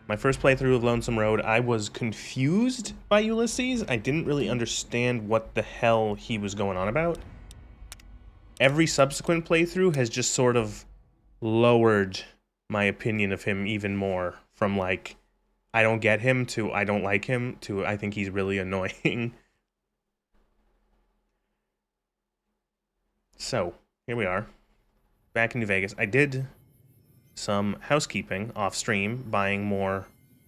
My first playthrough of Lonesome Road, I was confused by Ulysses. I didn't really understand what the hell he was going on about. Every subsequent playthrough has just sort of lowered my opinion of him even more, from like, I don't get him to I don't like him to I think he's really annoying. So, here we are, back in New Vegas. I did some housekeeping off stream, buying more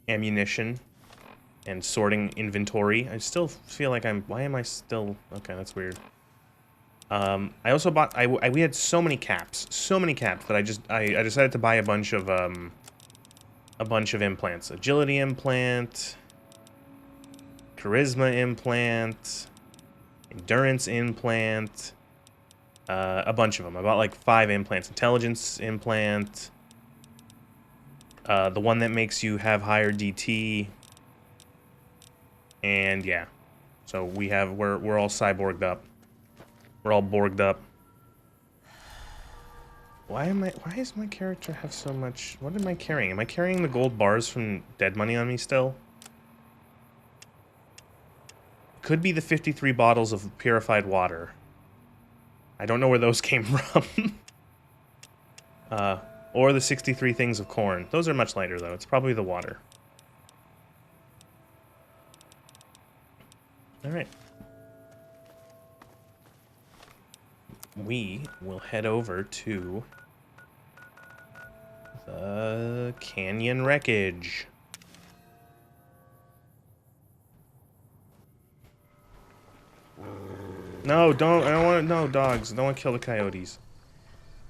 ammunition and sorting inventory. I still feel like why am I still, okay, that's weird. I also bought, we had so many caps that I decided to buy a bunch of implants. Agility implant, charisma implant, endurance implant, a bunch of them. I bought like 5 implants. Intelligence implant, the one that makes you have higher DT, and yeah. So we're all cyborged up. We're all borged up. Why does my character have so much? What am I carrying? Am I carrying the gold bars from Dead Money on me still? Could be the 53 bottles of purified water. I don't know where those came from. Or the 63 things of corn. Those are much lighter though. It's probably the water. Alright. We will head over to the canyon wreckage. No, I don't want to, no, dogs. I don't want to kill the coyotes.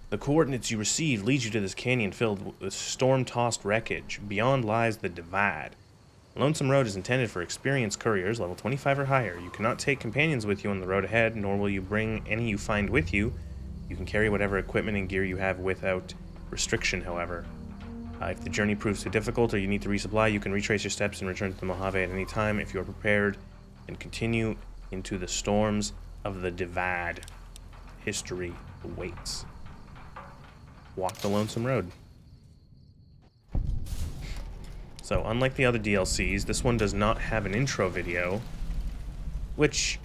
The coordinates you received lead you to this canyon filled with storm-tossed wreckage. Beyond lies the Divide. Lonesome Road is intended for experienced couriers, level 25 or higher. You cannot take companions with you on the road ahead, nor will you bring any you find with you. You can carry whatever equipment and gear you have without restriction, however. If the journey proves too difficult or you need to resupply, you can retrace your steps and return to the Mojave at any time. If you are prepared, and continue into the storms of the Divide. History awaits. Walk the Lonesome Road. So, unlike the other DLCs, this one does not have an intro video, which,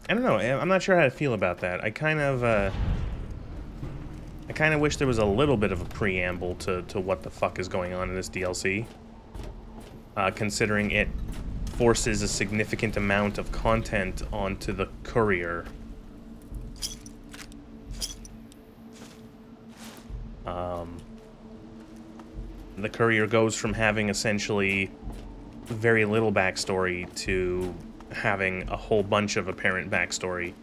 I don't know, I'm not sure how to feel about that. I kind of wish there was a little bit of a preamble to what the fuck is going on in this DLC, considering it forces a significant amount of content onto the courier. The courier goes from having essentially very little backstory to having a whole bunch of apparent backstory,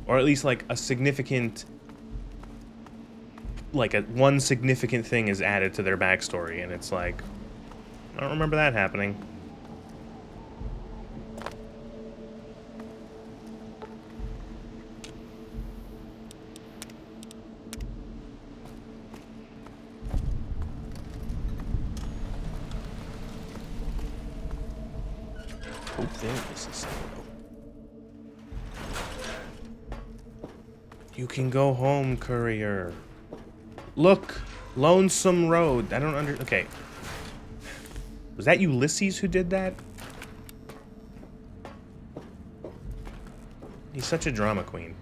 or at least like a significant, like one significant thing is added to their backstory, and it's like, I don't remember that happening. Hope there is a signal. You can go home, courier. Look, Lonesome Road. I don't okay. Was that Ulysses who did that? He's such a drama queen.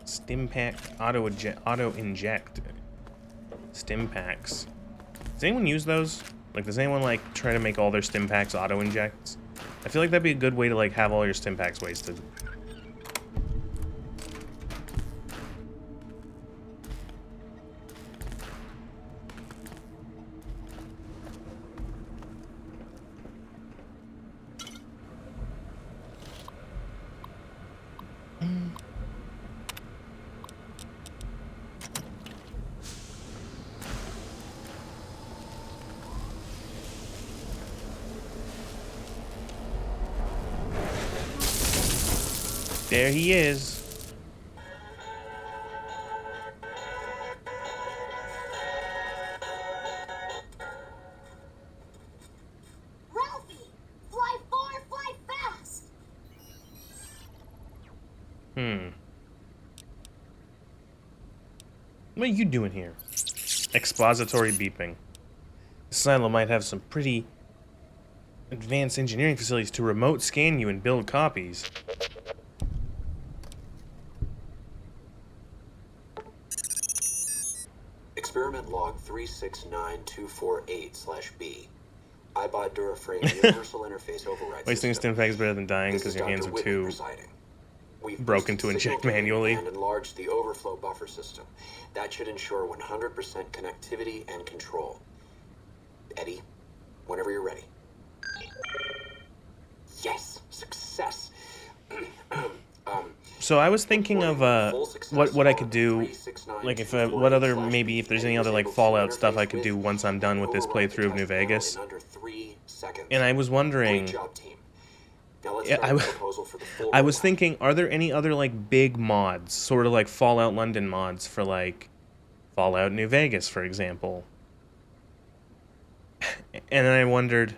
Stim pack, auto inject. Stim packs. Does anyone use those? Like, does anyone like try to make all their stim packs auto injects? I feel like that'd be a good way to like have all your stim packs wasted. There he is. Ralphie! Fly far, fly fast! What are you doing here? Expository beeping. The silo might have some pretty advanced engineering facilities to remote scan you and build copies. Experiment log 369248/B. iBot Duraframe Universal Interface Override Wasting a System. stim pack is better than dying This because is your hands Dr. are Whitney too presiding. We've broken boosted to inject signal manually. and enlarged the overflow buffer system. That should ensure 100% connectivity and control. Eddie, whenever you're ready. Yes, success. So I was thinking of what I could do, like if what other maybe if there's any other like Fallout stuff I could do once I'm done with this playthrough of New Vegas. And I was wondering, I was thinking, are there any other like big mods, sort of like Fallout London mods for like Fallout New Vegas, for example? And then I wondered,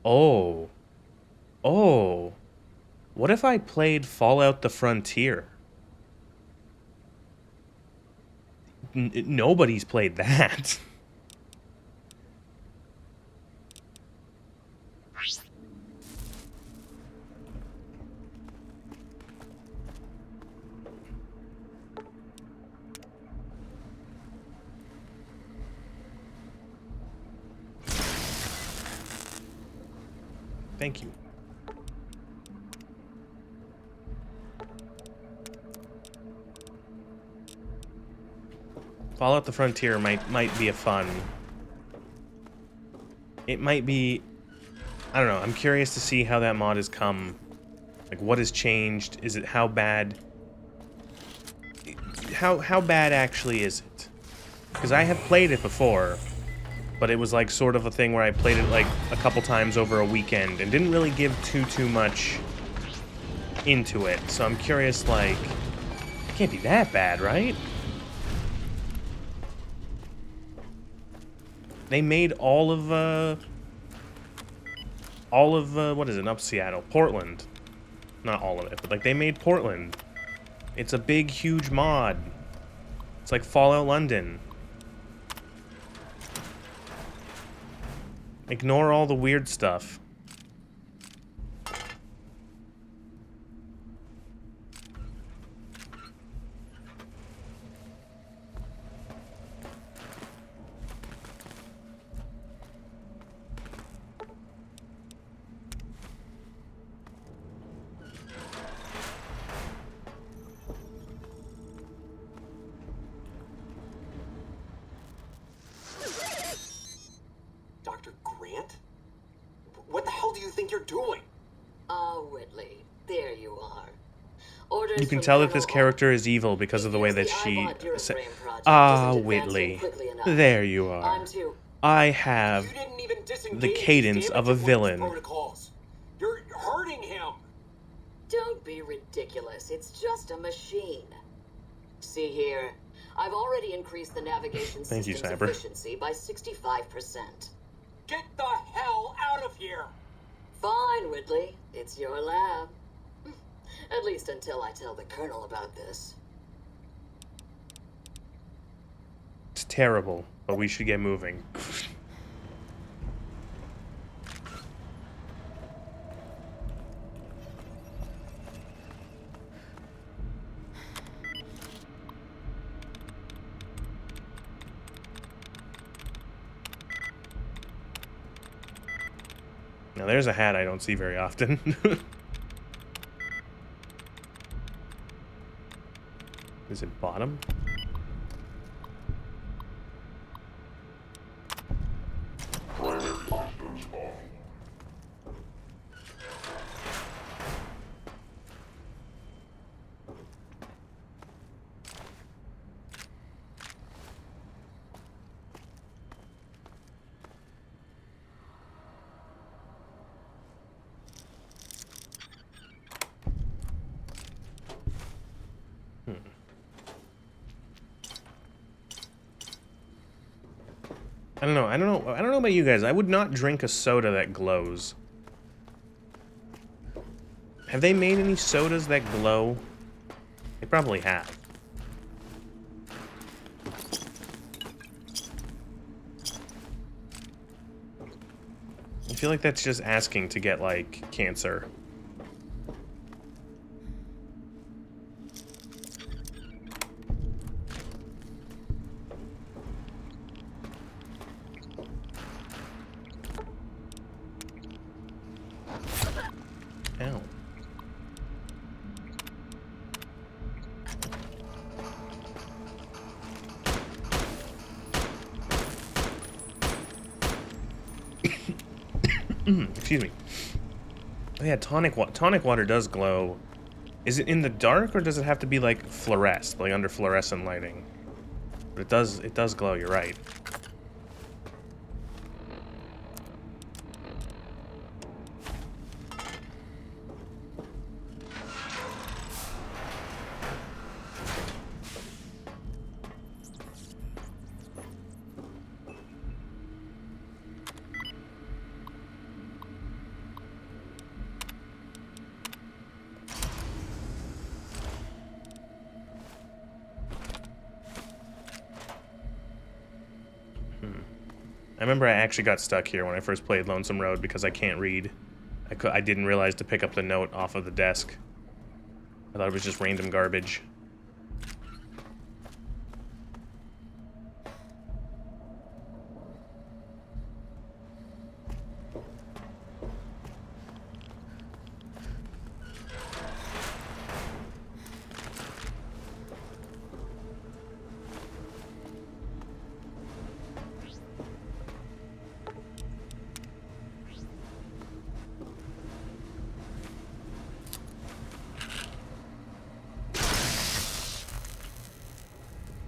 oh, what if I played Fallout the Frontier? Nobody's played that. Thank you. Fallout the Frontier might be a fun. It might be, I don't know, I'm curious to see how that mod has come. Like what has changed? Is it how bad? How bad actually is it? Because I have played it before, but it was like sort of a thing where I played it like a couple times over a weekend and didn't really give too much into it. So I'm curious, like, it can't be that bad, right? They made all of what is it? Not Seattle, Portland. Not all of it, but like they made Portland. It's a big, huge mod. It's like Fallout London. Ignore all the weird stuff. Dr. Grant? What the hell do you think you're doing? Ah, Whitley, there you are. Orders You can from tell that this Colonel character is evil because of the way Use that the she iBot Duraframe said, project "Ah, isn't advancing Whitley, quickly enough. there you are. I'm too. I have You didn't even disengage the cadence these of a damage avoidance villain." protocols. You're hurting him. Don't be ridiculous. It's just a machine. See here. I've already increased the navigation Thank you, system's Cyber. efficiency by 65%. Get the hell out of here. Fine, Whitley. It's your lab. At least until I tell the Colonel about this. It's terrible, but we should get moving. Now there's a hat I don't see very often. Is it bottom? I don't know. I don't know about you guys. I would not drink a soda that glows. Have they made any sodas that glow? They probably have. I feel like that's just asking to get, like, cancer. Ow. Excuse me. Oh yeah, tonic water does glow. Is it in the dark, or does it have to be like fluorescent, like under fluorescent lighting? But it does glow, you're right. I remember I actually got stuck here when I first played Lonesome Road because I can't read. I didn't realize to pick up the note off of the desk. I thought it was just random garbage.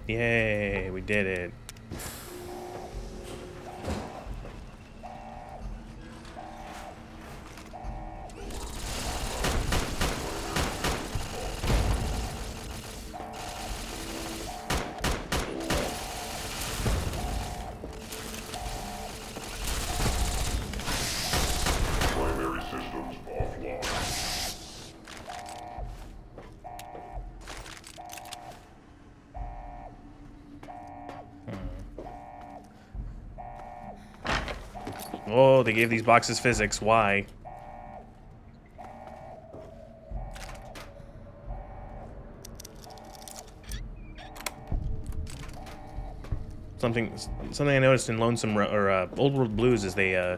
Yay, we did it. Primary systems offline. Oh, they gave these boxes physics. Why? Something I noticed in Old World Blues is they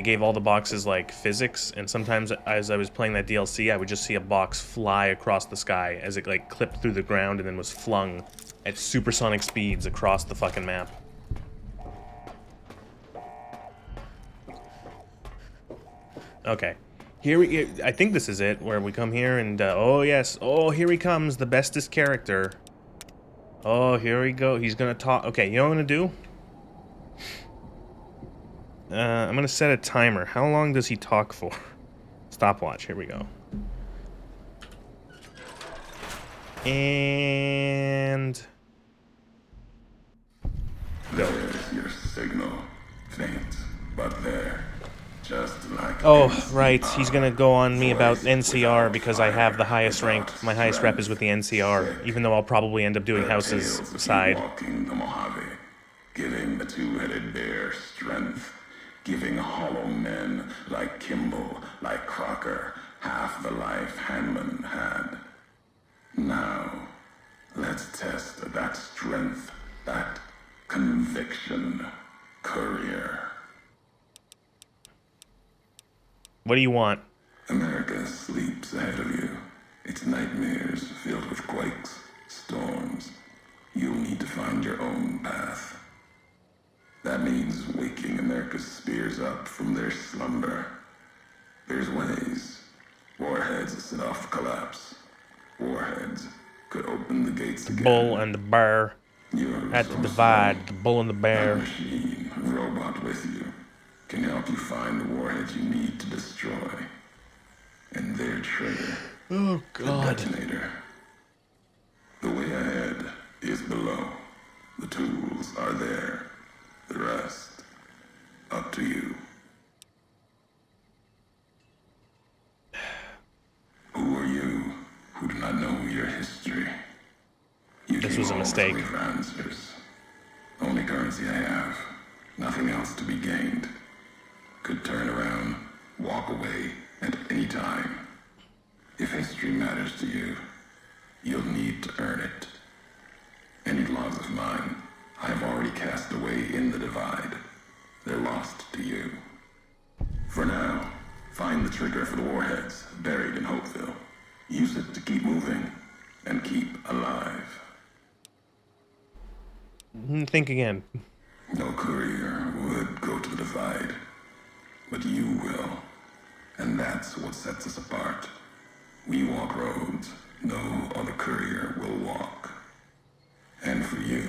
gave all the boxes like physics, and sometimes as I was playing that DLC, I would just see a box fly across the sky as it like clipped through the ground and then was flung at supersonic speeds across the fucking map. Okay. I think this is it, where we come here and, oh yes, oh, here he comes, the bestest character. Oh, here we go, he's gonna talk. Okay, you know what I'm gonna do? I'm gonna set a timer. How long does he talk for? Stopwatch, here we go. And... There's your signal. Faint, but there. Just like oh, right, he's gonna go on me about NCR because I have the highest rank. My highest rep is with the NCR, even though I'll probably end up doing House's side. Walking the Mojave, giving the two-headed bear strength, giving hollow men like Kimball, like Crocker, half the life Hanman had. Now, let's test that strength, that conviction, courier. What do you want? America sleeps ahead of you. Its nightmares filled with quakes, storms. You'll need to find your own path. That means waking America's spears up from their slumber. There's ways. Warheads set off collapse. Warheads could open the gates again. Bull and the bear. You're At the divide, the bull and the That bear. machine, robot with you, can help you find the warheads you need to destroy. And their trigger, Oh, the God. detonator. The way ahead is below. The tools are there. The rest, up to you. Who are you who do not know your history? You This came was a all this mistake. way for answers. Only currency I have. Nothing else to be gained. Could turn around, walk away at any time. If history matters to you, you'll need to earn it. Any laws of mine, I have already cast away in the divide. They're lost to you. For now, find the trigger for the warheads buried in Hopeville. Use it to keep moving and keep alive. Think again. No courier would go to the divide, but you will. And that's what sets us apart. We walk roads no other courier will walk. And for you,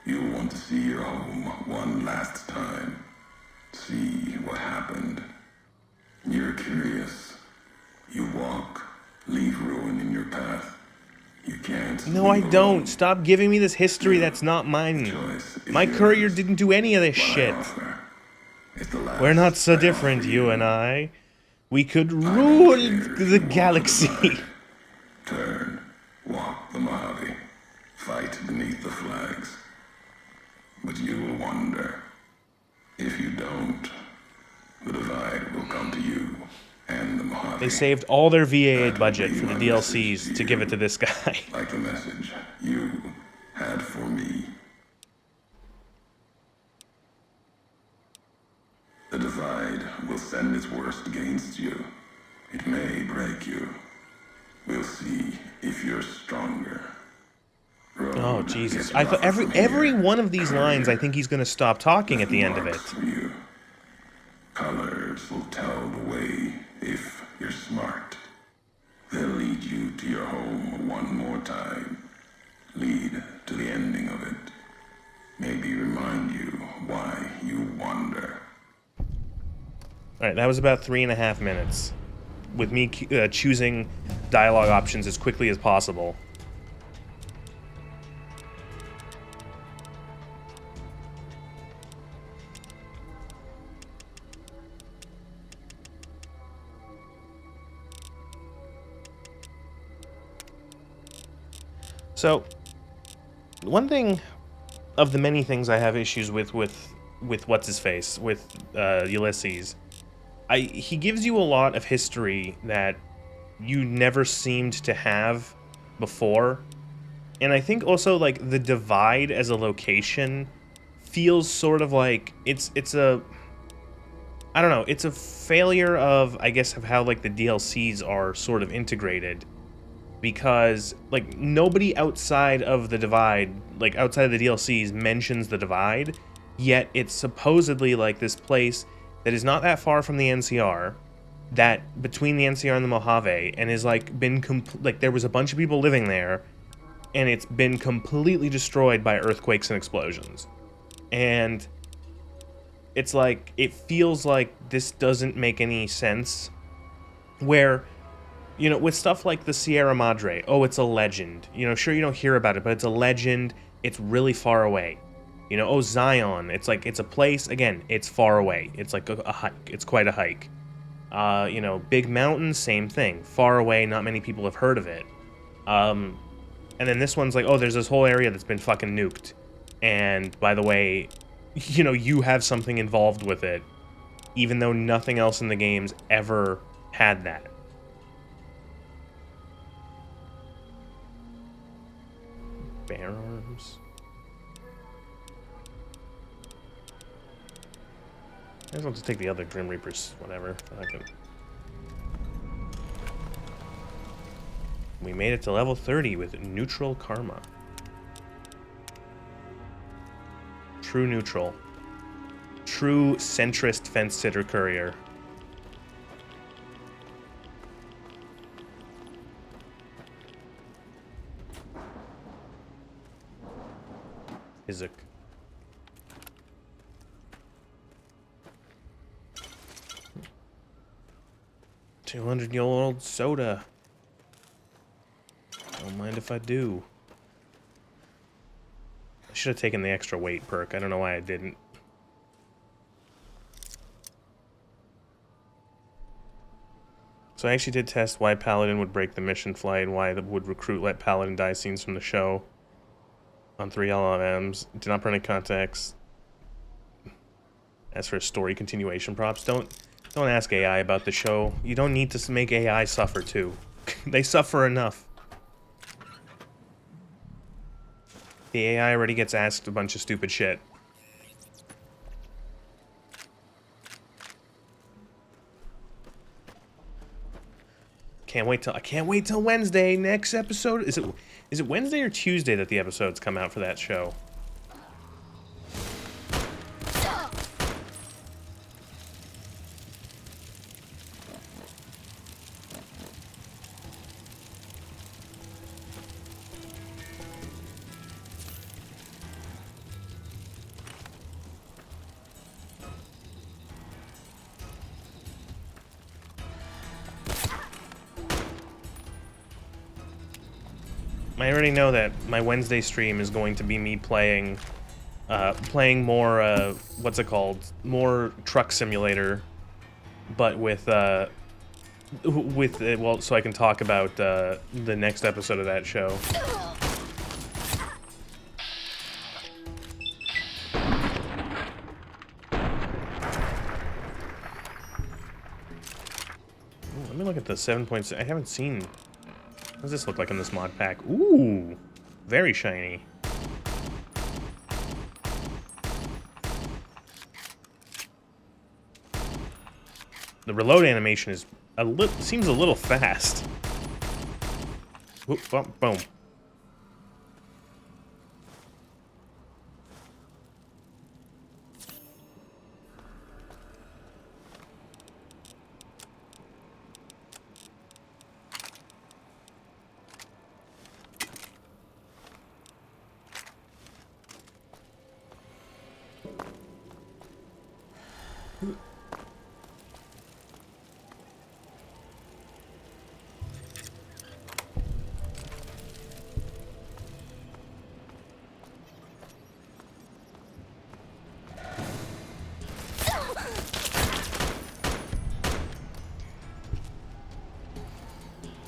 you'll want to see your home one last time. See what happened. You're curious. You walk, leave ruin in your path. You can't. No, I leave don't. alone. Stop giving me this history that's not mine. Choice is My courier yours. didn't do any of this What I shit. offer is the last We're not so I different, offer you and I. We could I don't rule care if the you walk galaxy. divide. Turn, walk the Mojave, fight beneath the flags. But you will wonder. If you don't, the divide will come to you and the Mojave. They saved all their VA That will budget be for the my message DLCs to give it to you. this guy. Like the message you had for me. The divide will send its worst against you. It may break you. We'll see if you're stronger. Road Oh Jesus! gets I thought rougher from every here. one of these lines, I think he's gonna stop talking at the end of it. Marks for you. Colors will tell the way if you're smart. They'll lead you to your home one more time. Lead to the ending of it. Maybe remind you why you wander. All right, that was about 3.5 minutes, with me choosing dialogue options as quickly as possible. So, one thing of the many things I have issues with what's his face, with Ulysses, he gives you a lot of history that you never seemed to have before, and I think also like the divide as a location feels sort of like it's a, I don't know, it's a failure of, I guess, of how like the DLCs are sort of integrated. Because, like, nobody outside of the divide, like, outside of the DLCs mentions the divide, yet it's supposedly, like, this place that is not that far from the NCR, that, between the NCR and the Mojave, and is, like, like, there was a bunch of people living there, and it's been completely destroyed by earthquakes and explosions. And it's like, it feels like this doesn't make any sense, where... You know, with stuff like the Sierra Madre, oh, it's a legend. You know, sure, you don't hear about it, but it's a legend. It's really far away. You know, oh, Zion, it's like, it's a place, again, it's far away. It's like a hike. It's quite a hike. You know, Big Mountain, same thing. Far away, not many people have heard of it. And then this one's like, oh, there's this whole area that's been fucking nuked. And, by the way, you know, you have something involved with it, even though nothing else in the game's ever had that. Bear arms. Might as well just take the other Grim Reapers, whatever. We made it to level 30 with neutral karma. True neutral. True centrist fence sitter courier. Isaac. $200-year-old soda. Don't mind if I do. I should have taken the extra weight perk. I don't know why I didn't. So I actually did test why Paladin would break the mission flight and why it would recruit let Paladin die scenes from the show on 3 LLMs. Did not put any context. As for story continuation props, don't ask AI about the show. You don't need to make AI suffer too. They suffer enough. The AI already gets asked a bunch of stupid shit. I can't wait till Wednesday. Next episode is it Wednesday or Tuesday that the episodes come out for that show? I already know that my Wednesday stream is going to be me playing more, what's it called? More Truck Simulator, but with, well, so I can talk about, the next episode of that show. Ooh, let me look at the 7.6. I haven't seen... What does this look like in this mod pack? Ooh! Very shiny. The reload animation is seems a little fast. Whoop, bump, boom.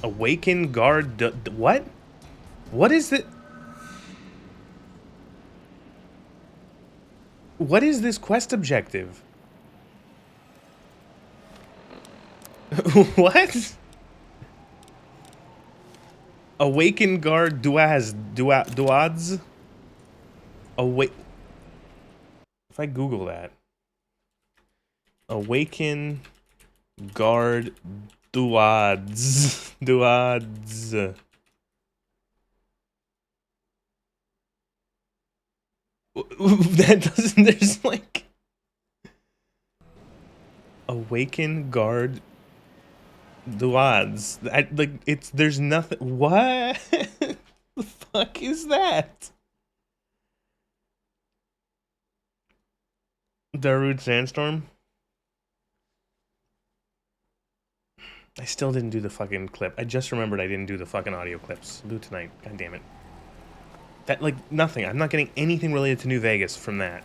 Awaken guard. What? What is it? What is this quest objective? What? Awaken guard duads? Awake. If I Google that. Awaken guard duads. Duads. That doesn't, there's like... Awaken guard duads. There's nothing... What? The fuck is that? Darude Sandstorm? I still didn't do the fucking clip. I just remembered I didn't do the fucking audio clips. I'll do tonight. God damn it. That, like, nothing. I'm not getting anything related to New Vegas from that.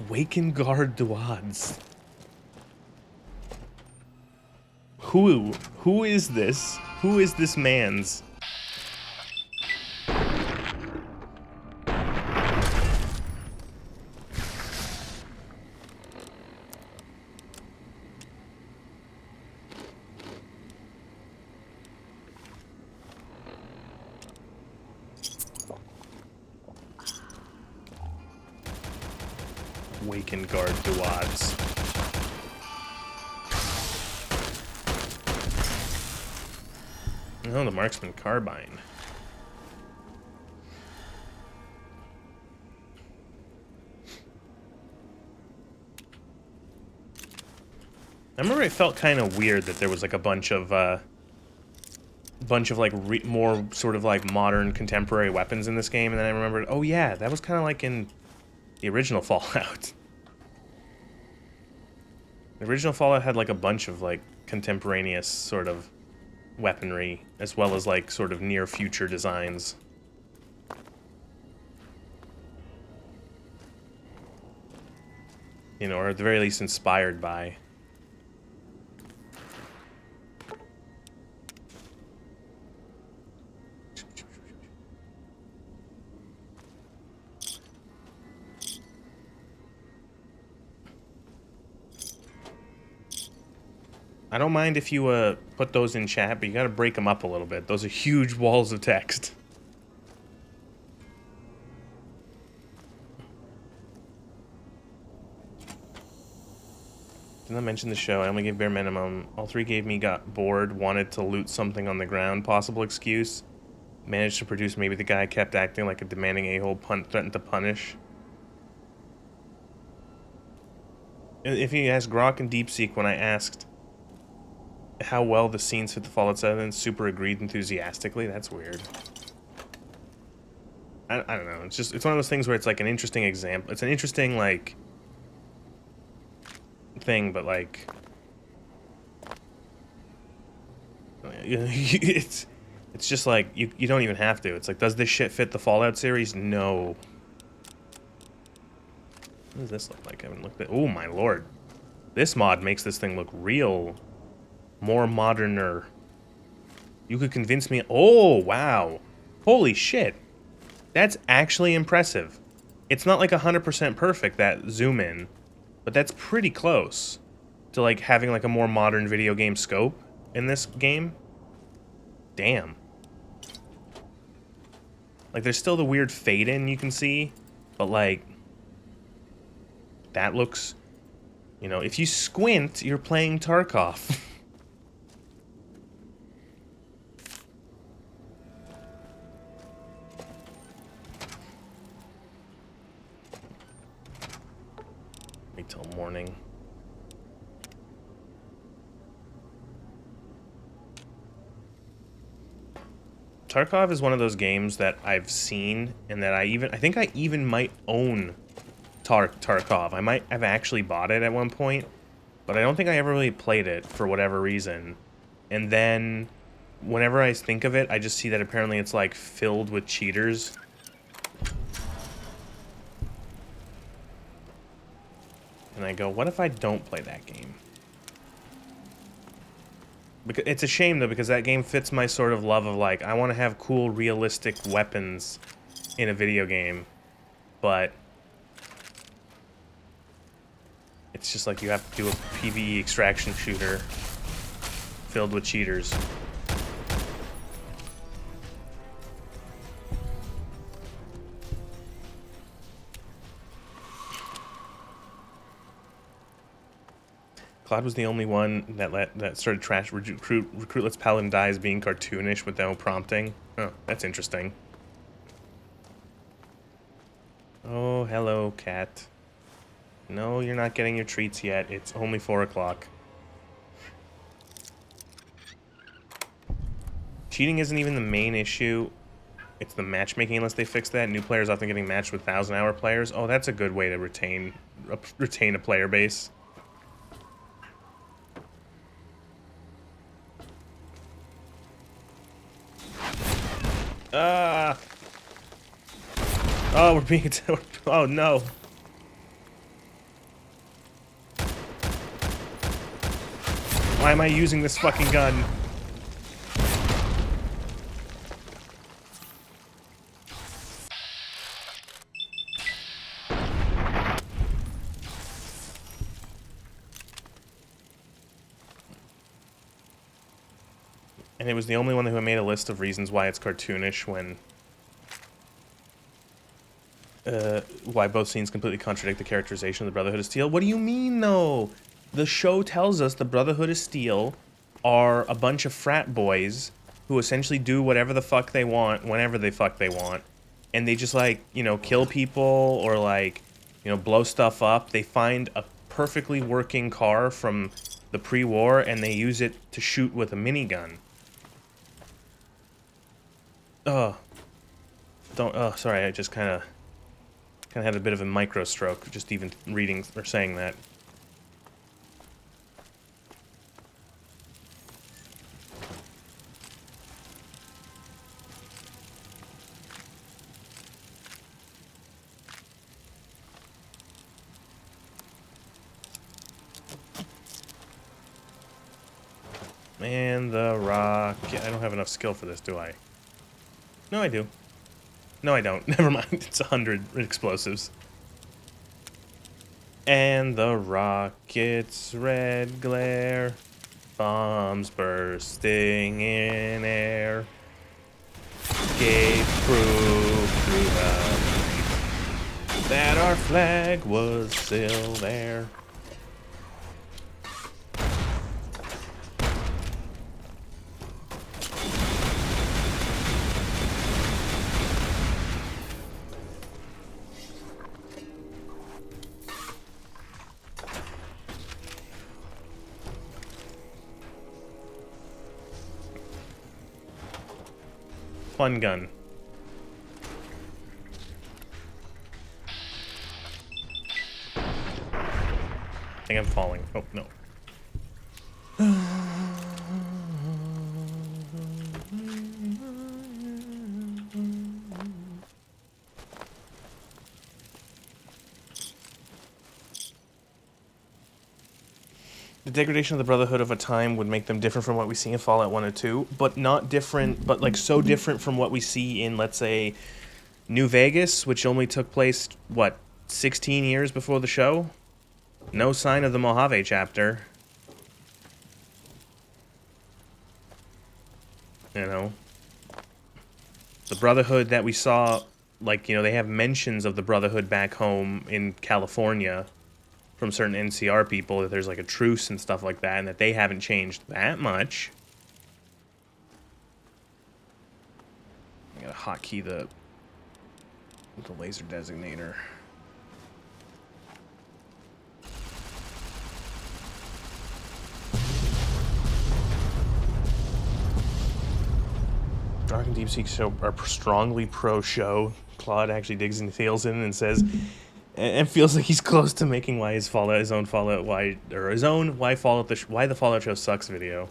Awaken Guard Duads. Who is this? Who is this man's? Awaken Guard Duads. Oh, the Marksman Carbine. I remember it felt kind of weird that there was like a bunch of like more sort of like modern contemporary weapons in this game, and then I remembered, oh yeah, that was kind of like in the original Fallout. The original Fallout had like a bunch of like contemporaneous sort of weaponry, as well as like sort of near future designs. You know, or at the very least inspired by. I don't mind if you put those in chat, but you gotta break them up a little bit. Those are huge walls of text. Didn't I mention the show? I only gave bare minimum. All three gave me got bored, wanted to loot something on the ground. Possible excuse. Managed to produce maybe the guy kept acting like a demanding a-hole, threatened to punish. If you ask Grok and DeepSeek when I asked how well the scenes fit the Fallout 7, Super agreed enthusiastically. That's weird. I don't know. It's one of those things where it's like an interesting example. It's an interesting like thing, but like it's just like you don't even have to. It's like, does this shit fit the Fallout series? No. What does this look like? I haven't looked at. Oh my lord, this mod makes this thing look real, more moderner. You could convince me. Oh wow, holy shit, that's actually impressive. It's not like 100% perfect, that zoom in, but that's pretty close to like having like a more modern video game scope in this game. Damn. Like there's still the weird fade in you can see, but like that looks, you know, if you squint, you're playing Tarkov. Wait till morning. Tarkov is one of those games that I've seen and that I think I even might own Tarkov. I might have actually bought it at one point, but I don't think I ever really played it for whatever reason. And then whenever I think of it, I just see that apparently it's like filled with cheaters. And I go, what if I don't play that game? Because it's a shame though, because that game fits my sort of love of like, I want to have cool realistic weapons in a video game, but it's just like you have to do a PvE extraction shooter filled with cheaters. Claude was the only one that started trash recruitless paladin dies being cartoonish with no prompting. Oh, that's interesting. Oh, hello, cat. No, you're not getting your treats yet. It's only 4 o'clock. Cheating isn't even the main issue. It's the matchmaking, unless they fix that. New players often getting matched with 1,000-hour players. Oh, that's a good way to retain a player base. Ah! Oh, we're being attacked. Oh no. Why am I using this fucking gun? And it was the only one who made a list of reasons why it's cartoonish when why both scenes completely contradict the characterization of the Brotherhood of Steel. What do you mean, though? The show tells us the Brotherhood of Steel are a bunch of frat boys who essentially do whatever the fuck they want, whenever the fuck they want. And they just, like, you know, kill people or, like, you know, blow stuff up. They find a perfectly working car from the pre-war and they use it to shoot with a minigun. Sorry, I just kind of had a bit of a micro stroke just even reading or saying that. And the rock. Yeah, I don't have enough skill for this, do I? No, I do. No, I don't. Never mind. It's 100 explosives. And the rocket's red glare. Bombs bursting in air gave proof throughout that our flag was still there. Fun gun. I think I'm falling. Oh, no. The degradation of the Brotherhood of a time would make them different from what we see in Fallout 1 and 2, but not different, but like so different from what we see in, let's say, New Vegas, which only took place, what, 16 years before the show? No sign of the Mojave chapter. You know? The Brotherhood that we saw, like, you know, they have mentions of the Brotherhood back home in California from certain NCR people, that there's like a truce and stuff like that, and that they haven't changed that much. I gotta hotkey the laser designator. Dark and Deep Sea show are strongly pro-show. Claude actually digs his heels in and says, and feels like he's close to making why his own Fallout why the Fallout show sucks video.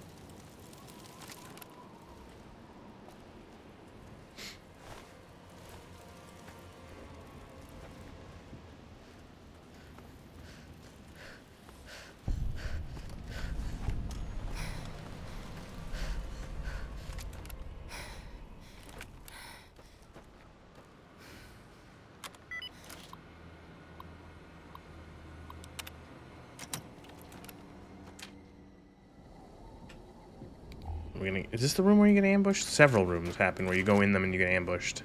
Is this the room where you get ambushed? Several rooms happen where you go in them and you get ambushed.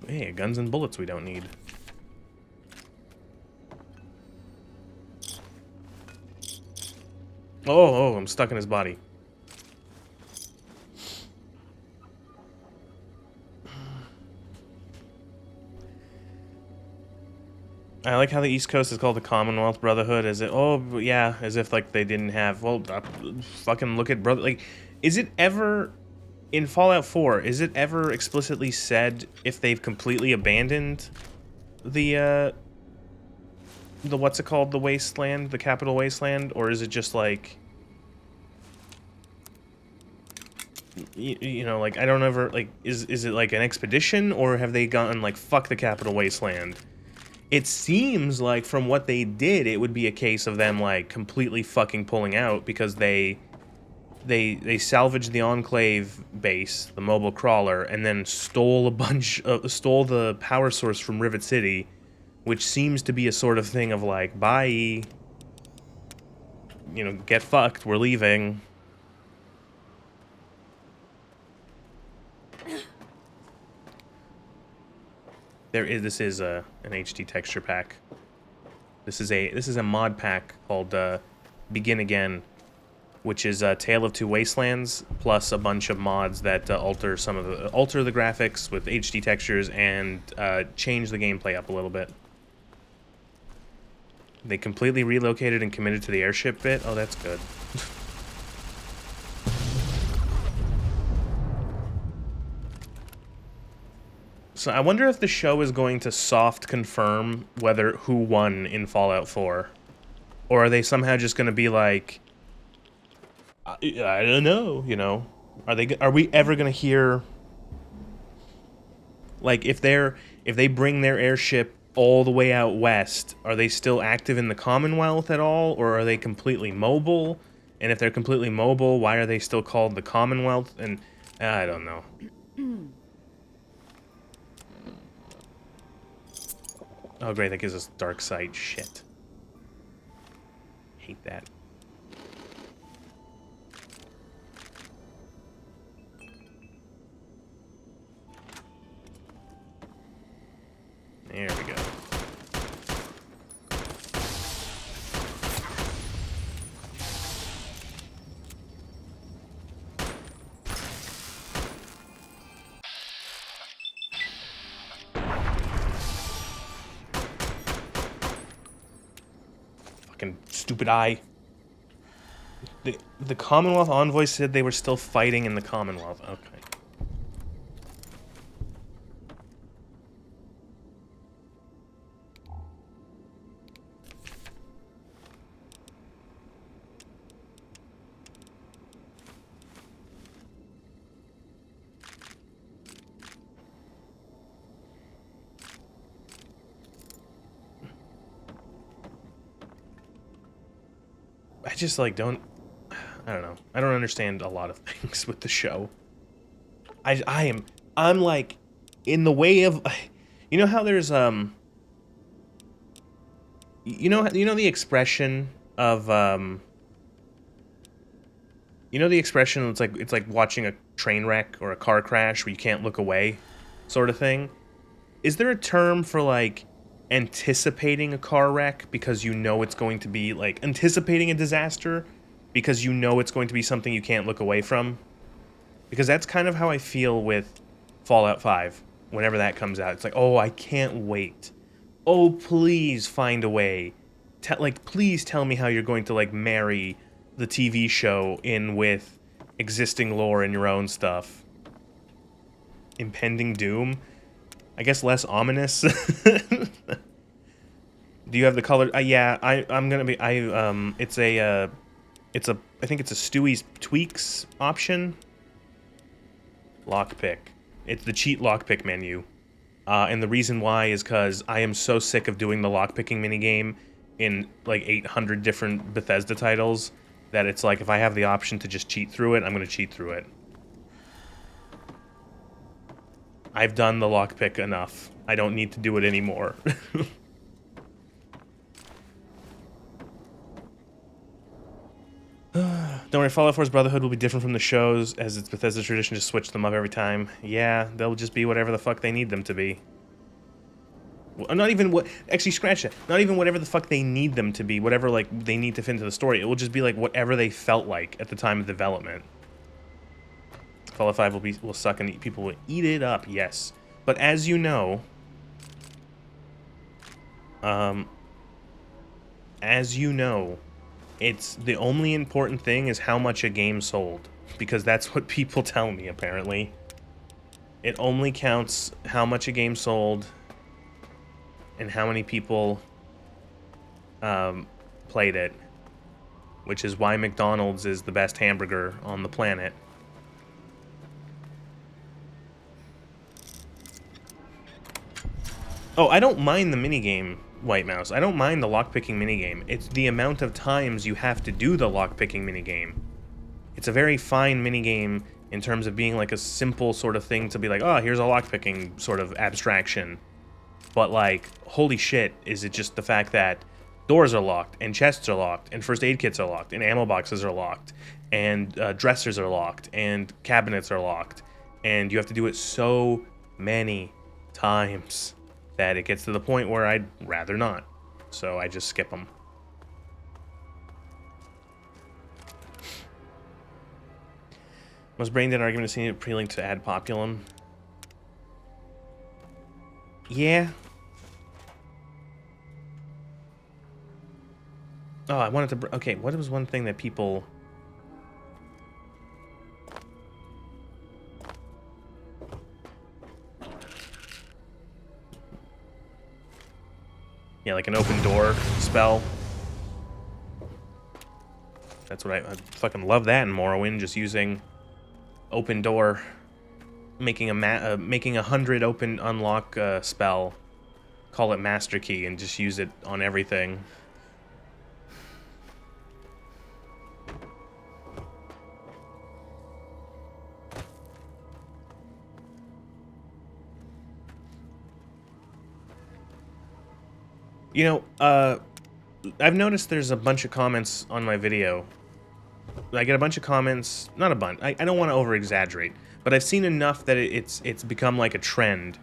Hey, guns and bullets we don't need. Oh, I'm stuck in his body. I like how the East Coast is called the Commonwealth Brotherhood. As it, oh yeah, as if like they didn't have. Well, fucking look at brother. Like, is it ever in Fallout 4? Is it ever explicitly said if they've completely abandoned the what's it called, the wasteland, the capital wasteland, or is it just like, you know, like, I don't ever, like, is it like an expedition, or have they gotten like, fuck the capital wasteland? It seems like from what they did, it would be a case of them like completely fucking pulling out, because they salvaged the Enclave base, the mobile crawler, and then stole the power source from Rivet City, which seems to be a sort of thing of like, bye, you know, get fucked, we're leaving. This is an HD texture pack. This is a mod pack called Begin Again, which is a Tale of Two Wastelands plus a bunch of mods that alter the graphics with HD textures and change the gameplay up a little bit. They completely relocated and committed to the airship bit. Oh, that's good. So I wonder if the show is going to soft confirm who won in Fallout 4. Or are they somehow just going to be like, I don't know, you know? Are we ever going to hear, like, if they bring their airship all the way out west, are they still active in the Commonwealth at all, or are they completely mobile? And if they're completely mobile, why are they still called the Commonwealth? And I don't know. Oh great, that gives us dark sight. Shit. Hate that. There we go. Fucking stupid eye. The Commonwealth envoy said they were still fighting in the Commonwealth. Okay. I just like don't I don't know. I don't understand a lot of things with the show. I'm like in the way of, you know how there's you know the expression of you know the expression it's like watching a train wreck or a car crash where you can't look away sort of thing. Is there a term for like anticipating a car wreck because you know it's going to be like anticipating a disaster because you know it's going to be something you can't look away from? Because that's kind of how I feel with Fallout 5 whenever that comes out. It's like, oh, I can't wait. Oh, please find a way. Like, please tell me how you're going to like marry the TV show in with existing lore and your own stuff. Impending doom? I guess less ominous. Do you have the color? Yeah, I'm gonna be. It's a I think it's a Stewie's Tweaks option. Lockpick. It's the cheat lockpick menu. And the reason why is because I am so sick of doing the lockpicking minigame in like 800 different Bethesda titles that it's like if I have the option to just cheat through it, I'm gonna cheat through it. I've done the lockpick enough. I don't need to do it anymore. Don't worry, Fallout 4's Brotherhood will be different from the shows, as it's Bethesda's tradition to switch them up every time. Yeah, they'll just be whatever the fuck they need them to be. Well, not even what... Actually, scratch that. Not even whatever the fuck they need them to be, whatever, like, they need to fit into the story. It will just be, like, whatever they felt like at the time of development. Fallout 5 will suck and people will eat it up, yes. But as you know... It's the only important thing is how much a game sold, because that's what people tell me, apparently. It only counts how much a game sold and how many people played it, which is why McDonald's is the best hamburger on the planet. Oh, I don't mind the minigame, White Mouse. I don't mind the lockpicking minigame. It's the amount of times you have to do the lockpicking minigame. It's a very fine minigame in terms of being like a simple sort of thing to be like, oh, here's a lockpicking sort of abstraction. But like, holy shit, is it just the fact that doors are locked, and chests are locked, and first aid kits are locked, and ammo boxes are locked, and dressers are locked, and cabinets are locked, and you have to do it so many times that it gets to the point where I'd rather not. So I just skip them. Most brain-dead argument is seen appealing to ad populum. Yeah. Oh, I wanted to... Okay, what was one thing that people... Yeah, like an open door spell. That's what I fucking love that in Morrowind, just using open door, making a 100 open unlock spell call it master key and just use it on everything. You know, I've noticed there's a bunch of comments on my video. I get a bunch of comments, not a bunch, I don't want to over-exaggerate, but I've seen enough that it's become like a trend.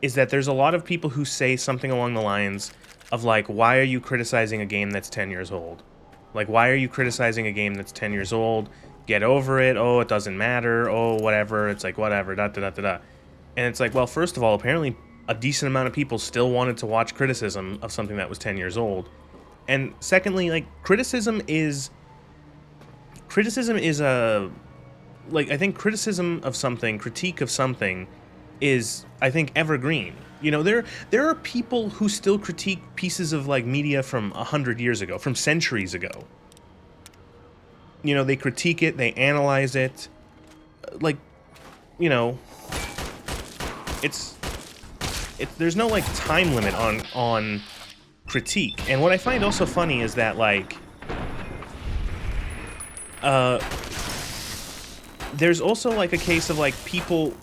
Is that there's a lot of people who say something along the lines of like, why are you criticizing a game that's 10 years old? Like, why are you criticizing a game that's 10 years old? Get over it, oh, it doesn't matter, oh, whatever, it's like, whatever, da-da-da-da-da. And it's like, well, first of all, apparently a decent amount of people still wanted to watch criticism of something that was 10 years old. And secondly, like, criticism is a, like, I think criticism of something, critique of something is, I think, evergreen. You know, there are people who still critique pieces of, like, media from 100 years ago, from centuries ago. You know, they critique it, they analyze it, like, you know, there's no, like, time limit on critique. And what I find also funny is that, like, there's also, like, a case of, like, people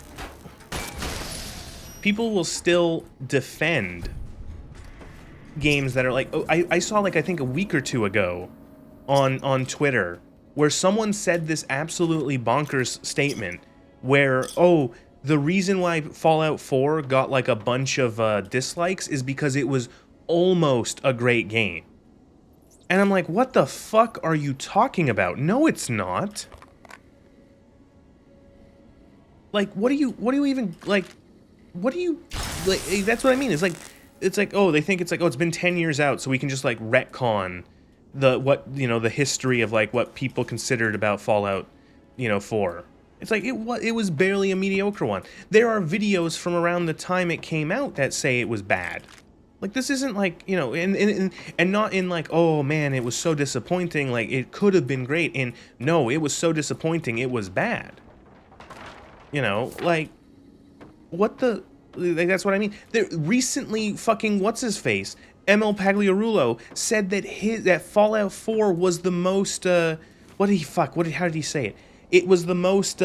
will still defend games that are like, oh, I saw, like, I think a week or two ago on Twitter where someone said this absolutely bonkers statement where, oh, the reason why Fallout 4 got, like, a bunch of dislikes is because it was almost a great game. And I'm like, what the fuck are you talking about? No, it's not. Like, what do you even, like, what do you, like, that's what I mean. It's like, oh, they think it's like, oh, it's been 10 years out, so we can just, like, retcon the history of, like, what people considered about Fallout, 4. It's like, it was barely a mediocre one. There are videos from around the time it came out that say it was bad. Like, this isn't like, and not in like, oh man, it was so disappointing, like, it could have been great, and no, it was so disappointing, it was bad. Like, what the, like, that's what I meid There, recently, fucking, what's-his-face, ML Pagliarulo, said that that Fallout 4 was the most, how did he say it? It was the most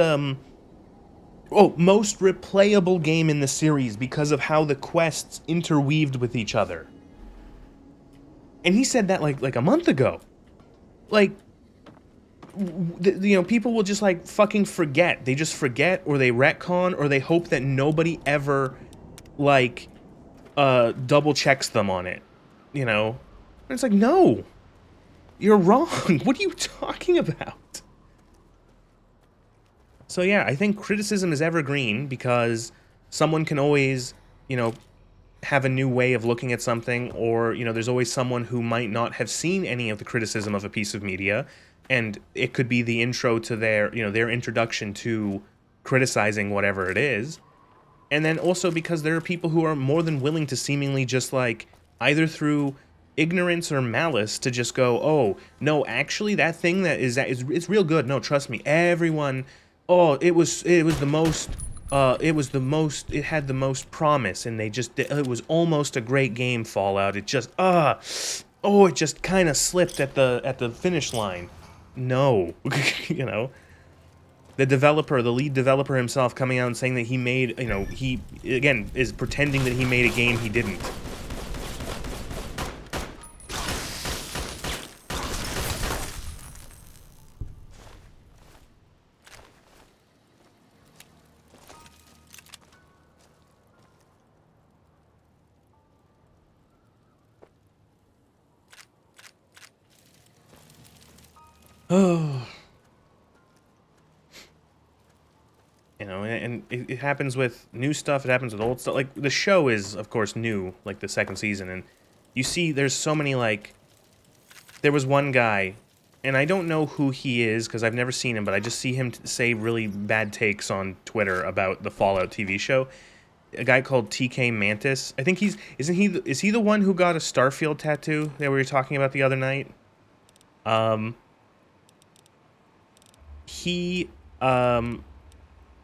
replayable game in the series because of how the quests interweaved with each other. And he said that like a month ago. Like, people will just, like, fucking forget. They just forget, or they retcon, or they hope that nobody ever, like, double checks them on it. And it's like, no, you're wrong. What are you talking about? So yeah, I think criticism is evergreen because someone can always, have a new way of looking at something, or, there's always someone who might not have seen any of the criticism of a piece of media, and it could be the intro to their introduction to criticizing whatever it is. And then also because there are people who are more than willing to seemingly just, like, either through ignorance or malice to just go, oh, no, actually that thing it's real good. No, trust me, everyone, oh, it had the most promise, and it was almost a great game, Fallout. It just, it just kind of slipped at the finish line. No, the lead developer himself coming out and saying that he made, he, again, is pretending that he made a game he didn't. Oh. And it happens with new stuff, it happens with old stuff. Like, the show is, of course, new, like, the second season, and you see there's so many, like, there was one guy, and I don't know who he is, because I've never seen him, but I just see him say really bad takes on Twitter about the Fallout TV show. A guy called TK Mantis. I think is he the one who got a Starfield tattoo that we were talking about the other night?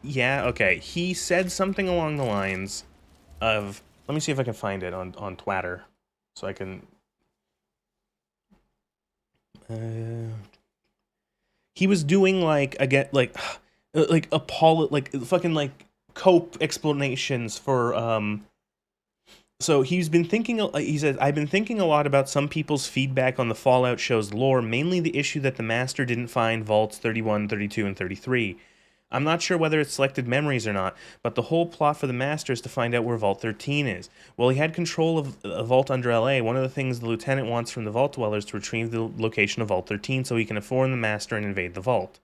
Yeah, okay. He said something along the lines of, let me see if I can find it on Twitter, so I can. He was doing like again like fucking like cope explanations for. So he's been thinking. He says, "I've been thinking a lot about some people's feedback on the Fallout show's lore, mainly the issue that the Master didn't find Vaults 31, 32, and 33. I'm not sure whether it's selected memories or not, but the whole plot for the Master is to find out where Vault 13 is. Well, he had control of a vault under LA. One of the things the Lieutenant wants from the Vault Dwellers to retrieve the location of Vault 13 so he can inform the Master and invade the Vault.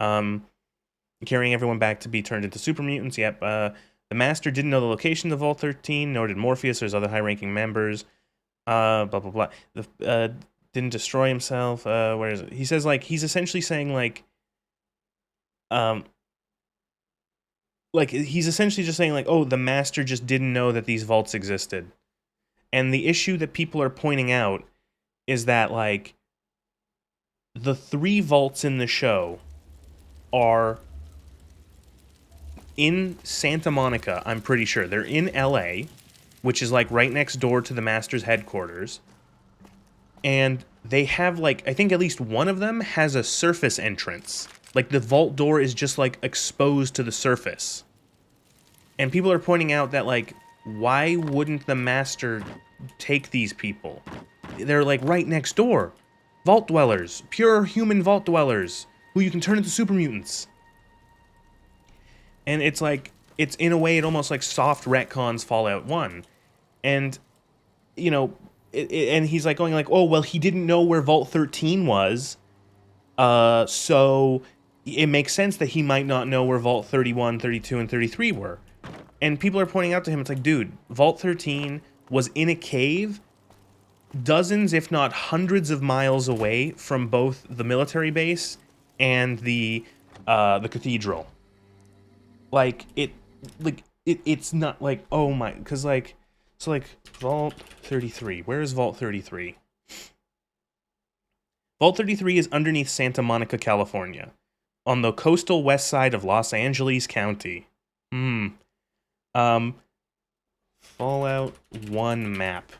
Carrying everyone back to be turned into super mutants. Yep. The Master didn't know the location of Vault 13, nor did Morpheus or his other high-ranking members. Blah, blah, blah. Didn't destroy himself. Where is it? He says, like, he's essentially saying, he's essentially just saying, like, oh, the Master just didn't know that these vaults existed. And the issue that people are pointing out is that, like, the 3 vaults in the show are in Santa Monica, I'm pretty sure. They're in LA, which is, like, right next door to the Master's headquarters. And they have, like, I think at least one of them has a surface entrance. Like, the vault door is just, like, exposed to the surface. And people are pointing out that, like, why wouldn't the Master take these people? They're, like, right next door. Vault Dwellers. Pure human Vault Dwellers. Who you can turn into super mutants. And it's, like, it's, in a way, it almost, like, soft retcons Fallout 1. And, you know, and he's, like, going, like, oh, well, he didn't know where Vault 13 was. So it makes sense that he might not know where Vault 31, 32, and 33 were. And people are pointing out to him, it's like, dude, Vault 13 was in a cave dozens, if not hundreds of miles away from both the military base and the cathedral. It's not like, oh my, because, like, so, like, Vault 33. Where is Vault 33? Vault 33 is underneath Santa Monica, California, on the coastal west side of Los Angeles County. Fallout 1 map.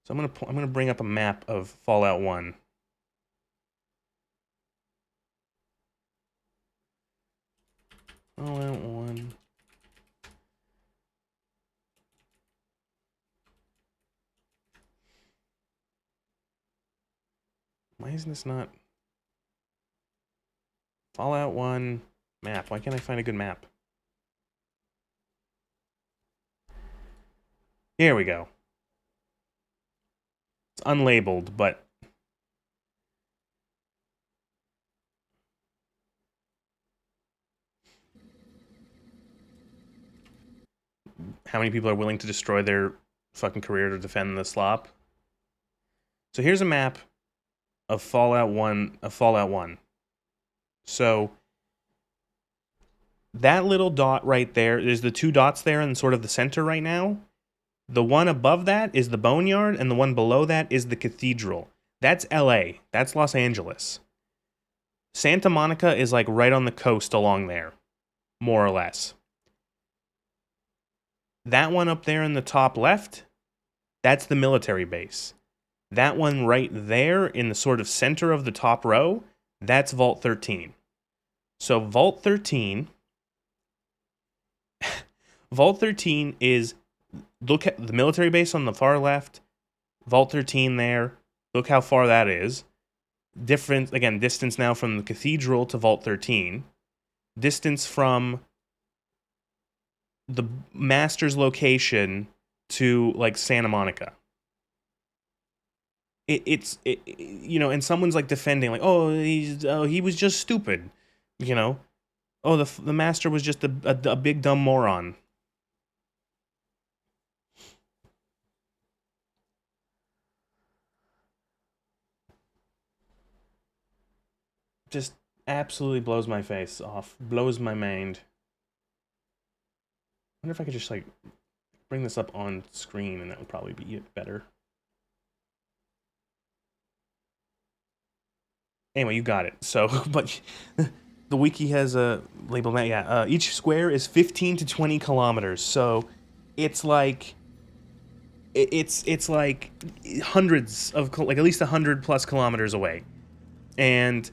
So I'm gonna bring up a map of Fallout 1. Fallout 1. Why isn't this not Fallout 1 map? Why can't I find a good map? Here we go. It's unlabeled, but how many people are willing to destroy their fucking career to defend the slop? So here's a map of Fallout 1. So that little dot right there, there's the 2 dots there in sort of the center right now. The one above that is the Boneyard, and the one below that is the Cathedral. That's LA. That's Los Angeles. Santa Monica is, like, right on the coast along there, more or less. That one up there in the top left, that's the military base. That one right there in the sort of center of the top row, that's Vault 13. So Vault 13... Vault 13 is... Look at the military base on the far left. Vault 13 there. Look how far that is. Different, again, distance now from the Cathedral to Vault 13. Distance from the Master's location to, like, Santa Monica. It's you know, and someone's, like, defending, like, oh, he was just stupid, you know. Oh, the Master was just a big dumb moron. Just absolutely blows my face off. Blows my mind. I wonder if I could just, like, bring this up on screen, and that would probably be better. Anyway, you got it. So, but The wiki has a label map. Yeah, each square is 15 to 20 kilometers. So it's like it's like hundreds of like at least 100 plus kilometers away. And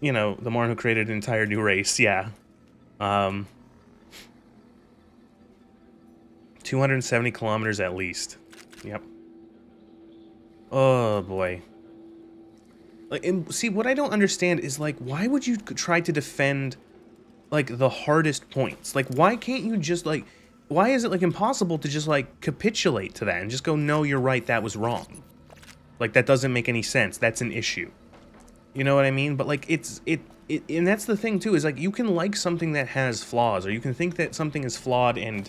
you know, the Marn who created an entire new race. Yeah. 270 kilometers at least. Yep. Oh boy. Like, and see, what I don't understand is, like, why would you try to defend, like, the hardest points? Like, why can't you just, like, why is it, like, impossible to just, like, capitulate to that and just go, no, you're right, that was wrong? Like, that doesn't make any sense. That's an issue. You know what I mean? But, like, and that's the thing, too, is, like, you can like something that has flaws, or you can think that something is flawed and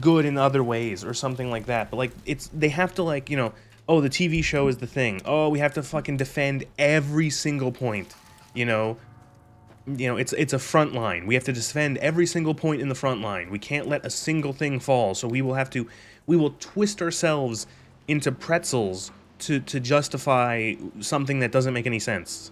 good in other ways, or something like that, but, like, they have to, like, you know, oh, the TV show is the thing. Oh, we have to fucking defend every single point. You know, it's a front line. We have to defend every single point in the front line. We can't let a single thing fall. So we will twist ourselves into pretzels to justify something that doesn't make any sense.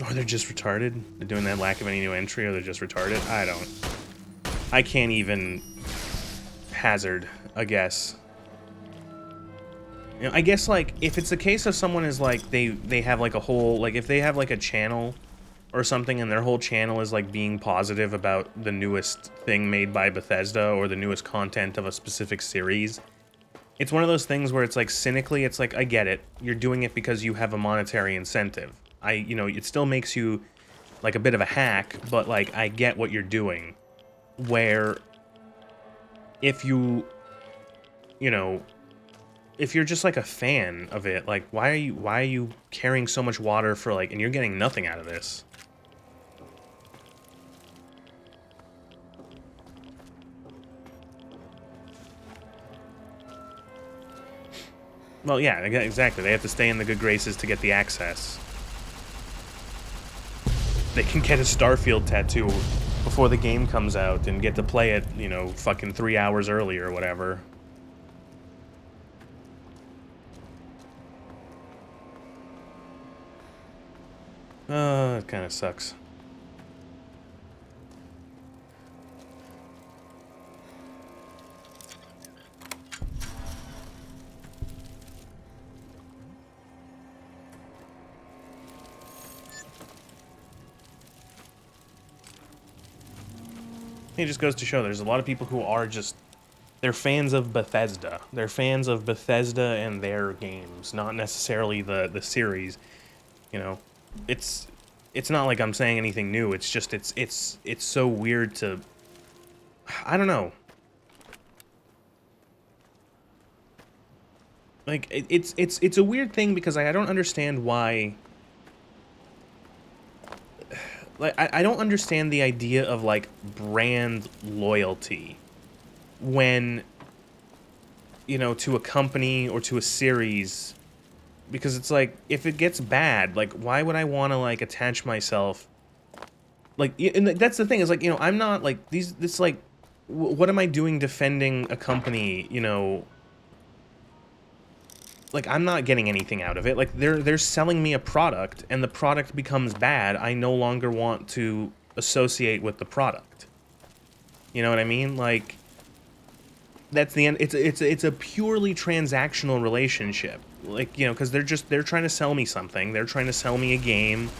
Or they're just retarded? They're doing that lack of any new entry, or they're just retarded? I can't even hazard a guess. You know, I guess, like, if it's a case of someone is, like, they have, like, a whole, like, if they have, like, a channel or something, and their whole channel is, like, being positive about the newest thing made by Bethesda, or the newest content of a specific series, it's one of those things where it's, like, cynically, it's like, I get it. You're doing it because you have a monetary incentive. You know, it still makes you, like, a bit of a hack, but, like, I get what you're doing. Where, if you know, if you're just, like, a fan of it, like, why are you carrying so much water for, like, and you're getting nothing out of this? Well, yeah, exactly. They have to stay in the good graces to get the access. They can get a Starfield tattoo before the game comes out and get to play it, you know, fucking 3 hours early or whatever. It kind of sucks. It just goes to show there's a lot of people who are just, they're fans of Bethesda. They're fans of Bethesda and their games, not necessarily the series. You know, it's not like I'm saying anything new. It's just it's so weird to, I don't know. Like it's a weird thing because I don't understand why. Like, I don't understand the idea of, like, brand loyalty when, you know, to a company or to a series, because it's like, if it gets bad, like, why would I want to, like, attach myself, like, and that's the thing, is, like, you know, I'm not, like, this, like, what am I doing defending a company, you know, like, I'm not getting anything out of it. Like, they're selling me a product, and the product becomes bad. I no longer want to associate with the product. You know what I mean? Like, that's the end. It's a purely transactional relationship. Like, you know, because they're trying to sell me something. They're trying to sell me a game.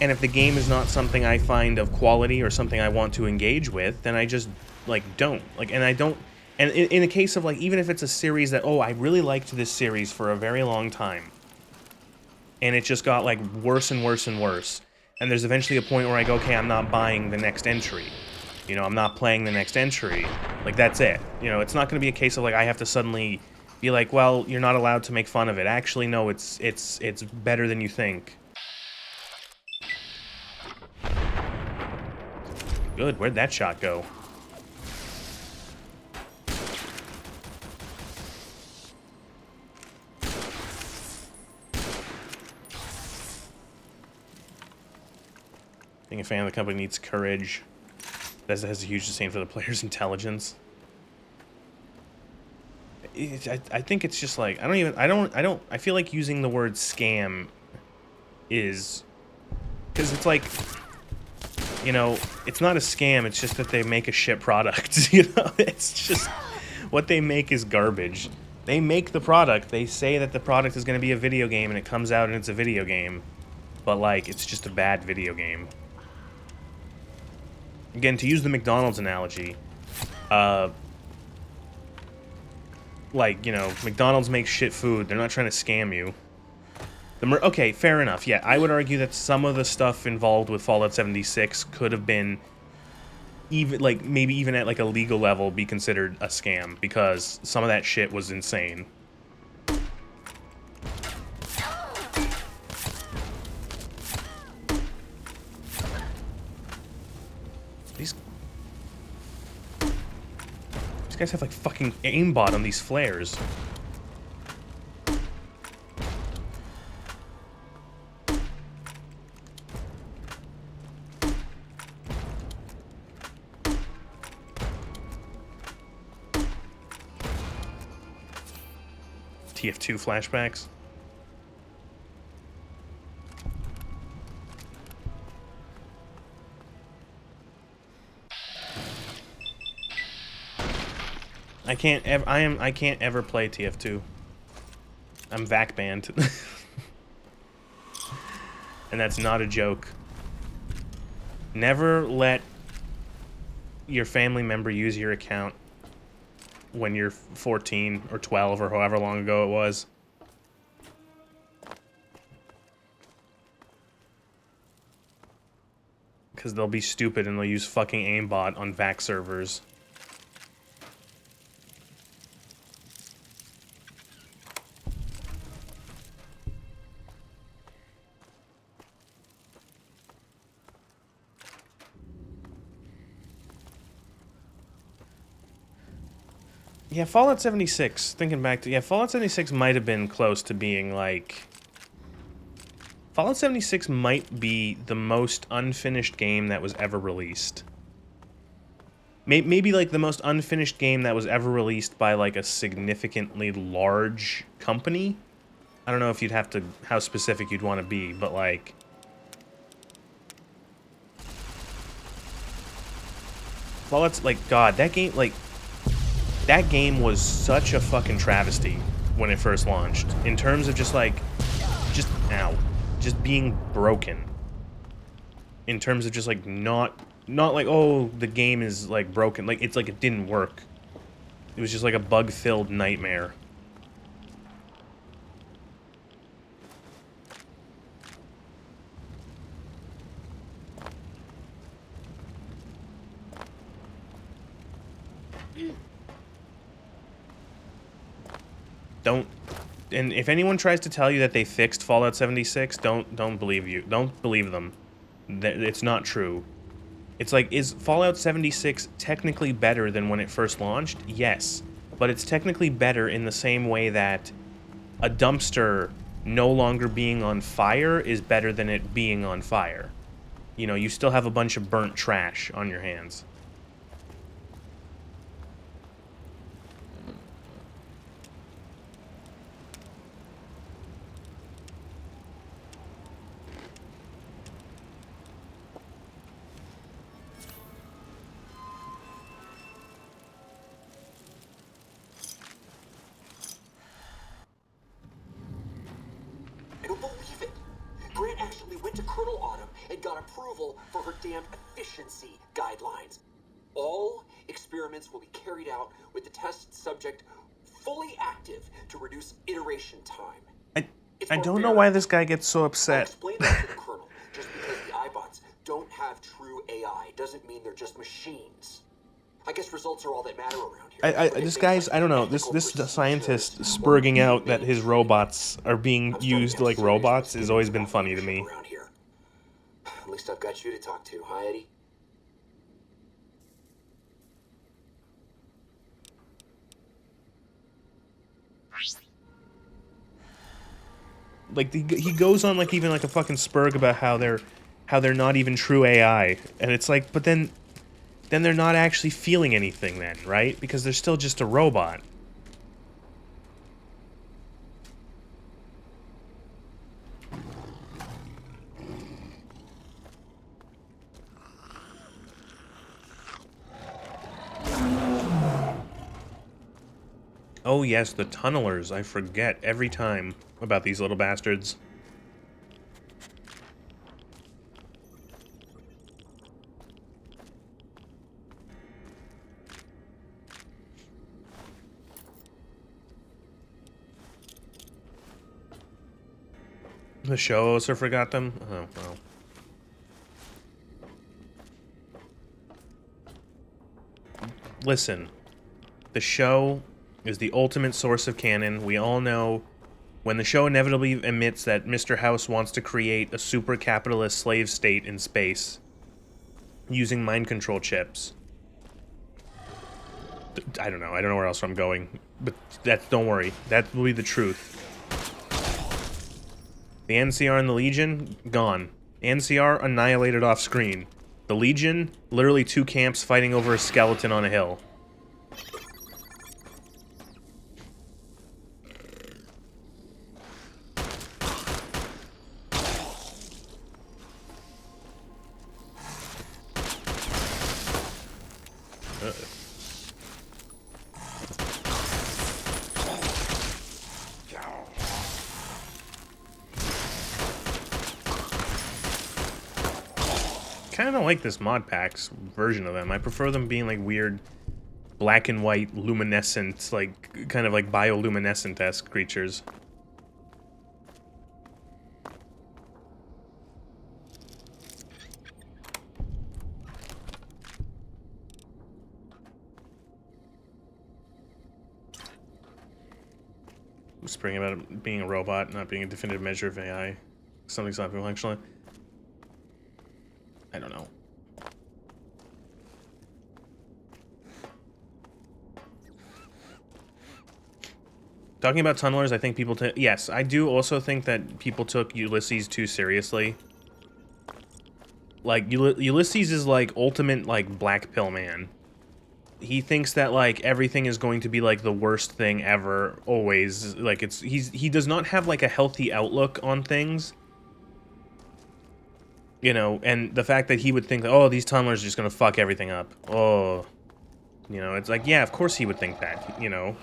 And if the game is not something I find of quality or something I want to engage with, then I just, like, don't. Like, and I don't. And in the case of, like, even if it's a series that, oh, I really liked this series for a very long time, and it just got, like, worse and worse and worse, and there's eventually a point where I go, okay, I'm not buying the next entry. You know, I'm not playing the next entry. Like, that's it. You know, it's not going to be a case of, like, I have to suddenly be like, well, you're not allowed to make fun of it. Actually, no, it's better than you think. Good, where'd that shot go? Being a fan of the company needs courage. That has a huge disdain for the player's intelligence. I think it's just like, I feel like using the word scam is, because it's like, you know, it's not a scam, it's just that they make a shit product, you know? It's just, what they make is garbage. They make the product, they say that the product is going to be a video game, and it comes out and it's a video game. But, like, it's just a bad video game. Again, to use the McDonald's analogy, like, you know, McDonald's makes shit food. They're not trying to scam you. Okay, fair enough. Yeah, I would argue that some of the stuff involved with Fallout 76 could have been, even, like, maybe even at, like, a legal level, be considered a scam, because some of that shit was insane. These guys have, like, fucking aimbot on these flares. TF2 flashbacks. I can't ever play TF2. I'm VAC banned. And that's not a joke. Never let your family member use your account when you're 14 or 12 or however long ago it was. Because they'll be stupid and they'll use fucking aimbot on VAC servers. Yeah, Fallout 76, thinking back to... Yeah, Fallout 76 might have been close to being, like... Fallout 76 might be the most unfinished game that was ever released. Maybe, like, the most unfinished game that was ever released by, like, a significantly large company? I don't know if you'd have to... how specific you'd want to be, but, like... Fallout's, like, God, that game, like... That game was such a fucking travesty when it first launched. In terms of just, like... Just being broken. In terms of just, like, not like, oh, the game is, like, broken. Like, it's like it didn't work. It was just like a bug-filled nightmare. And if anyone tries to tell you that they fixed Fallout 76, don't believe you. Don't believe them. It's not true. It's like, is Fallout 76 technically better than when it first launched? Yes. But it's technically better in the same way that a dumpster no longer being on fire is better than it being on fire. You know, you still have a bunch of burnt trash on your hands. For her damn efficiency guidelines. All experiments will be carried out with the test subject fully active to reduce iteration time. I don't know why this guy gets so upset. I'll explain that to the Colonel. Just because the iBots don't have true AI doesn't mean they're just machines. I guess results are all that matter around here. This guy's, I don't know, this scientist spurging out that his robots are being used like robots has always been funny to me. At least I've got you to talk to, huh, Eddie? Like he goes on like even like a fucking spurg about how they're not even true AI, and it's like, but then they're not actually feeling anything then, right? Because they're still just a robot. Oh yes, the tunnelers. I forget every time about these little bastards. The show also forgot them? Oh, well. Listen, the show is the ultimate source of canon. We all know when the show inevitably admits that Mr. House wants to create a super capitalist slave state in space using mind control chips. I don't know where else I'm going, but don't worry, that will be the truth. The NCR and the Legion, gone. NCR annihilated off screen. The Legion, literally 2 camps fighting over a skeleton on a hill. Kind of like this mod pack's version of them. I prefer them being like weird black and white luminescent, like kind of like bioluminescent-esque creatures. Whispering about it being a robot, not being a definitive measure of AI. Something's not functional. I don't know. Talking about tunnelers, I think people yes, I do also think that people took Ulysses too seriously. Like, Ulysses is like ultimate, like, black pill man. He thinks that, like, everything is going to be, like, the worst thing ever, always. Like, he does not have, like, a healthy outlook on things. You know, and the fact that he would think that, oh, these tunnelers are just gonna fuck everything up. Oh. You know, it's like, yeah, of course he would think that, you know.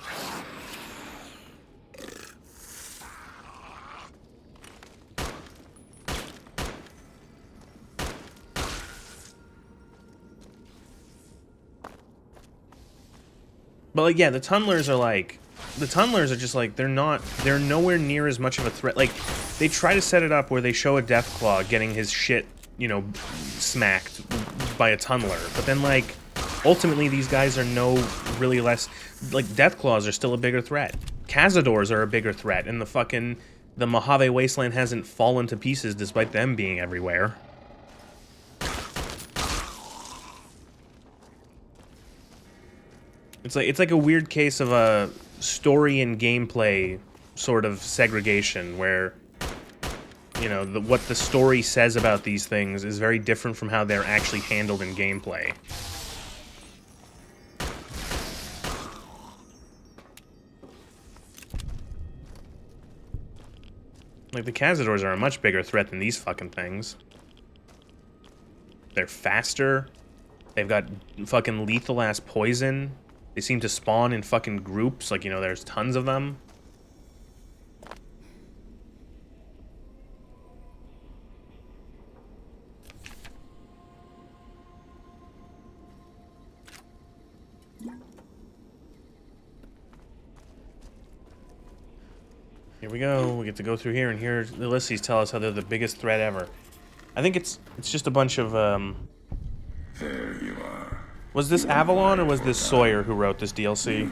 But, like, yeah, the tunnelers are just, like, they're nowhere near as much of a threat. Like, they try to set it up where they show a Deathclaw getting his shit, you know, smacked by a tunneler. But then, like, ultimately these guys are really less, like, Deathclaws are still a bigger threat. Cazadors are a bigger threat, and the Mojave Wasteland hasn't fallen to pieces despite them being everywhere. It's like a weird case of a story and gameplay sort of segregation where, you know, what the story says about these things is very different from how they're actually handled in gameplay. Like, the Cazadors are a much bigger threat than these fucking things. They're faster. They've got fucking lethal-ass poison. They seem to spawn in fucking groups, like, you know, there's tons of them. Here we go, we get to go through here, and hear Ulysses tell us how they're the biggest threat ever. I think it's just a bunch of, There you are. Was this Avalon or was this Sawyer who wrote this DLC?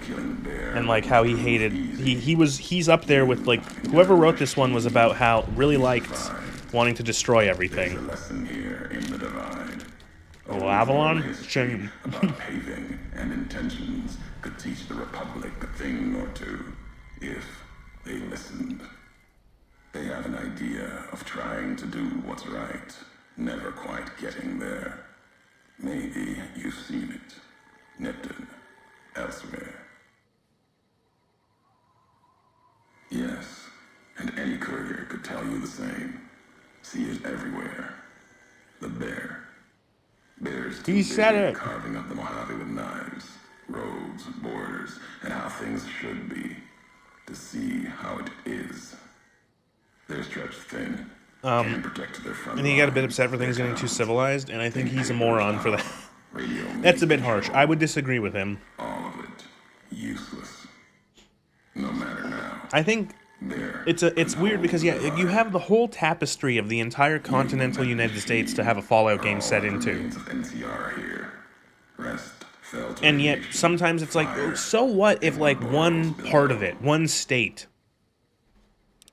And like how he hated he's up there with like whoever wrote this one was about how really liked wanting to destroy everything. There's a lesson here in the divide. Oh, Avalon? Shame. About paving and intentions could teach the Republic a thing or two if they listened. They have an idea of trying to do what's right, never quite getting there. Maybe you've seen it. Nipton, elsewhere. Yes, and any courier could tell you the same. See it everywhere. The bear. Bears too He said busy it. carving up the Mojave with knives, roads, borders, and how things should be, to see how it is. They're stretched thin. Can't protect their front I think he got a bit lines. upset for things getting too civilized, and I think he's a moron for that. Radio That's a bit harsh. I would disagree with him. all of it useless. No matter now. I think There. it's weird because you have the whole tapestry of the entire continental United States to have a Fallout game set into. Remains of NCR here. Rest fell to And yet age. sometimes it's like, oh, so what if like one part of it, one state,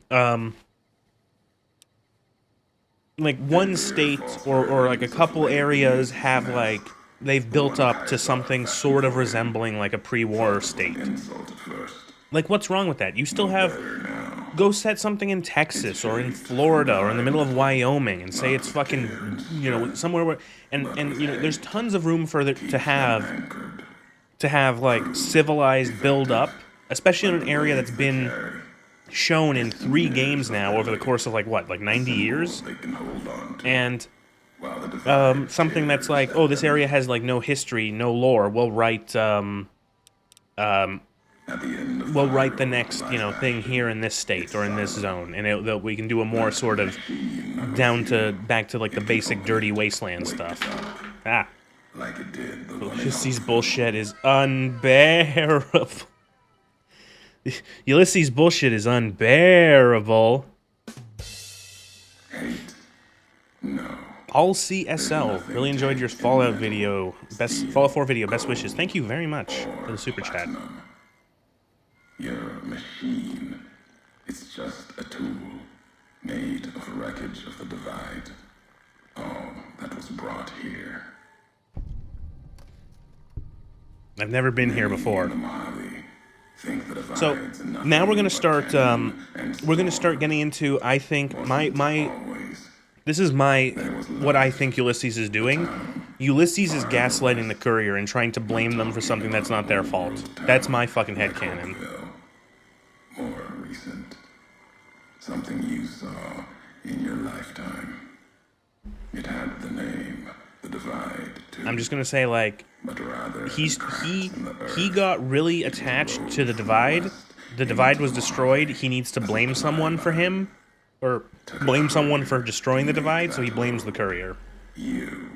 like one state or like a couple areas have like they've built up to something sort of resembling like a pre-war state. Insult at first. Like, what's wrong with that? You still have go set something in Texas or in Florida or in the middle of Wyoming and say it's fucking, you know, somewhere where and you know, there's tons of room for to have like civilized build up, especially in an area that's been shown in 3 games now over the course of like what, like 90 years, They can hold on to. and While the divide something that's like, oh, this area has like no history, no lore. We'll write at the end of we'll write the next, you know, thing here in this state or in this zone, and we can do a more sort of back to like the basic dirty wasteland stuff. Ah, like it did the one Ulysses bullshit is unbearable. Ulysses bullshit is unbearable. hate. No. All CSL really enjoyed your Fallout video, Fallout 4 video. Best wishes. Thank you very much for the super chat. Platinum. Your machine. It's just a tool made of wreckage of the divide. All that was brought here. I've never been here before. The Mojave think the divide's So nothing now we're gonna but start. canyon and We're gonna storm. start getting into. I think my Always. this is what I think Ulysses is doing. Ulysses is gaslighting the courier and trying to blame them for something that's not their fault. That's my fucking headcanon. More recent. Something you saw in your lifetime. It had the name, the divide, too. I'm just gonna say like But rather he in the earth. he got really attached to the divide. The divide was destroyed. He needs to blame someone for him, or blame someone for destroying the divide. So he blames the courier. You.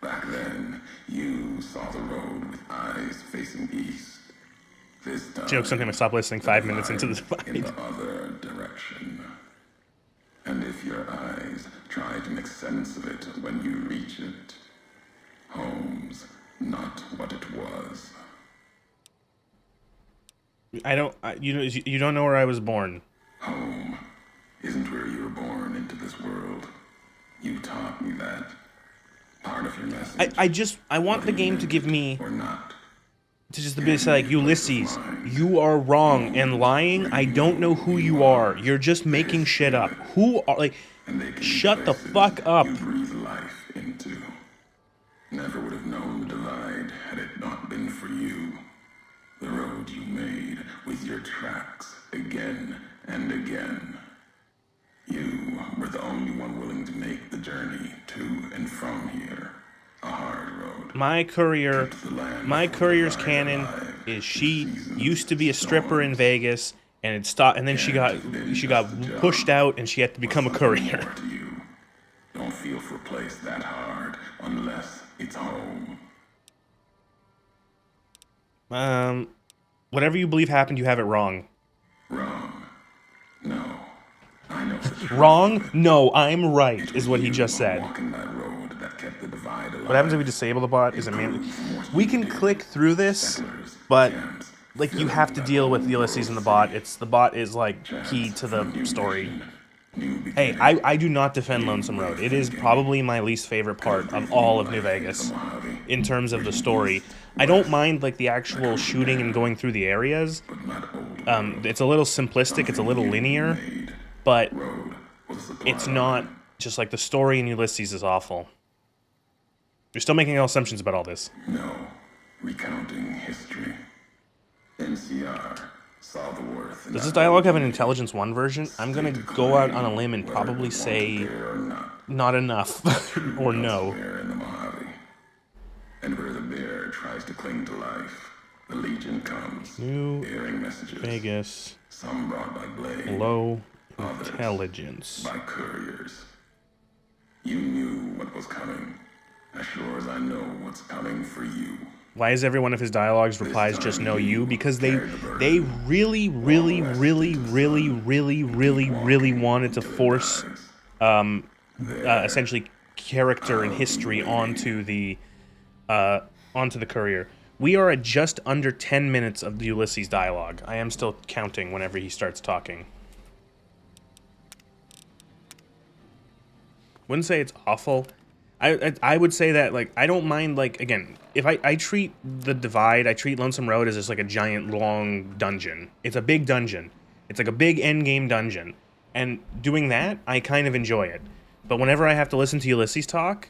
Back then, you saw the road with eyes facing east. This time, Joke's on him. I stopped listening 5 minutes into the in divide. the other direction. And if your eyes try to make sense of it when you reach it, home's not what it was. You don't know where I was born. Home isn't where you were born into this world. You taught me that. Part of your message. I want the game to give me or not. to just be like, Ulysses, you are wrong and lying. I don't know who you are. You're just making shit up. Who are like? And they can be Shut the places fuck up. You breathe life into. Never would have known the divide had it not been for you. The road you made with your tracks again and again. You were the only one willing to make the journey to and from here. A hard road. My courier's The canon alive. is she used to be a stripper in Vegas and it stopped, and then she got pushed out and she had to become a courier. More to you. Don't feel for a place that hard unless it's home. Whatever you believe happened, you have it wrong. Wrong. No. I know the truth. Wrong? No, I'm right, is what he just said. Walking that road that kept the divide alive. What happens if we disable the bot? Is it mainly we can click through this, but like you have to deal with Ulysses and the bot. The bot is like key to the story. Hey, I do not defend Lonesome Road. It is probably my least favorite part of all of New Vegas in terms of the story. I don't mind like the actual shooting and going through the areas. It's a little simplistic. It's a little linear. but Road was a supply it's not line. just like the story in Ulysses is awful. You're still making no assumptions about all this. No, recounting history. NCR saw the worth in Does this that dialogue one have an committee. intelligence 1 version? I'm gonna State to go out on a claim limb and whether it probably was wanted say there or not. not enough, or True no. elsewhere in the Mojave. And where the bear tries to cling to life, the Legion comes, New bearing messages. Vegas, Some brought by blade, low others intelligence. by couriers. You knew what was coming, as sure as I know what's coming for you. Why is every one of his dialogues replies just know you? Because they really, really, really, really, really, really, really wanted to force essentially character and history onto the courier. We are at just under 10 minutes of the Ulysses dialogue. I am still counting whenever he starts talking. Wouldn't say it's awful. I would say that, like, I don't mind, like, again, if I treat the Divide, I treat Lonesome Road as just like a giant long dungeon. It's a big dungeon. It's like a big endgame dungeon. And doing that, I kind of enjoy it. But whenever I have to listen to Ulysses talk,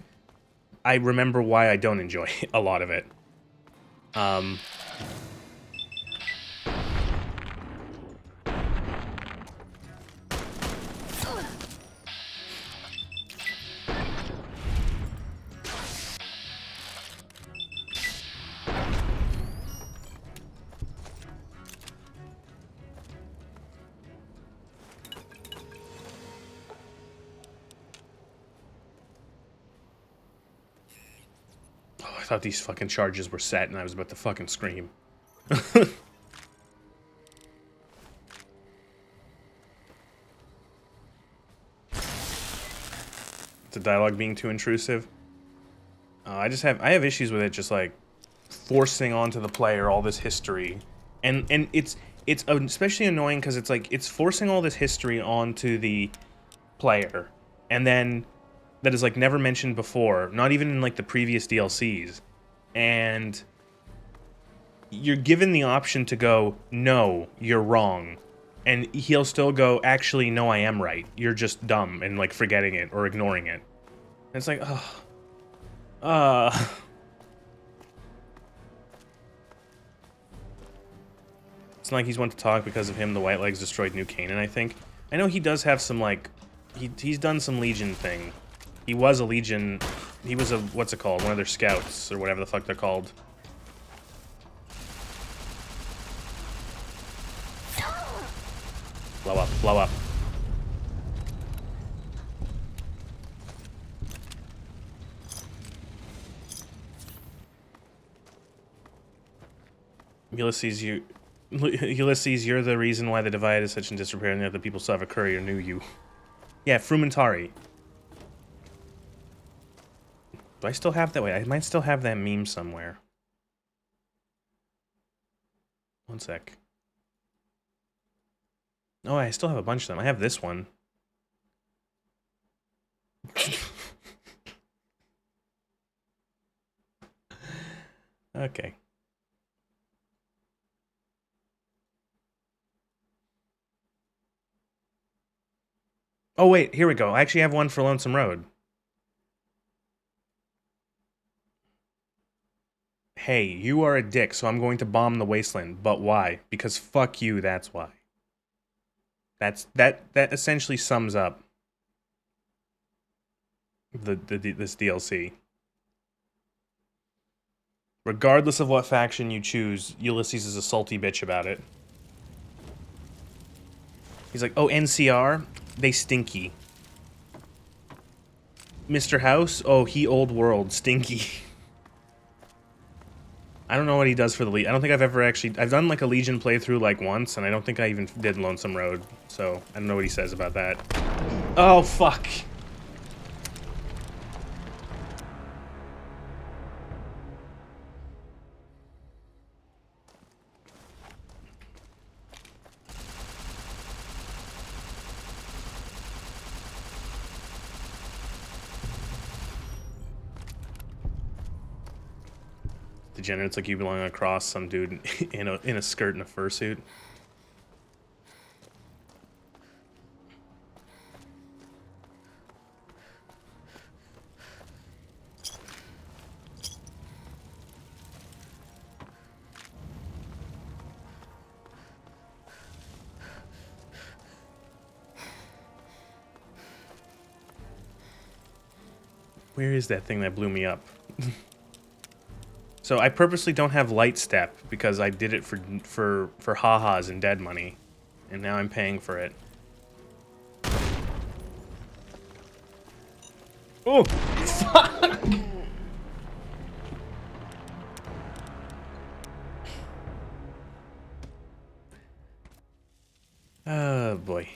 I remember why I don't enjoy a lot of it. Oh, I thought these fucking charges were set and I was about to fucking scream. The dialogue being too intrusive. I have issues with it just like forcing onto the player all this history. And it's especially annoying because it's like it's forcing all this history onto the player, and then that is like never mentioned before, not even in like the previous DLCs. And you're given the option to go, no, you're wrong. And he'll still go, actually, no, I am right. You're just dumb and like forgetting it or ignoring it. And it's like, ugh. It's not like he's one to talk because of him. The White Legs destroyed New Canaan, I think. I know he does have some, like, he's done some Legion thing. He was a Legion, he was a, what's it called? One of their scouts, or whatever the fuck they're called. Blow up, blow up. Ulysses, Ulysses, you're the reason why the Divide is such in disrepair and the other people still have a courier knew you. Yeah, Frumentari. Do I still have that? Wait, I might still have that meme somewhere. One sec. Oh, I still have a bunch of them. I have this one. Okay. Oh, wait, here we go. I actually have one for Lonesome Road. Hey, you are a dick, so I'm going to bomb the wasteland. But why? Because fuck you, that's why. That essentially sums up this DLC. Regardless of what faction you choose, Ulysses is a salty bitch about it. He's like, oh, NCR? They stinky. Mr. House? Oh, he old world. Stinky. I don't know what he does for the Legion. I don't think I've ever actually... I've done, like, a Legion playthrough, like, once, and I don't think I even did Lonesome Road. So, I don't know what he says about that. Oh, fuck. Degenerates like you belong across some dude in a skirt and a fursuit. Where is that thing that blew me up? So I purposely don't have light step because I did it for ha-has and dead money, and now I'm paying for it. Oh, fuck! Oh boy.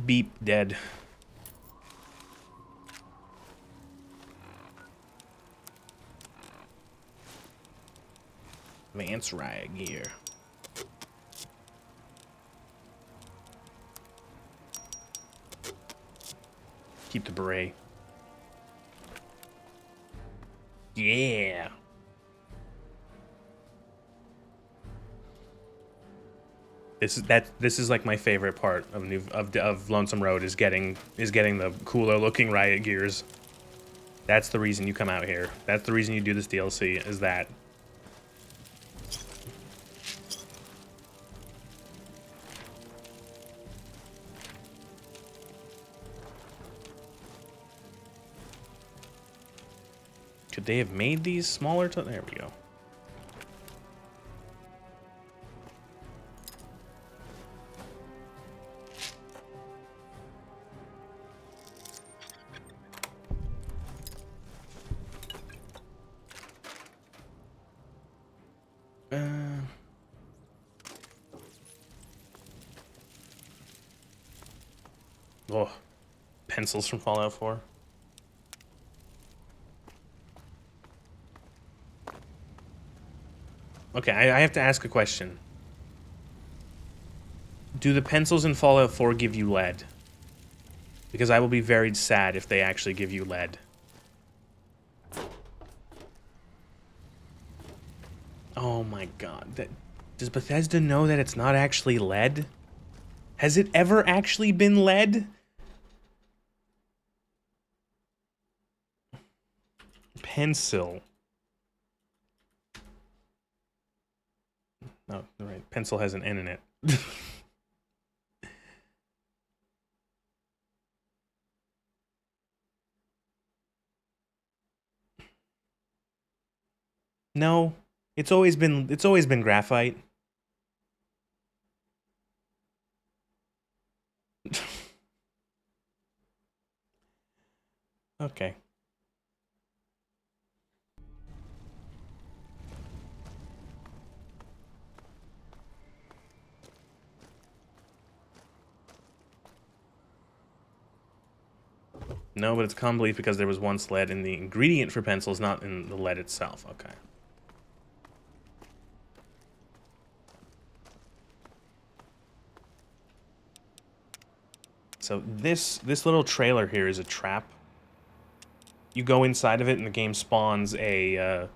Beep, dead. Advanced riot gear. Keep the beret. Yeah. This is like my favorite part of Lonesome Road is getting the cooler looking riot gears. That's the reason you come out here. That's the reason you do this DLC, is that. Could they have made these smaller? There we go. Oh, pencils from Fallout 4. Okay, I have to ask a question. Do the pencils in Fallout 4 give you lead? Because I will be very sad if they actually give you lead. Oh my god. Does Bethesda know that it's not actually lead? Has it ever actually been lead? Pencil. Oh, right. Pencil has an N in it. No, it's always been graphite. Okay. No, but it's common belief because there was once lead in the ingredient for pencils, not in the lead itself. Okay. So this little trailer here is a trap. You go inside of it, and the game spawns a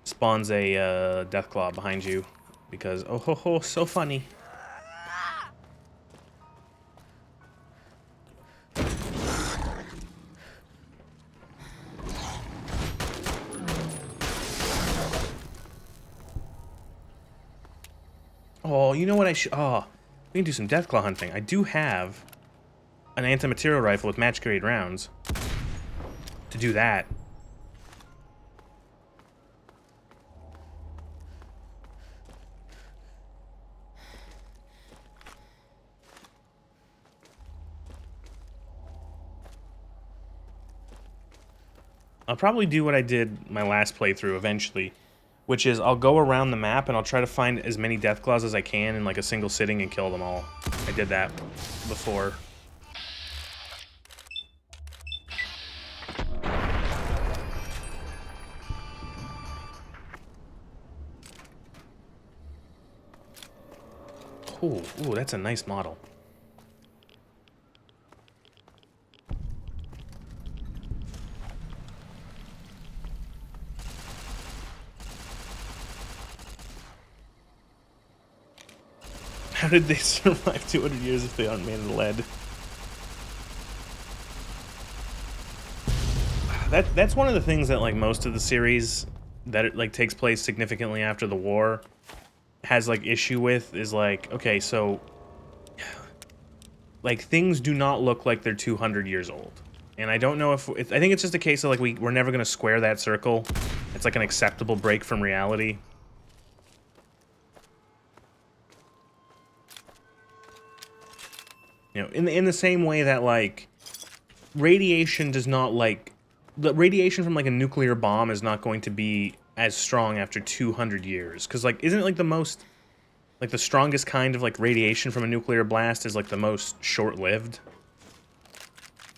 Deathclaw behind you, because oh ho ho, so funny. Oh, you know what I should... Oh, we can do some Deathclaw hunting. I do have an anti-material rifle with match-carried rounds to do that. I'll probably do what I did my last playthrough eventually, which is I'll go around the map and I'll try to find as many Deathclaws as I can in like a single sitting and kill them all. I did that before. Ooh, that's a nice model. How did they survive 200 years if they aren't made of lead? That's one of the things that like most of the series that it like takes place significantly after the war has like issue with is like, okay, so like things do not look like they're 200 years old. And I don't know if I think it's just a case of like we're never going to square that circle. It's like an acceptable break from reality. You know, in the same way that like radiation does not like the radiation from like a nuclear bomb is not going to be as strong after 200 years, because like isn't it like the most like the strongest kind of like radiation from a nuclear blast is like the most short-lived?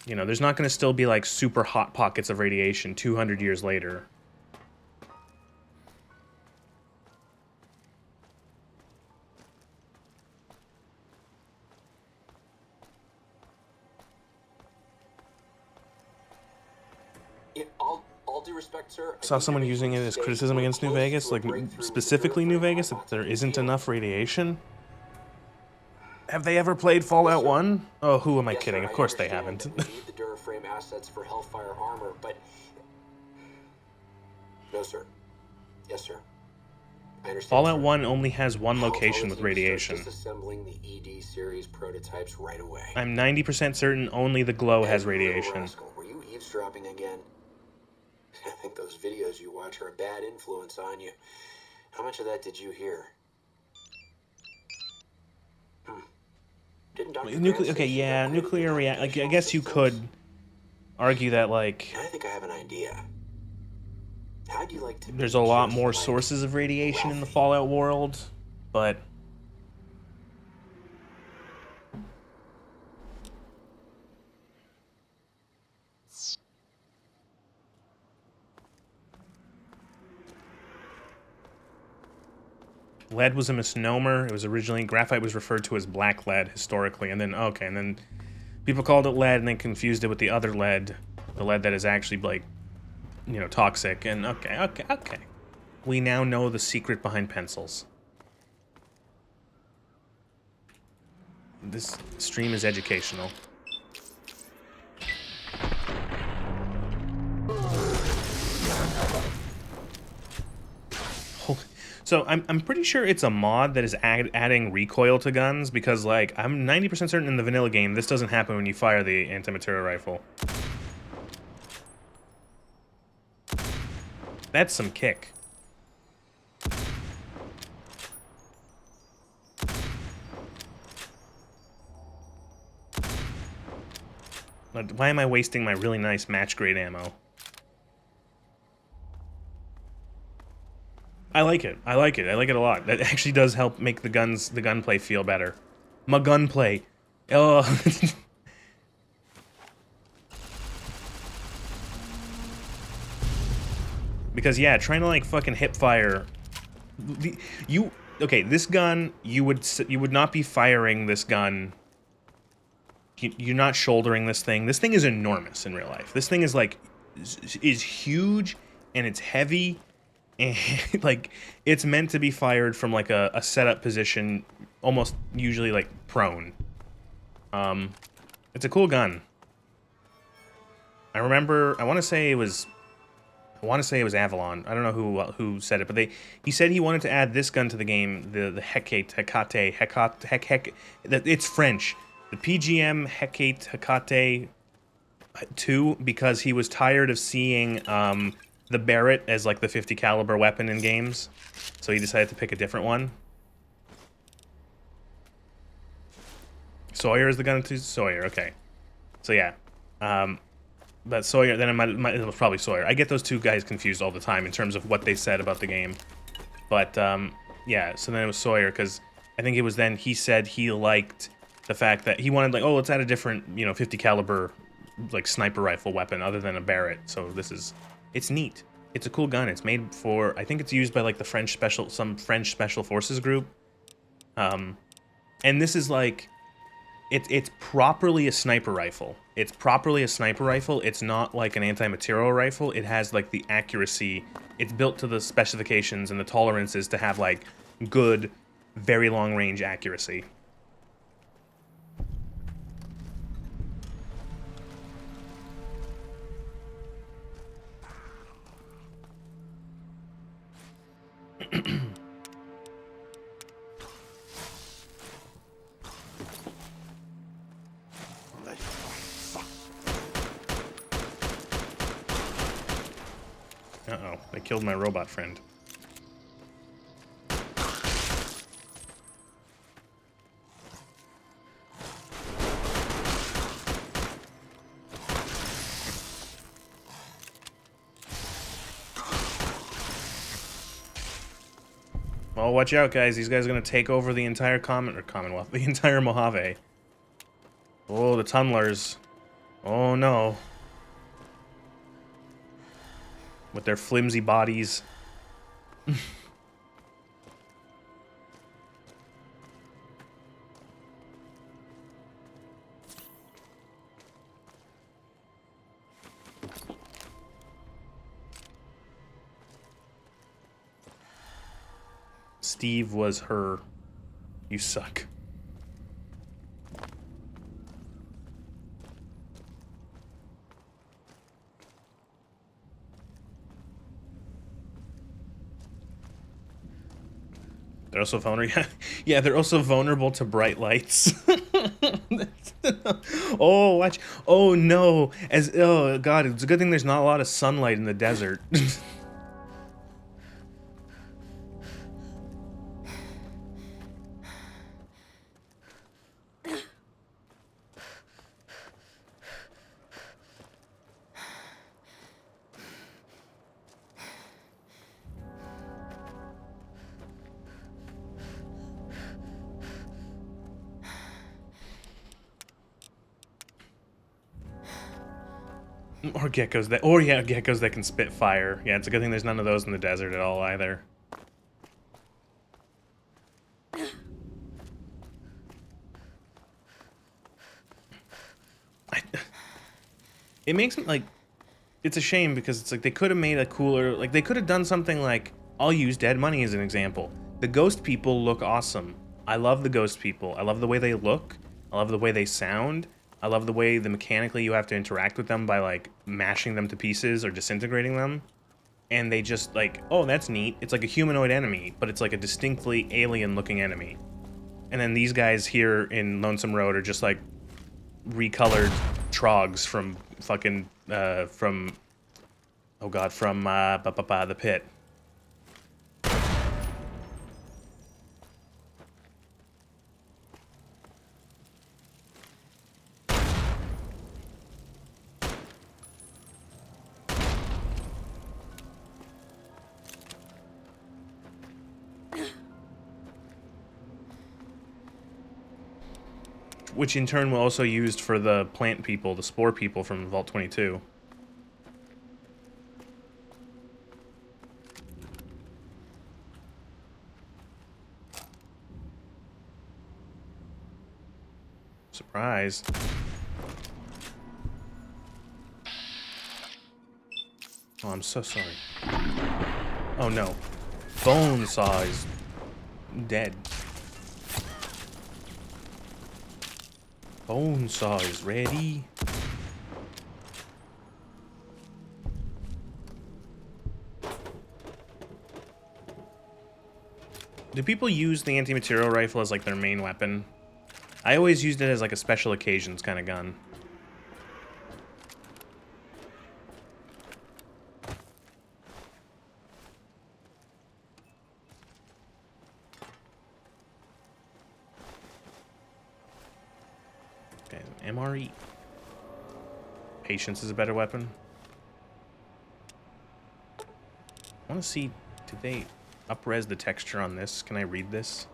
You know, there's not going to still be like super hot pockets of radiation 200 years later. All due respect, sir. Saw someone using it as criticism against New Vegas, like specifically New Vegas, that there isn't enough radiation. Have they ever played Fallout 1? Oh, who am I kidding? Of course they haven't. We need the Duraframe assets for Hellfire armor, but no, sir. Yes, sir. I understand. Fallout sir. 1 only has one location with radiation. Disassembling the ED series prototypes right away. I'm 90% certain only the glow has radiation. Rascal, were you eavesdropping again? I think those videos you watch are a bad influence on you. How much of that did you hear? Didn't Dr. Okay, yeah, nuclear react. Like, I guess you could argue that, like, I think I have an idea. How'd you like to? There's a lot more sources of radiation in the Fallout world, but lead was a misnomer. It was originally, graphite was referred to as black lead historically, and then, okay, and then people called it lead and then confused it with the other lead, the lead that is actually, like, you know, toxic, and okay. We now know the secret behind pencils. This stream is educational. So I'm pretty sure it's a mod that is adding recoil to guns, because like I'm 90% certain in the vanilla game this doesn't happen when you fire the anti-material rifle. That's some kick. Why am I wasting my really nice match grade ammo? I like it. I like it a lot. That actually does help make the gunplay feel better. My gunplay. Oh. Because yeah, trying to like fucking hip fire. Okay, this gun, you would not be firing this gun. You're not shouldering this thing. This thing is enormous in real life. This thing is like is huge, and it's heavy. And like it's meant to be fired from like a setup position, almost usually like prone. It's a cool gun. I remember, I want to say it was Avalon. I don't know who said it, but he said he wanted to add this gun to the game, the Hecate. It's French. The PGM Hecate 2, because he was tired of seeing the Barrett as like the 50 caliber weapon in games, so he decided to pick a different one. Sawyer is the gun to Sawyer. Okay, so yeah, but Sawyer. Then it was probably Sawyer. I get those two guys confused all the time in terms of what they said about the game. But yeah, so then it was Sawyer, because I think it was then he said he liked the fact that he wanted like, oh, let's add a different, you know, 50 caliber like sniper rifle weapon other than a Barrett. So it's neat. It's a cool gun. It's made for, I think it's used by like the some French special forces group. And this is like, it's properly a sniper rifle. It's properly a sniper rifle. It's not like an anti-material rifle. It has like the accuracy. It's built to the specifications and the tolerances to have like good, very long range accuracy. killed my robot friend. Oh, watch out, guys. These guys are going to take over the entire Commonwealth. The entire Mojave. Oh, the tunnelers. Oh, no. With their flimsy bodies. Steve was her. You suck. They're also vulnerable. Yeah, they're also vulnerable to bright lights. Oh, watch. Oh no. Oh god, it's a good thing there's not a lot of sunlight in the desert. Or geckos that, or yeah, geckos that can spit fire. Yeah, it's a good thing there's none of those in the desert at all either. It makes me like, it's a shame because it's like they could have made a cooler, like they could have done something like, I'll use Dead Money as an example. The ghost people look awesome. I love the ghost people. I love the way they look. I love the way they sound. I love the way mechanically you have to interact with them by like mashing them to pieces or disintegrating them. And they just like, oh, that's neat. It's like a humanoid enemy, but it's like a distinctly alien looking enemy. And then these guys here in Lonesome Road are just like recolored trogs from fucking, from, oh god, from the pit. Which in turn were also used for the plant people, the spore people from Vault 22. Surprise. Oh, I'm so sorry. Oh no. Bonesaw is dead. Bonesaw is ready. Do people use the anti-material rifle as like their main weapon? I always used it as like a special occasions kind of gun. Okay, MRE. Patience is a better weapon. I want to see, did they up-res the texture on this? Can I read this?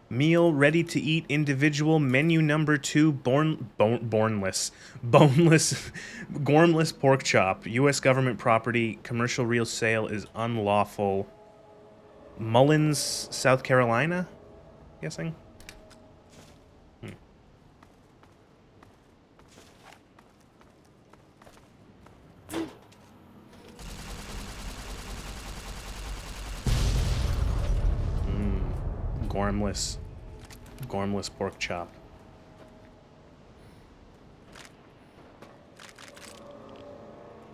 Meal ready to eat individual menu number 2 boneless gormless pork chop. U.S. government property. Commercial real sale is unlawful. Mullins, South Carolina? Guessing. Gormless pork chop.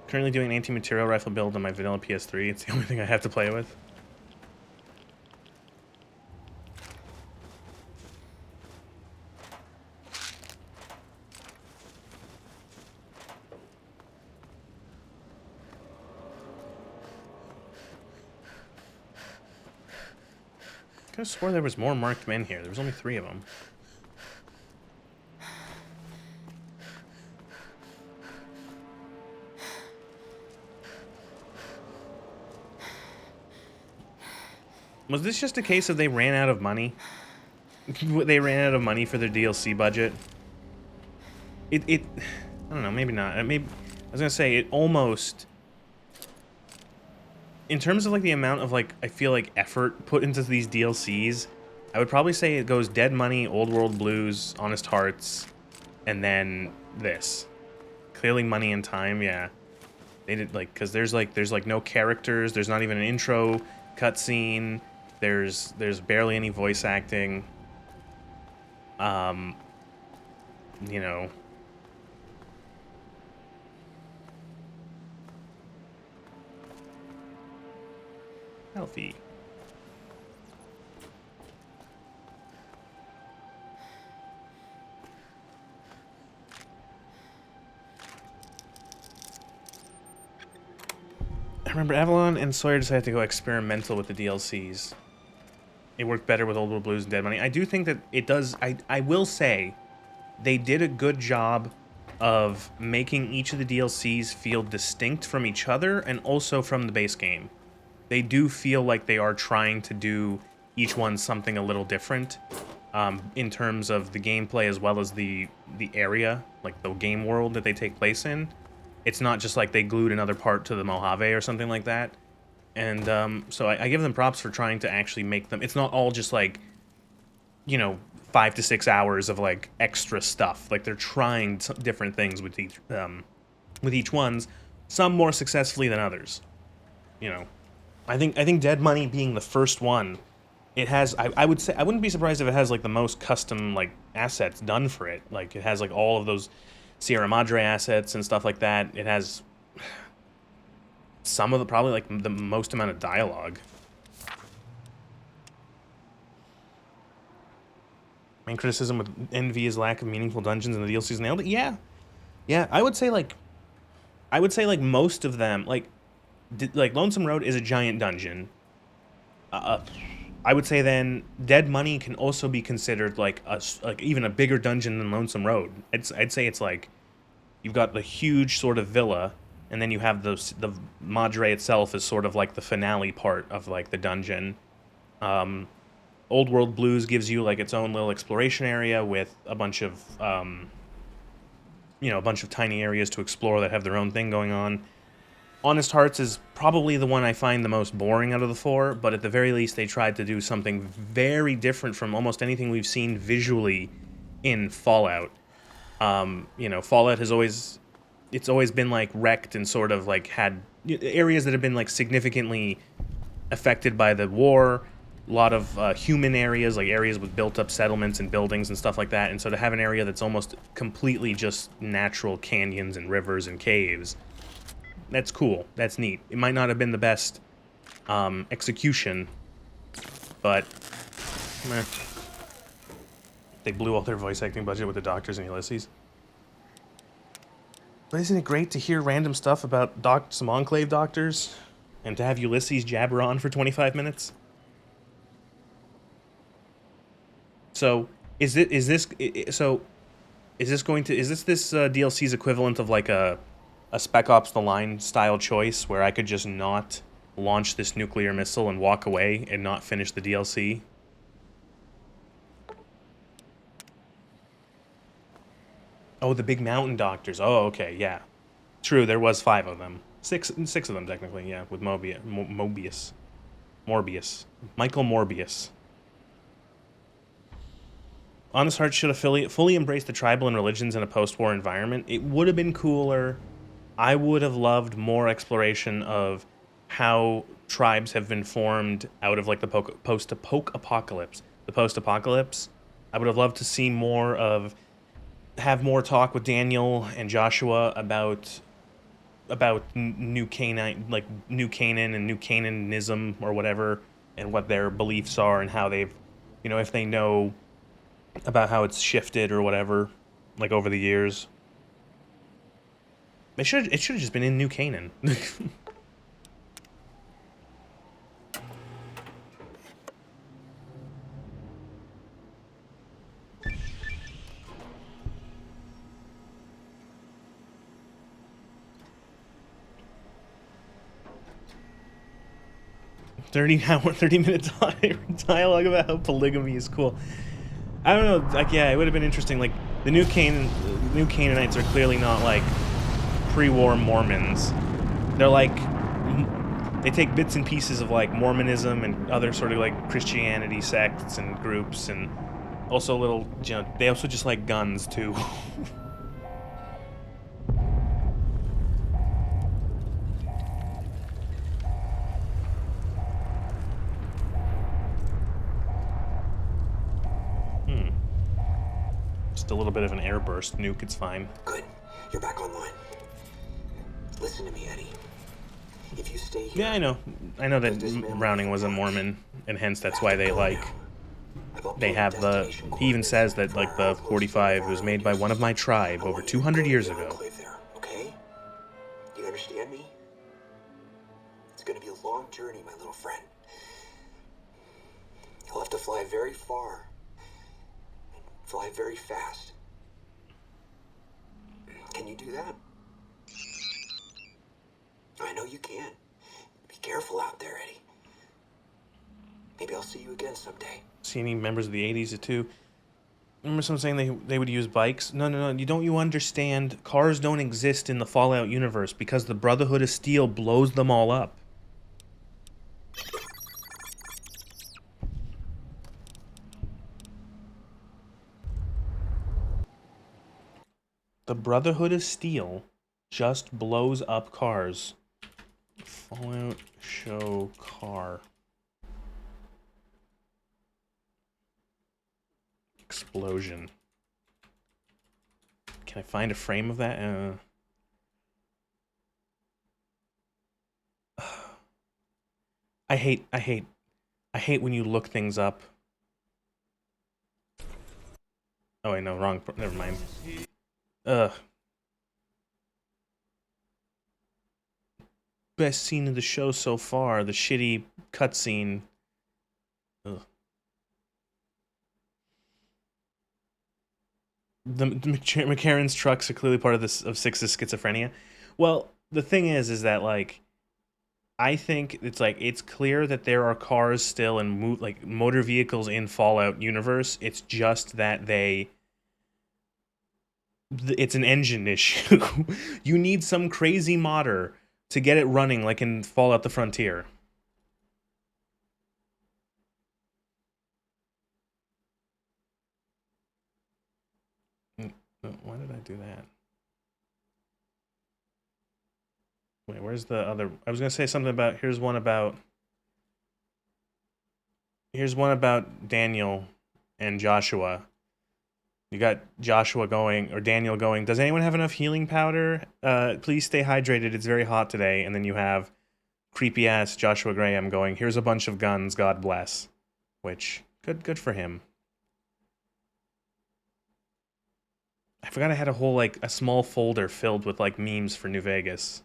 Currently doing an anti-material rifle build on my vanilla PS3. It's the only thing I have to play with. could have swore there was more marked men here. There was only 3 of them. Was this just a case of they ran out of money? They ran out of money for their DLC budget? I don't know, maybe not. Maybe, I was gonna say, it almost... In terms of, like, the amount of, like, I feel like effort put into these DLCs, I would probably say it goes Dead Money, Old World Blues, Honest Hearts, and then this. Clearly Money and Time, yeah. They did, like, because there's no characters, there's not even an intro cutscene, there's barely any voice acting. You know... Healthy. I remember Avalon and Sawyer decided to go experimental with the DLCs. It worked better with Old World Blues and Dead Money. I do think that it does... I will say, they did a good job of making each of the DLCs feel distinct from each other and also from the base game. They do feel like they are trying to do each one something a little different in terms of the gameplay as well as the area, like the game world that they take place in. It's not just like they glued another part to the Mojave or something like that. And so I give them props for trying to actually make them... It's not all just like, you know, 5 to 6 hours of like extra stuff. Like they're trying different things with each ones, some more successfully than others. You know. I think Dead Money being the first one, it has... I would say I wouldn't be surprised if it has like the most custom like assets done for it. Like it has like all of those Sierra Madre assets and stuff like that. It has some of the probably like the most amount of dialogue. Main criticism with Envy is lack of meaningful dungeons in the DLCs nailed it. Yeah, I would say like most of them like Lonesome Road is a giant dungeon. I would say then Dead Money can also be considered like even a bigger dungeon than Lonesome Road. I'd say it's like you've got the huge sort of villa, and then you have the Madre itself is sort of like the finale part of like the dungeon. Old World Blues gives you like its own little exploration area with a bunch of a bunch of tiny areas to explore that have their own thing going on. Honest Hearts is probably the one I find the most boring out of the 4, but at the very least they tried to do something very different from almost anything we've seen visually in Fallout. Fallout has always been like wrecked and sort of like had areas that have been like significantly affected by the war. A lot of human areas, like areas with built-up settlements and buildings and stuff like that. And so to have an area that's almost completely just natural canyons and rivers and caves, that's cool. That's neat. It might not have been the best execution, but meh. They blew all their voice acting budget with the doctors and Ulysses. But isn't it great to hear random stuff about some Enclave doctors and to have Ulysses jabber on for 25 minutes? So is this DLC's equivalent of like a Spec Ops: The Line style choice where I could just not launch this nuclear missile and walk away and not finish the DLC? Oh, the big mountain doctors. Oh, okay, yeah. True, there was 5 of them. Six of them technically, yeah, with Morbius. Michael Morbius. Honest Hearts should have fully embraced the tribal and religions in a post-war environment. It would have been cooler. I would have loved more exploration of how tribes have been formed out of like the post-apocalypse. I would have loved to see have more talk with Daniel and Joshua about New Canaan, like New Canaan and New Cananism or whatever, and what their beliefs are and how they've, if they know about how it's shifted or whatever, like over the years. It should have just been in New Canaan. 30-minute dialogue about how polygamy is cool. I don't know, like, yeah, it would have been interesting. Like, the new Canaanites are clearly not, like, pre-war Mormons. They're, like, they take bits and pieces of, like, Mormonism and other sort of, like, Christianity sects and groups, and also little, you know, they also just like guns, too. Just a little bit of an airburst nuke, it's fine. Good. You're back online. Listen to me, Eddie. If you stay here... Yeah, I know. I know that Browning was a Mormon, and hence that's why they, like... They have the... He even says that, like, the 45 was made by one of my tribe over 200 years ago. Okay? You understand me? It's gonna be a long journey, my little friend. You'll have to fly very far. Fly very fast. Can you do that? I know you can. Be careful out there, Eddie. Maybe I'll see you again someday. See any members of the 80s too? Remember someone saying they would use bikes? No. You understand? Cars don't exist in the Fallout universe because the Brotherhood of Steel blows them all up. The Brotherhood of Steel just blows up cars. Fallout show car. Explosion. Can I find a frame of that? I hate when you look things up. Oh wait, no, wrong. Never mind. Best scene of the show so far, the shitty cutscene. Ugh. The McCarran's trucks are clearly part of this of Six's schizophrenia. Well, the thing is that, like, I think it's clear that there are cars still and like motor vehicles in Fallout universe. It's just that it's an engine issue. You need some crazy modder to get it running, like in Fallout: The Frontier. Why did I do that? Wait, where's the other? I was gonna say something about. Here's one about Daniel and Joshua. You got Joshua going, or Daniel going, does anyone have enough healing powder? Please stay hydrated, it's very hot today. And then you have creepy-ass Joshua Graham going, here's a bunch of guns, God bless. Which, good for him. I forgot I had a whole, like, a small folder filled with, like, memes for New Vegas.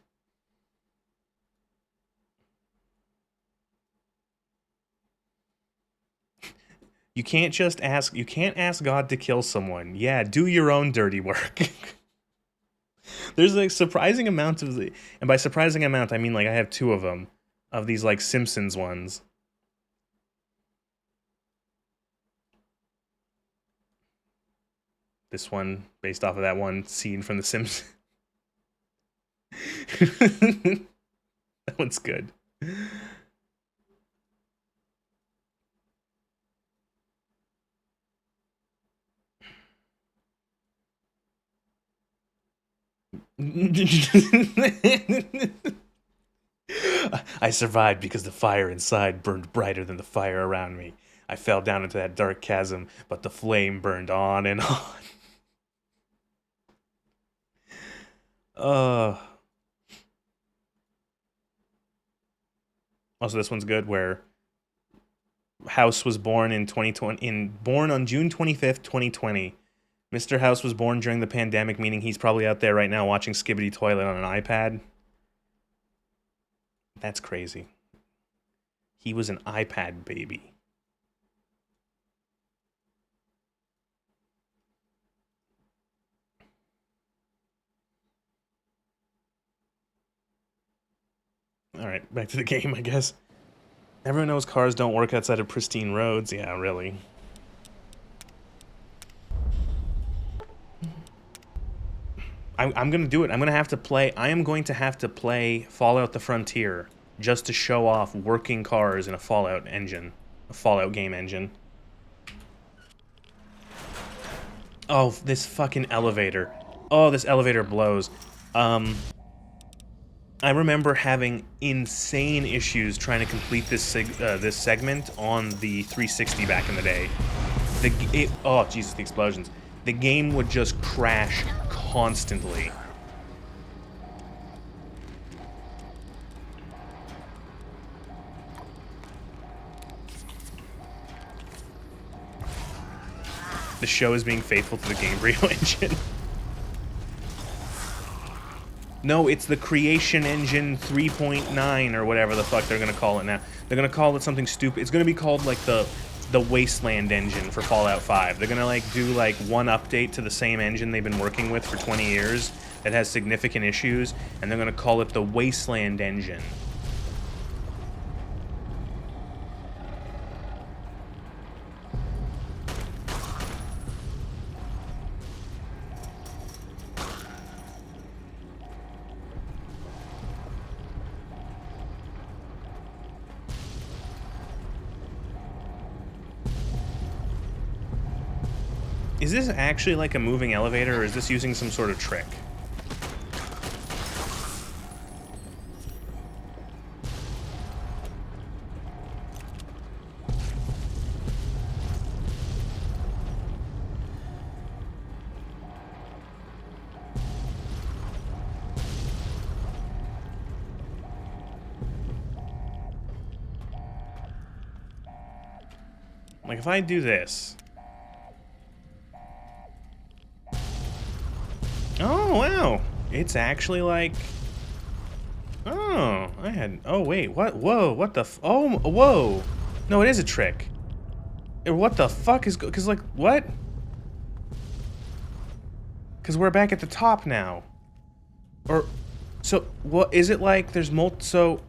You can't ask God to kill someone. Yeah, do your own dirty work. There's a surprising amount of and by surprising amount, I mean, like, I have 2 of them, of these, like, Simpsons ones. This one, based off of that one scene from The Simpsons. That one's good. I survived because the fire inside burned brighter than the fire around me. I fell down into that dark chasm, but the flame burned on and on. Also, this one's good, where House was born in 2020, born on June 25th, 2020. Mr. House was born during the pandemic, meaning he's probably out there right now watching Skibbity Toilet on an iPad. That's crazy. He was an iPad baby. Alright, back to the game, I guess. Everyone knows cars don't work outside of pristine roads. Yeah, really. I'm gonna do it. I'm gonna have to play. I am going to have to play Fallout: The Frontier just to show off working cars in a Fallout engine, a Fallout game engine. Oh, this fucking elevator. Oh, this elevator blows. I remember having insane issues trying to complete this this segment on the 360 back in the day. Oh, Jesus, the explosions. The game would just crash constantly. The show is being faithful to the Gamebryo engine. No, it's the Creation Engine 3.9 or whatever the fuck they're gonna call it now. They're gonna call it something stupid. It's gonna be called like the Wasteland engine for Fallout 5. They're gonna like do like one update to the same engine they've been working with for 20 years that has significant issues, and they're gonna call it the Wasteland engine. Is this actually like a moving elevator, or is this using some sort of trick? Like, if I do this... Oh, wow! It's actually like... Oh, I had... Oh, wait, what? Whoa, what the f... Oh, whoa! No, it is a trick. What the fuck is... Because, like, what? Because we're back at the top now. Or... So, what... Is it like there's So...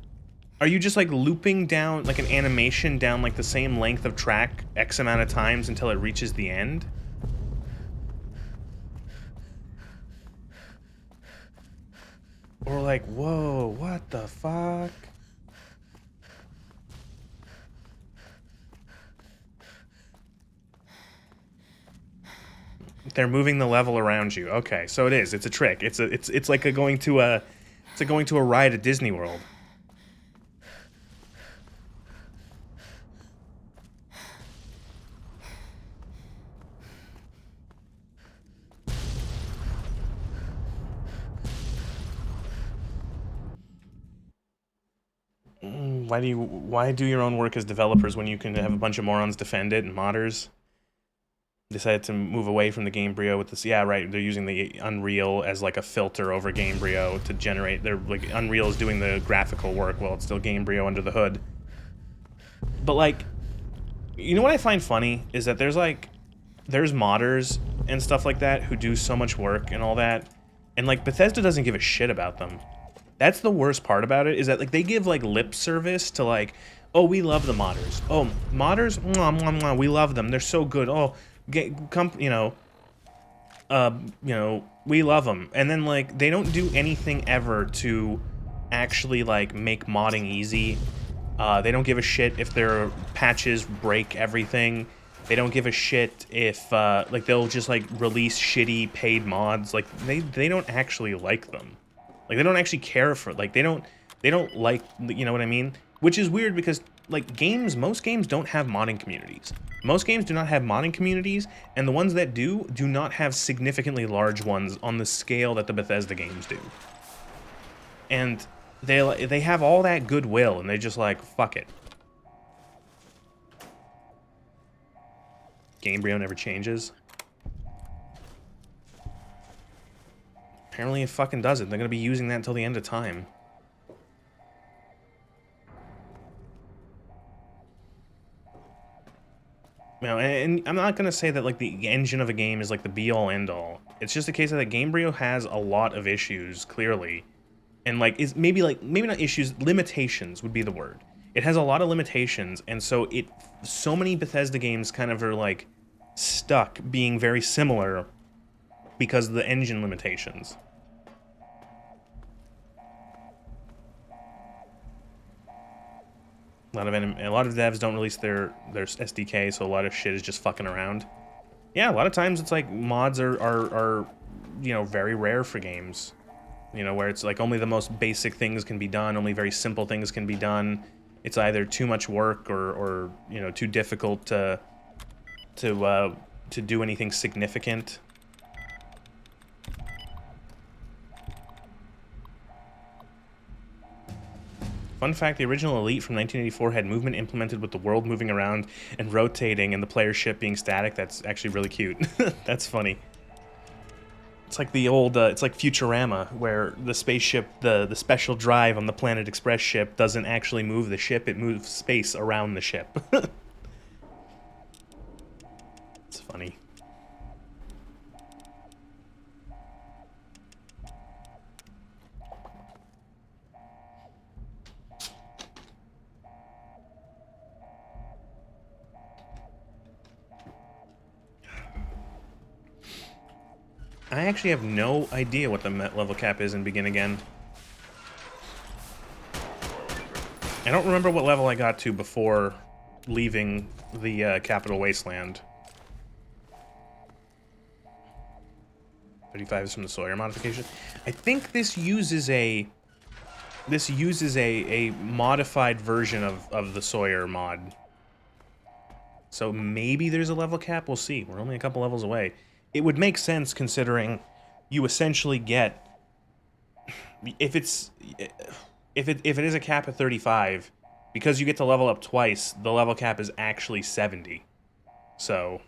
Are you just, like, looping down, like, an animation down, like, the same length of track X amount of times until it reaches the end? Or, like, whoa, what the fuck? They're moving the level around you. Okay, so it is. It's a trick. It's like going to a ride at Disney World. Why do your own work as developers when you can have a bunch of morons defend it and modders? Decided to move away from the Gamebryo with this. Yeah, right. They're using the Unreal as like a filter over Gamebryo to generate. They're like Unreal is doing the graphical work while it's still Gamebryo under the hood. But like, you know what I find funny is that there's modders and stuff like that who do so much work and all that, and like Bethesda doesn't give a shit about them. That's the worst part about it, is that like they give like lip service to like, oh, we love the modders. Oh, modders, mwah, mwah, mwah, we love them. They're so good. Oh, we love them. And then like they don't do anything ever to actually like make modding easy. They don't give a shit if their patches break everything. They don't give a shit if like they'll just like release shitty paid mods. Like they don't actually like them. Like, they don't actually care for it. Like, they don't like, you know what I mean? Which is weird because, like, most games don't have modding communities. Most games do not have modding communities, and the ones that do not have significantly large ones on the scale that the Bethesda games do. And they have all that goodwill, and they just like, fuck it. Gamebryo never changes. Apparently it fucking doesn't. They're gonna be using that until the end of time. You know, and I'm not gonna say that like the engine of a game is like the be-all end-all. It's just a case of that Gamebryo has a lot of issues, clearly. And like, maybe not issues, limitations would be the word. It has a lot of limitations, and so many Bethesda games kind of are like stuck being very similar because of the engine limitations. A lot of devs don't release their SDK, so a lot of shit is just fucking around. Yeah, a lot of times it's like mods are you know, very rare for games. You know, where it's like only the most basic things can be done, only very simple things can be done. It's either too much work or you know, too difficult to do anything significant. Fun fact, the original Elite from 1984 had movement implemented with the world moving around and rotating and the player's ship being static. That's actually really cute. That's funny. It's like the old, it's like Futurama, where the spaceship, the special drive on the Planet Express ship doesn't actually move the ship, it moves space around the ship. It's funny. I actually have no idea what the level cap is in Begin Again. I don't remember what level I got to before leaving the Capital Wasteland. 35 is from the Sawyer modification. I think this uses a modified version of the Sawyer mod. So maybe there's a level cap, we'll see. We're only a couple levels away. It would make sense considering you essentially get, if it is a cap of 35, because you get to level up twice, the level cap is actually 70. So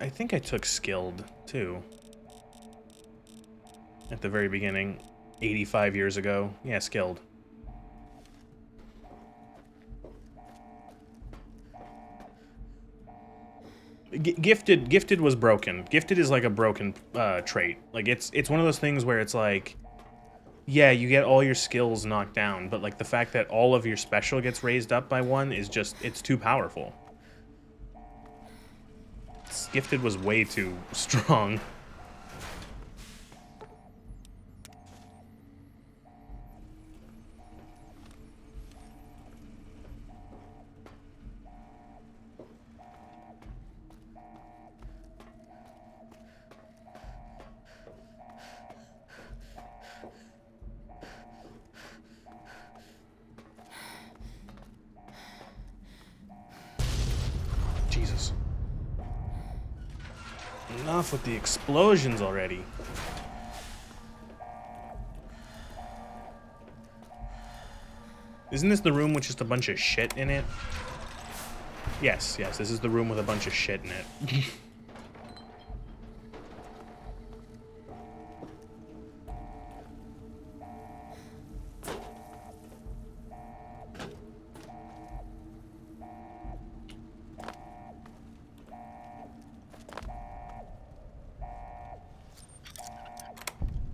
I think I took skilled too. At the very beginning, 85 years ago. Yeah, skilled. Gifted was broken. Gifted is like a broken trait. Like it's one of those things where it's like, yeah, you get all your skills knocked down, but like the fact that all of your special gets raised up by one is just, it's too powerful. Gifted was way too strong. Jesus. Enough with the explosions already. Isn't this the room with just a bunch of shit in it? Yes, this is the room with a bunch of shit in it.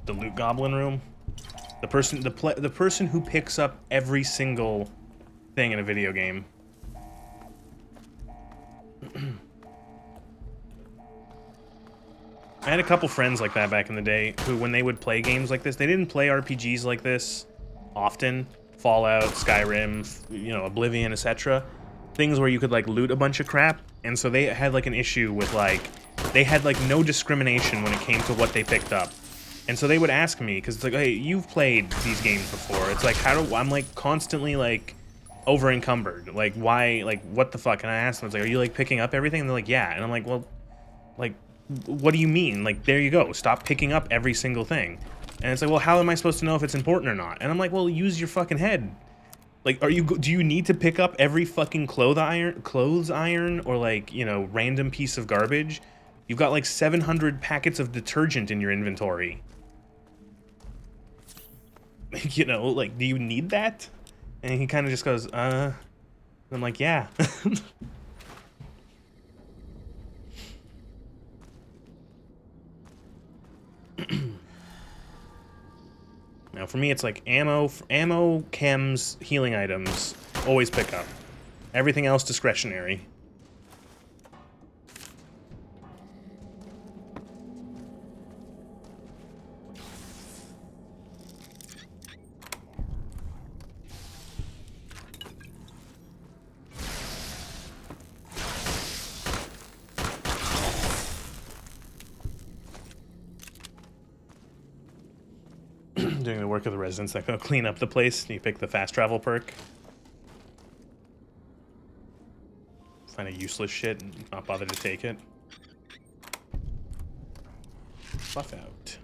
The loot goblin room. The person who picks up every single thing in a video game. I had a couple friends like that back in the day who, when they would play games like this, they didn't play RPGs like this often. Fallout, Skyrim, you know, Oblivion, etc. Things where you could like loot a bunch of crap, and so they had like an issue with like, they had like no discrimination when it came to what they picked up. And so they would ask me, because it's like, hey, you've played these games before. It's like, I'm like constantly like over encumbered. Like, why, like, what the fuck? And I asked them, I was like, are you, like, picking up everything? And they're like, yeah. And I'm like, well, like, what do you mean? Like, there you go. Stop picking up every single thing. And it's like, well, how am I supposed to know if it's important or not? And I'm like, well, use your fucking head. Like, do you need to pick up every fucking clothes iron, or, like, you know, random piece of garbage? You've got, like, 700 packets of detergent in your inventory. You know, like, do you need that? And he kind of just goes, and I'm like, yeah. Now, for me, it's like ammo, chems, healing items, always pick up. Everything else discretionary. Doing the work of the residents that go clean up the place. You pick the fast travel perk. Find a useless shit and not bother to take it. Buff out.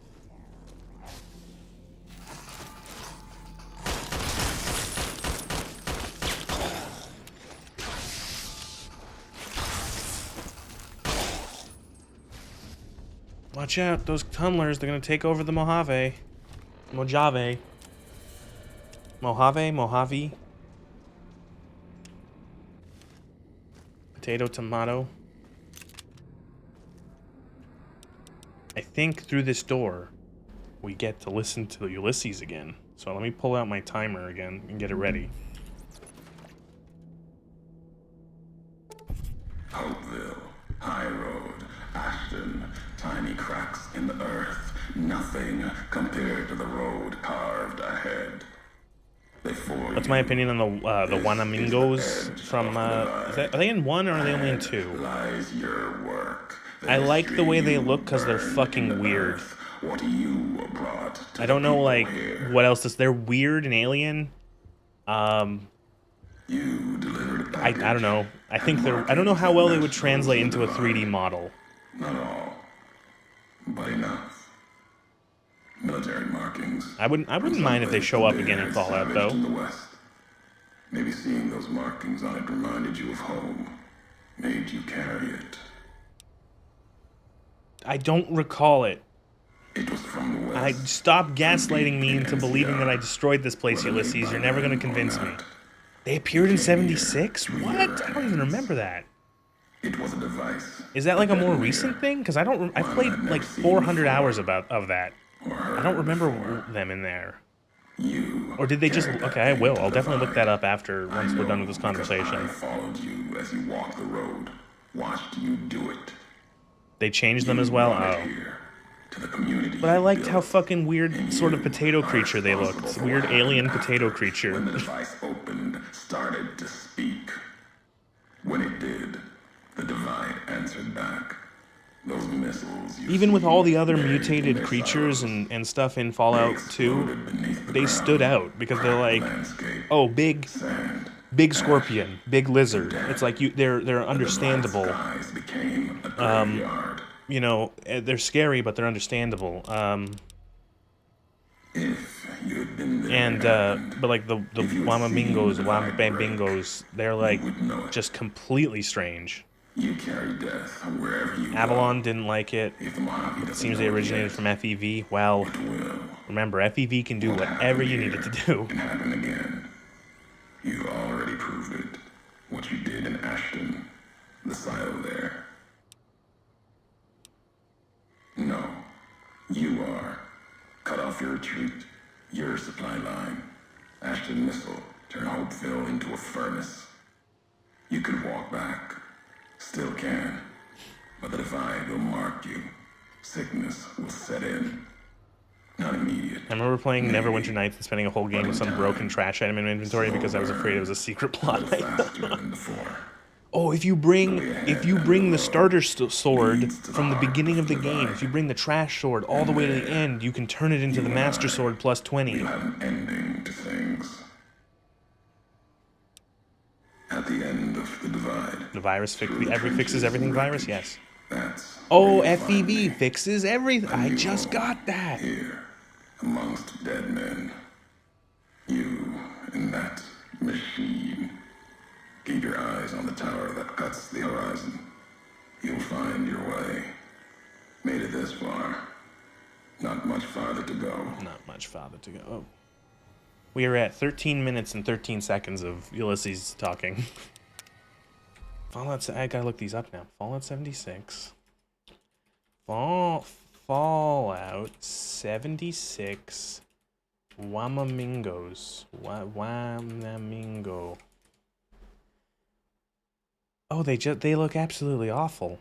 Watch out, those tunnelers, they're gonna take over the Mojave. Mojave. Mojave? Potato, tomato. I think through this door, we get to listen to Ulysses again. So let me pull out my timer again and get it ready. Hopeville, High Road, Ashton, tiny cracks in the earth, nothing compared to the road carved ahead. What's my opinion on the Wanamingos from, are they in 1 or are they only in 2? Lies your work. I like the way they look because they're fucking weird. What you brought to I don't know, like, here. what else they're weird and alien. You delivered a I don't know. I think I don't know how well they would translate into a 3D model. Not all, but enough. Military markings. I wouldn't mind if they show up again in Fallout, though. In the West. Maybe seeing those markings on it reminded you of home. Made you carry it. I don't recall it. It was from the West. Stop gaslighting me into believing that I destroyed this place, Ulysses. You're never gonna convince me. They appeared in 76? What? I don't even remember that. It was a device. Is that like a more recent thing? Because I played like 400 hours of that. I don't remember them in there. Or did they just... Okay, I will. I'll definitely look that up once we're done with this conversation. I followed you as you walked the road. Watched you do it. They changed them as well? Oh. But I liked how fucking weird sort of potato creature they looked. It's a weird alien potato creature. When the device opened, started to speak. When it did, the divide answered back. Those missiles even with all the other mutated creatures and stuff in Fallout 2, they stood out because they're like, oh, big scorpion, big lizard. It's like they're understandable. You know, they're scary, but they're understandable. But like the Wamabingos, they're like just completely strange. You carry death wherever you Avalon go. didn't like it. It seems they originated from FEV. Well, remember, FEV can do whatever you need it to do. It can happen again. You already proved it. What you did in Ashton, the silo there. No, you are. Cut off your retreat, your supply line. Ashton missile, turn Hopeville into a furnace. You could walk back. Still can. But the divide will mark you. Sickness will set in. Not immediate. I remember playing Neverwinter Nights and spending a whole game with some broken trash item in my inventory because I was afraid it was a secret plot. Oh, if you bring the starter sword from the beginning of the game, if you bring the trash sword all the way to the end, you can turn it into the master sword plus 20. You have an ending to things. At the end of the divide. The virus through the fixes trenches everything and virus? wreckage. Yes. That's Oh, where you'll find FEV me. fixes everything. A I new just home, got that. here, amongst dead men. You and that machine. Keep your eyes on the tower that cuts the horizon. You'll find your way. Made it this far. Not much farther to go. Not much farther to go. Oh. We are at 13 minutes and 13 seconds of Ulysses talking. I gotta look these up now. Fallout 76. Fallout 76. Wamamingos. Wamamingo. Oh, they look absolutely awful.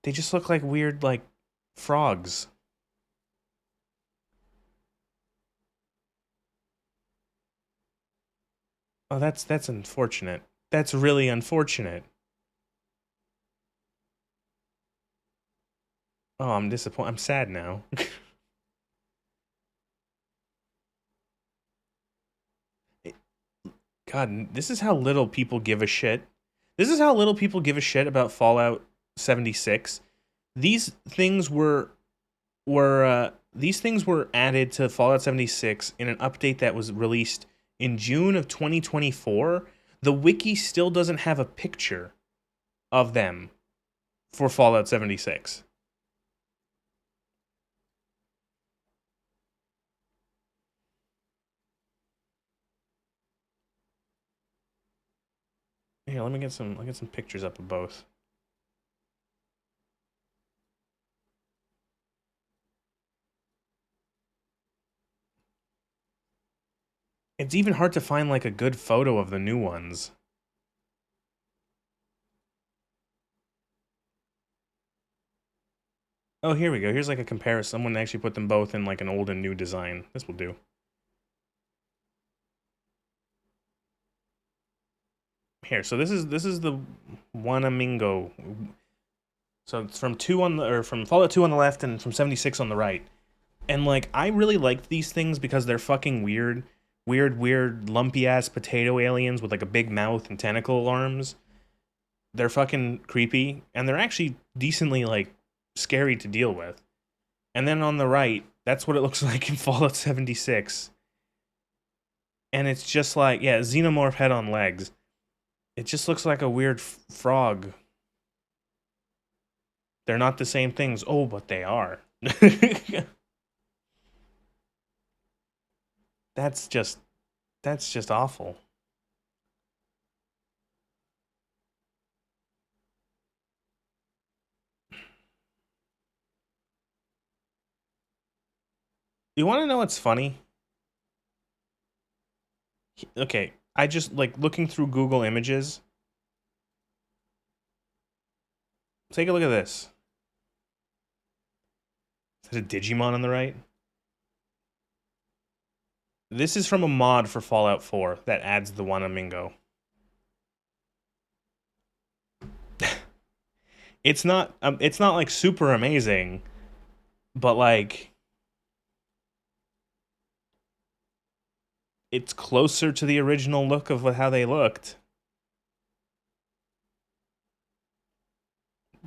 They just look like weird, like, frogs. Oh, that's unfortunate. That's really unfortunate. Oh, I'm disappointed. I'm sad now. God, this is how little people give a shit. This is how little people give a shit about Fallout 76. These things were added to Fallout 76 in an update that was released in June of 2024. The wiki still doesn't have a picture of them for Fallout 76. Here, I'll get some pictures up of both. It's even hard to find like a good photo of the new ones. Oh, here we go. Here's like a comparison. Someone actually put them both in like an old and new design. This will do. Here, so this is the Wanamingo. So it's from from Fallout 2 on the left and from 76 on the right. And like I really liked these things because they're fucking weird, lumpy ass potato aliens with like a big mouth and tentacle arms. They're fucking creepy and they're actually decently like scary to deal with. And then on the right, that's what it looks like in Fallout 76. And it's just like, yeah, xenomorph head on legs. It just looks like a weird frog. They're not the same things. Oh, but they are. That's just awful. You want to know what's funny? Okay, I just like looking through Google Images. Take a look at this. Is that a Digimon on the right? This is from a mod for Fallout 4 that adds the Wanamingo. It's not like super amazing, but like it's closer to the original look of how they looked.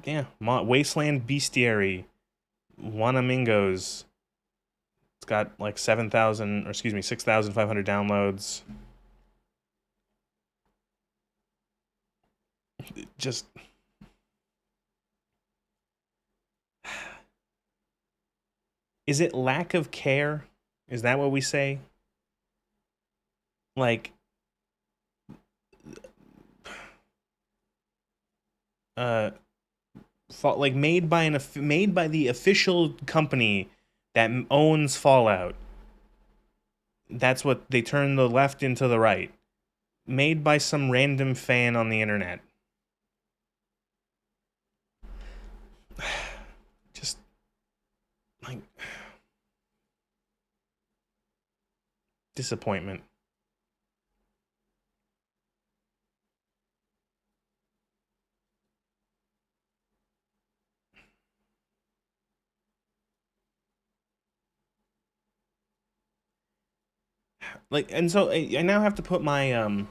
Yeah, Wasteland Bestiary, Wanamingos. It's got like 7,000, or excuse me, 6,500 downloads. Just is it lack of care? Is that what we say? Like like made by the official company that owns Fallout. That's what they turn the left into the right. Made by some random fan on the internet. Just like disappointment. Like, and so I now have to put my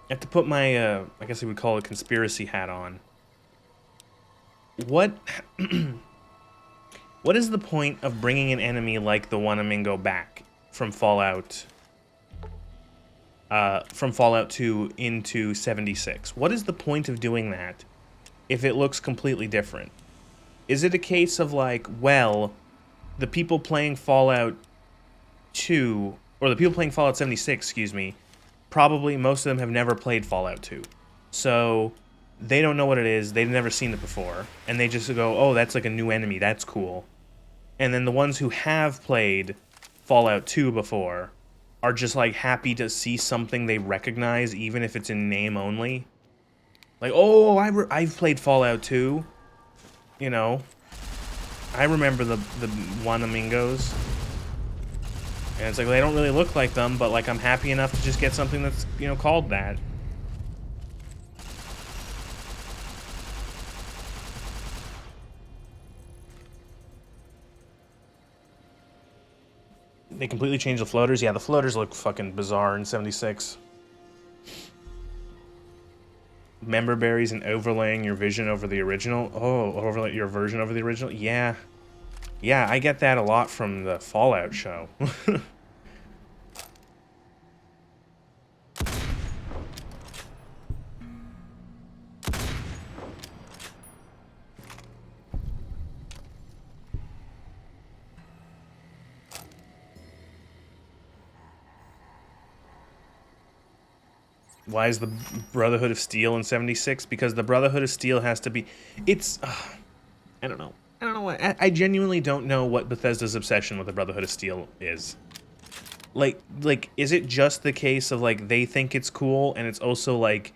have to put my, I guess you would call it conspiracy hat on. What, what is the point of bringing an enemy like the Wanamingo back from Fallout 2 into 76? What is the point of doing that if it looks completely different? Is it a case of like, well, the people playing Fallout 2, or the people playing Fallout 76, excuse me, probably most of them have never played Fallout 2. So they don't know what it is, they've never seen it before, and they just go, oh, that's like a new enemy, that's cool. And then the ones who have played Fallout 2 before are just like happy to see something they recognize, even if it's in name only. Like, oh, I've played Fallout 2, you know. I remember the Wanamingos. And it's like, they don't really look like them, but like I'm happy enough to just get something that's, you know, called that. They completely changed the floaters. Yeah, the floaters look fucking bizarre in 76. Member berries and overlaying your vision over the original. Oh, overlay your version over the original? Yeah. Yeah, I get that a lot from the Fallout show. Why is the Brotherhood of Steel in 76? Because the Brotherhood of Steel has to be... It's... I don't know. I don't know what... I genuinely don't know what Bethesda's obsession with the Brotherhood of Steel is. Like, is it just the case of, like, they think it's cool, and it's also, like,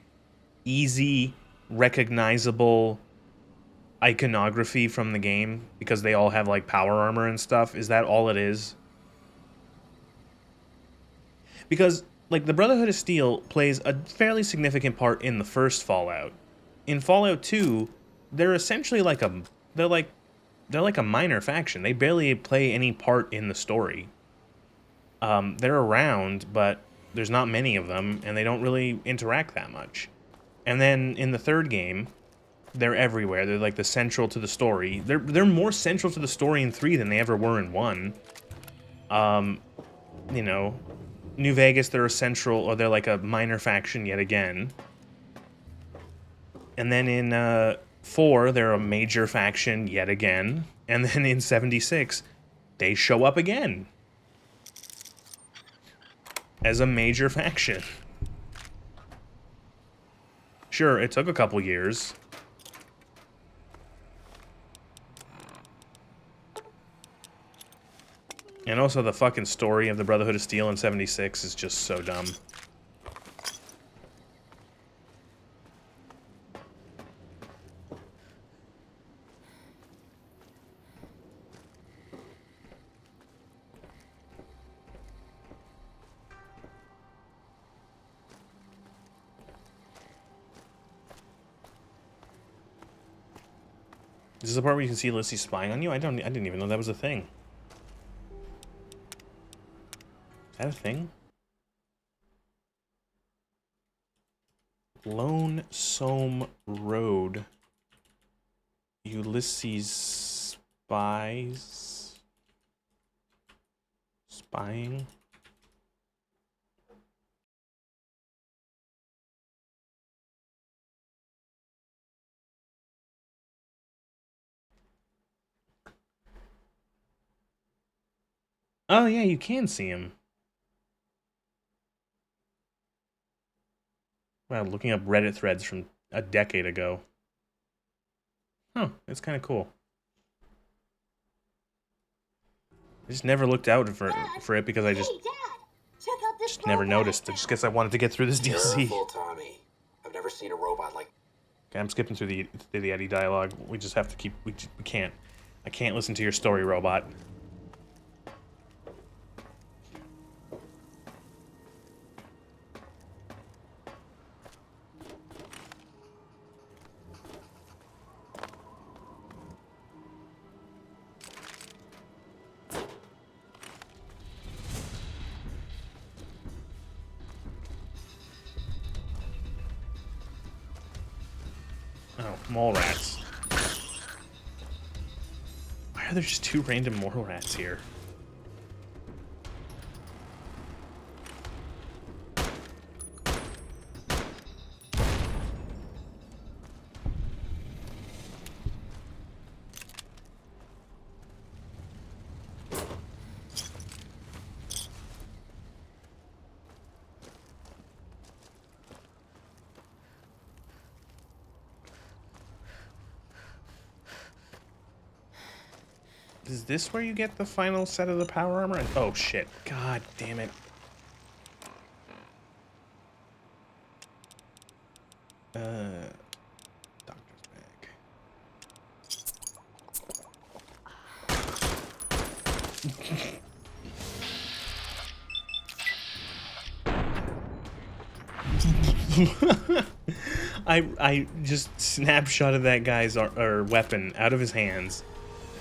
easy, recognizable iconography from the game? Because they all have, like, power armor and stuff? Is that all it is? Because... like, the Brotherhood of Steel plays a fairly significant part in the first Fallout. In Fallout 2, they're essentially like a... They're like a minor faction. They barely play any part in the story. They're around, but there's not many of them, and they don't really interact that much. And then in the third game, they're everywhere. They're like the central to the story. They're more central to the story in 3 than they ever were in 1. You know... New Vegas, they're a central, or they're like a minor faction yet again. And then in 4, they're a major faction yet again. And then in 76, they show up again. As a major faction. Sure, it took a couple years. And also the fucking story of the Brotherhood of Steel in 76 is just so dumb. Is this the part where you can see Ulysses spying on you? I didn't even know that was a thing. Is that a thing? Lonesome Road. Ulysses spies. Spying. Oh yeah, you can see him. Wow, looking up Reddit threads from a decade ago. Huh, it's kind of cool. I just never looked out for it because I just, Hey, Dad! Check out this just never robot noticed. I just guess I wanted to get through this DLC. Careful, Tommy. I've never seen a robot like... Okay, I'm skipping through the Eddie dialogue. We just have to keep... We can't. I can't listen to your story, robot. Oh, mole rats. Why are there just 2 random mole rats here? Is this where you get the final set of the power armor? Oh shit. God damn it. Doctor's bag. I just snapshotted that guy's weapon out of his hands,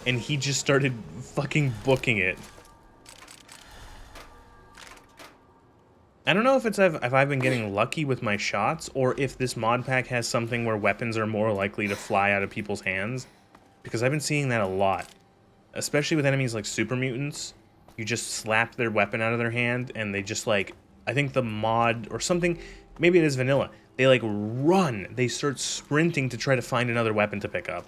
and he just started fucking booking it. I don't know if I've been getting lucky with my shots, or if this mod pack has something where weapons are more likely to fly out of people's hands, because I've been seeing that a lot, especially with enemies like super mutants. You just slap their weapon out of their hand, and they just like, I think the mod or something, maybe it is vanilla. They like run. They start sprinting to try to find another weapon to pick up.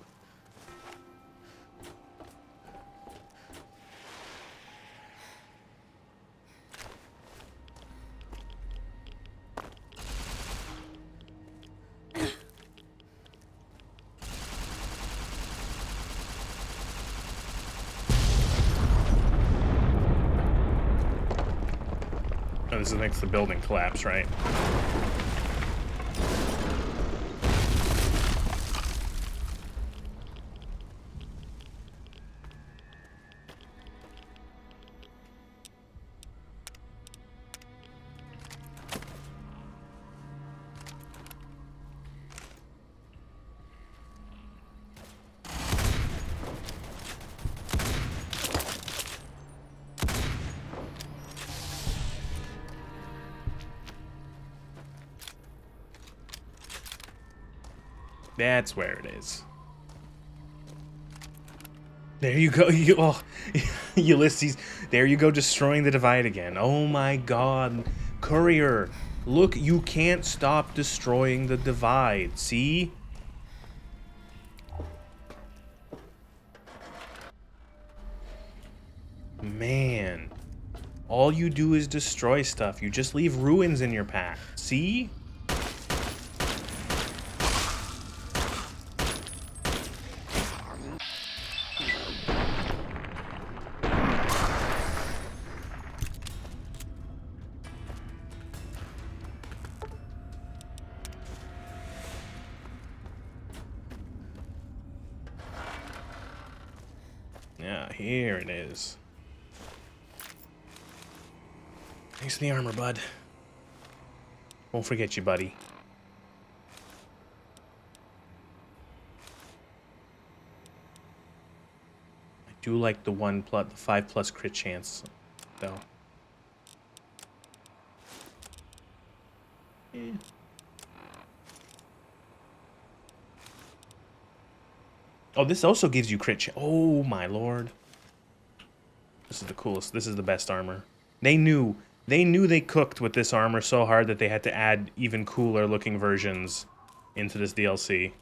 Oh, this is next to the building collapse, right? That's where it is. There you go. Ulysses. There you go, destroying the divide again. Oh my god. Courier. Look, you can't stop destroying the divide. See? Man. All you do is destroy stuff. You just leave ruins in your path. See? Yeah, here it is. Thanks for the armor, bud. Won't forget you, buddy. I do like the 5+ crit chance, though. Eh. Oh, this also gives you crit chance. Oh my lord. This is the coolest. This is the best armor. They knew they cooked with this armor so hard that they had to add even cooler looking versions into this DLC.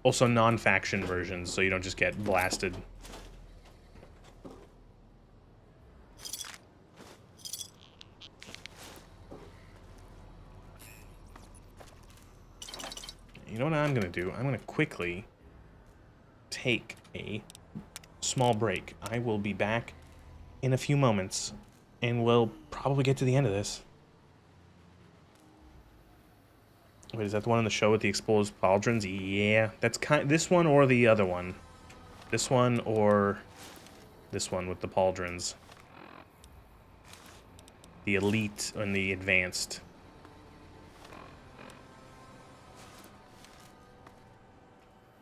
Also non-faction versions, so you don't just get blasted. You know what I'm gonna do? I'm gonna quickly take a small break. I will be back in a few moments, and we'll probably get to the end of this. Wait, is that the one on the show with the exposed pauldrons? Yeah, that's this one or the other one. This one or this one with the pauldrons. The elite and the advanced.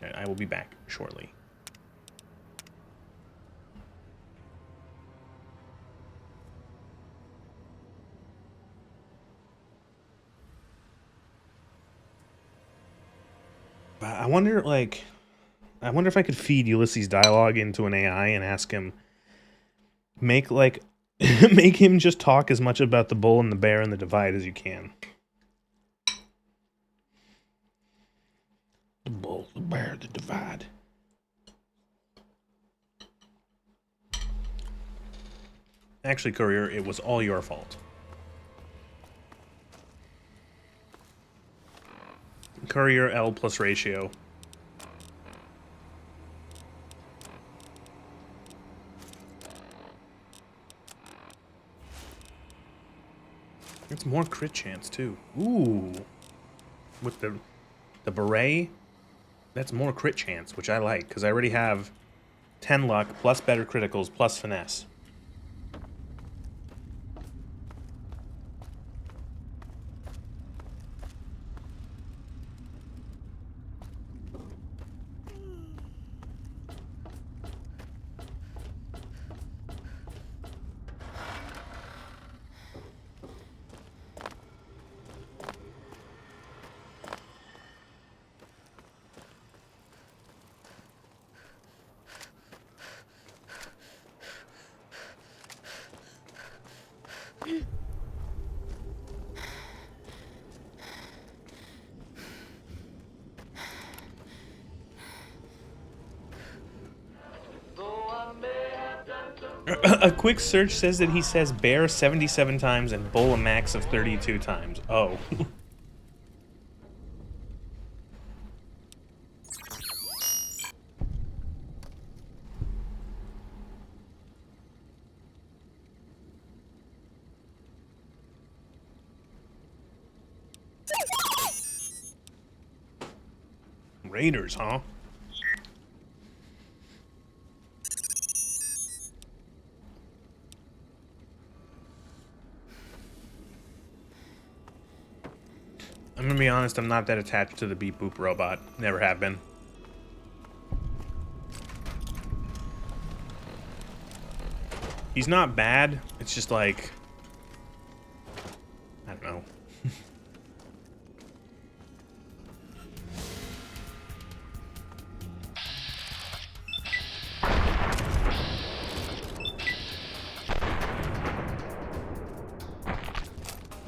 And I will be back shortly. I wonder, like, I wonder if I could feed Ulysses dialogue into an AI and ask him, make, like, make him just talk as much about the bull and the bear and the divide as you can. The bull, the bear, the divide. Actually, Courier, it was all your fault. Courier L plus ratio. It's more crit chance too. Ooh. With the beret, that's more crit chance, which I like, because I already have 10 luck, plus better criticals, plus finesse. A quick search says that he says bear 77 times and bull a max of 32 times. Oh. Raiders, huh? I'm gonna be honest, I'm not that attached to the beep boop robot. Never have been. He's not bad, it's just like, I don't know.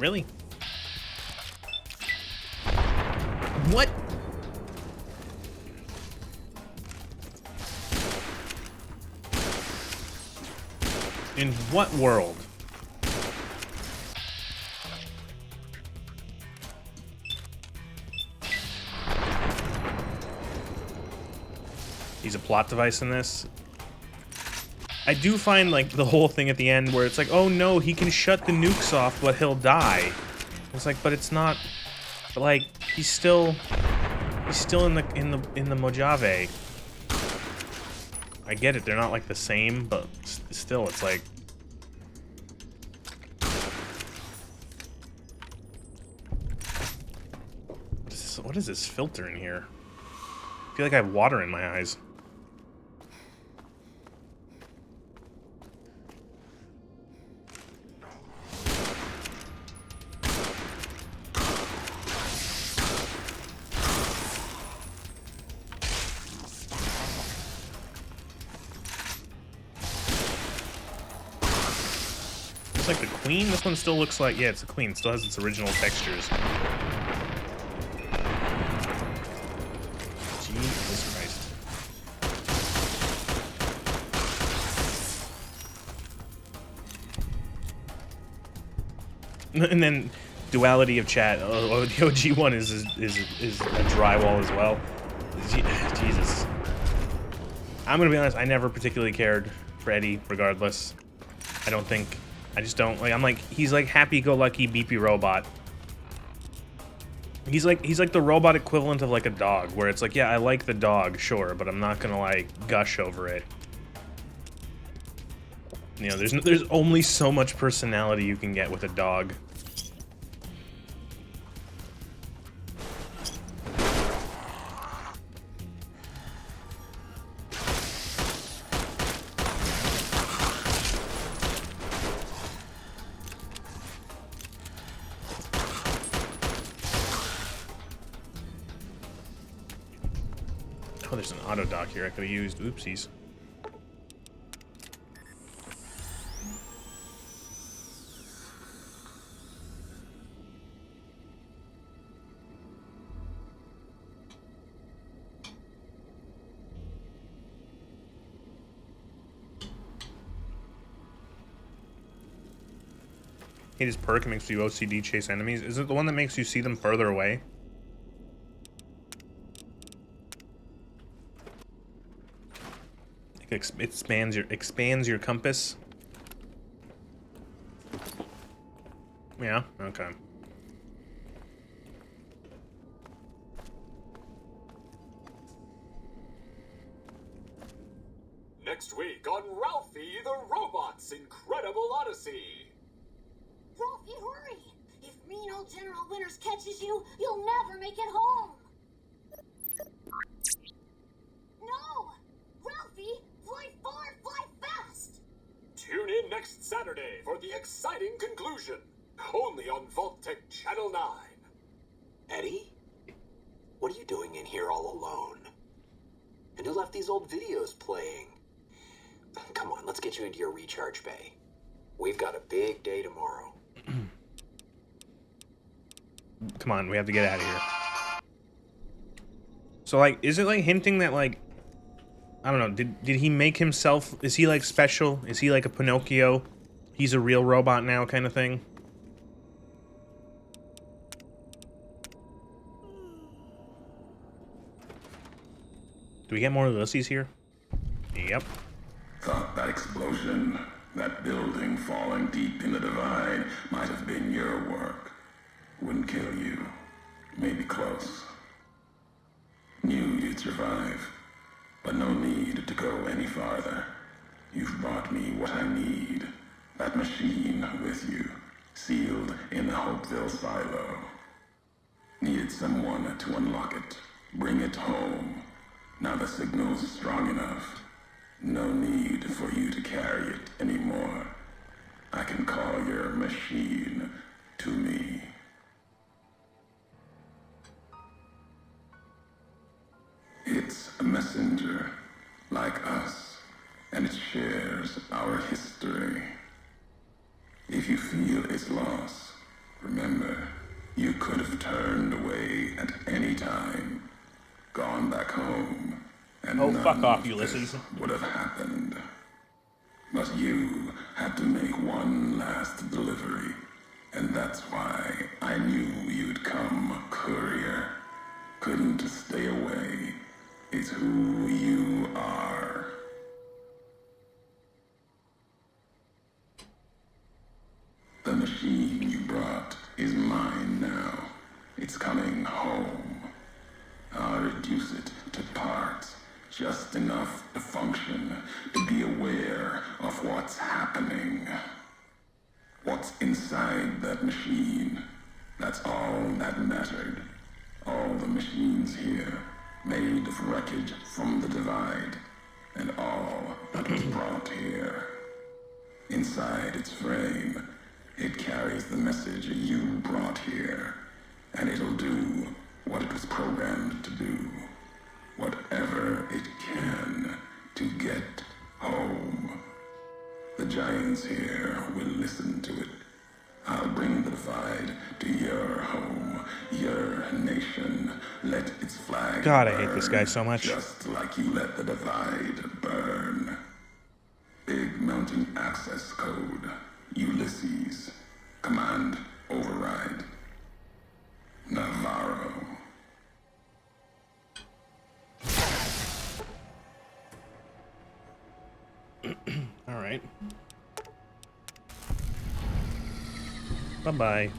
Really? What? In what world? He's a plot device in this. I do find, like, the whole thing at the end where it's like, oh no, he can shut the nukes off, but he'll die. It's like, but it's not. But like, he's still in the Mojave. I get it, they're not like the same, but still, it's like. What is this filter in here? I feel like I have water in my eyes. It's like the Queen. This one still looks like, yeah, it's a Queen. It still has its original textures. Jesus Christ. And then duality of chat. Oh, the OG one is a drywall as well. Jesus. I'm gonna be honest. I never particularly cared for Eddie, regardless. I don't think. I just don't like. I'm like, he's like happy-go-lucky beepy robot. He's like the robot equivalent of like a dog, where it's like, yeah, I like the dog, sure, but I'm not gonna like gush over it. You know, there's only so much personality you can get with a dog. Oh, there's an auto dock here I could have used. Oopsies. Hey, this perk makes you OCD chase enemies. Is it the one that makes you see them further away? It expands your compass. Yeah, okay. Next week on Ralphie the Robot's Incredible Odyssey. Ralphie, hurry! If mean old General Winters catches you, you'll never make it home! No! Ralphie, fly far, fly fast! Tune in next Saturday for the exciting conclusion. Only on Vault-Tec Channel 9. Eddie? What are you doing in here all alone? And who left these old videos playing? Come on, let's get you into your recharge bay. We've got a big day tomorrow. Come on, we have to get out of here. So, like, is it, like, hinting that, like... I don't know, did he make himself... Is he, like, special? Is he, like, a Pinocchio? He's a real robot now kind of thing? Do we get more Ulysses here? Yep. Thought that explosion, that building falling deep in the divide, might have been your work. Wouldn't kill you. Maybe close. Knew you'd survive. But no need to go any farther. You've brought me what I need. That machine with you, sealed in the Hopeville silo. Needed someone to unlock it. Bring it home. Now the signal's strong enough. No need for you to carry it anymore. I can call your machine to me. It's a messenger, like us, and it shares our history. If you feel its loss, remember, you could have turned away at any time, gone back home, and Oh, fuck none off, of Ulysses. this would have happened. But you had to make one last delivery, and that's why I knew you'd come, courier. Couldn't stay away. It's who you are. The machine you brought is mine now. It's coming home. I'll reduce it to parts, just enough to function, to be aware of what's happening. What's inside that machine, that's all that mattered. All the machines here, made of wreckage from the divide, and all that was brought here. Inside its frame, it carries the message you brought here, and it'll do what it was programmed to do. Whatever it can to get home. The giants here will listen to it. I'll bring the divide to your home, your nation. Let its flag God, I burn, hate this guy so much. just like you let the divide burn. Big mountain access code. Ulysses. Command override. Navarro. All right. Bye-bye.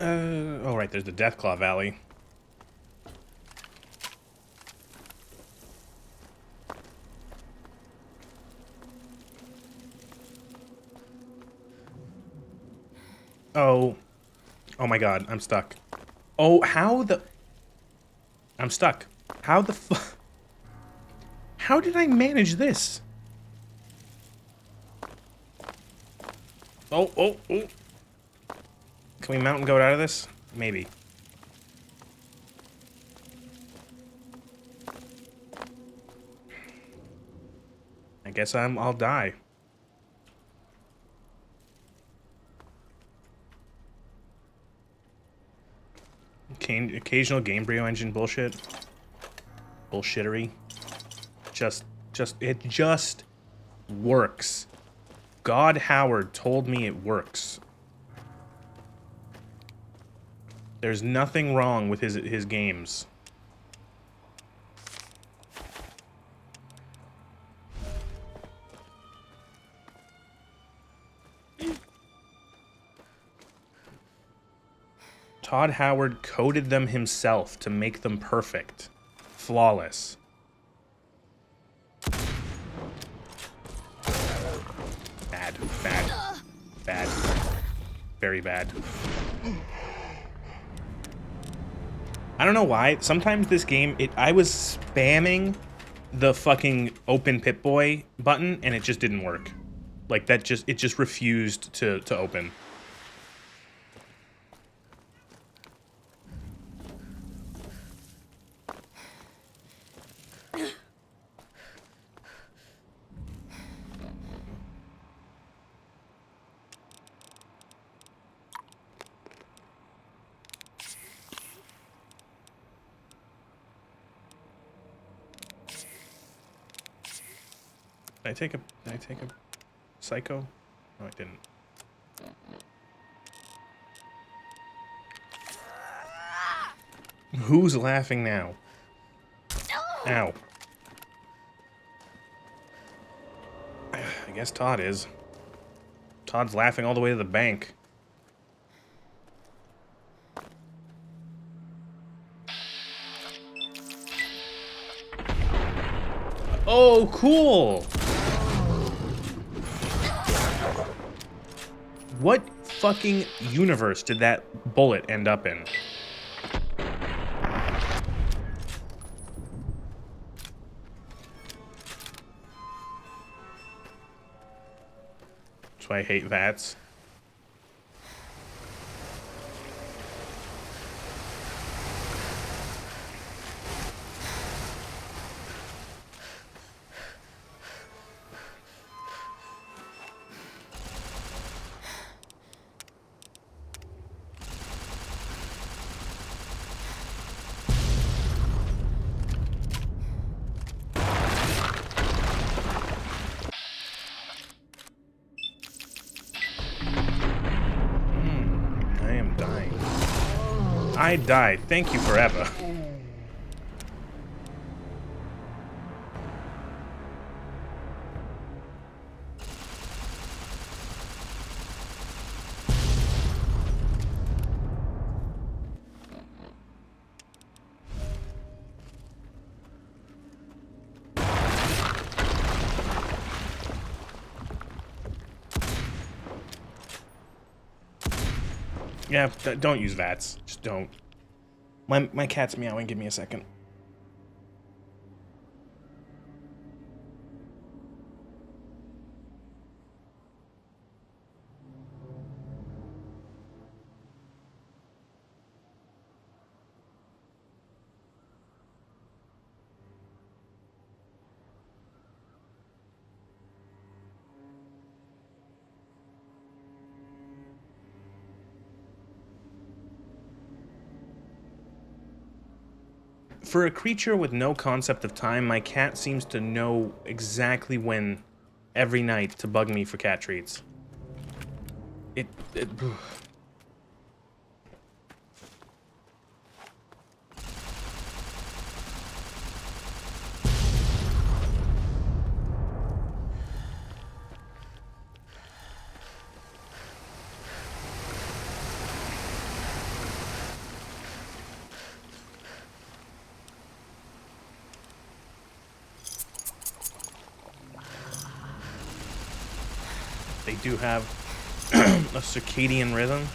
Oh, right, there's the Deathclaw Valley. Oh. Oh my god, I'm stuck. Oh, how the... I'm stuck. How the fu... How did I manage this? Oh, oh, oh. Can we mountain goat out of this? Maybe. I guess I'll die. Occasional Gamebryo engine bullshit. Bullshittery. It just works. God Howard told me it works. There's nothing wrong with his games. Todd Howard coded them himself to make them perfect. Flawless. Bad. Bad. Bad. Very bad. I don't know why. Sometimes this game, I was spamming the fucking open Pip-Boy button and it just didn't work. Like it just refused to open. Did I take a psycho? No, I didn't. Who's laughing now? Ow. I guess Todd is. Todd's laughing all the way to the bank. Oh, cool! What fucking universe did that bullet end up in? That's why I hate VATS. I died. Thank you forever. Yeah, don't use VATS. Just don't. My cat's meowing. Give me a second. For a creature with no concept of time, my cat seems to know exactly when every night to bug me for cat treats. They do have a circadian rhythm.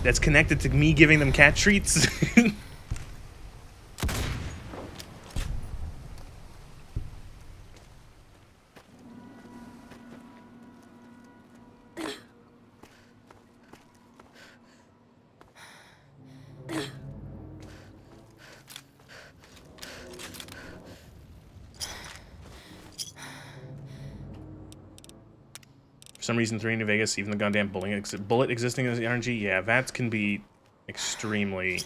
that's connected to me giving them cat treats. For some reason, 3 in New Vegas, even the goddamn bullet existing as the RNG, yeah, VATS can be extremely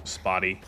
spotty.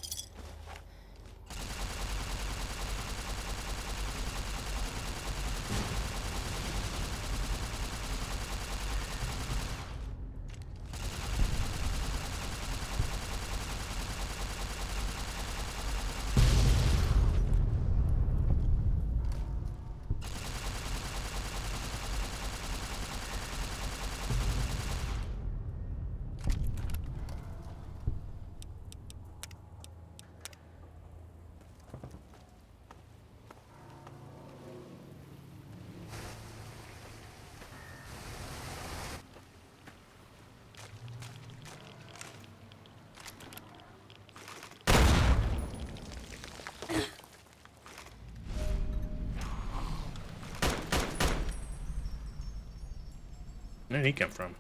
Where did he come from?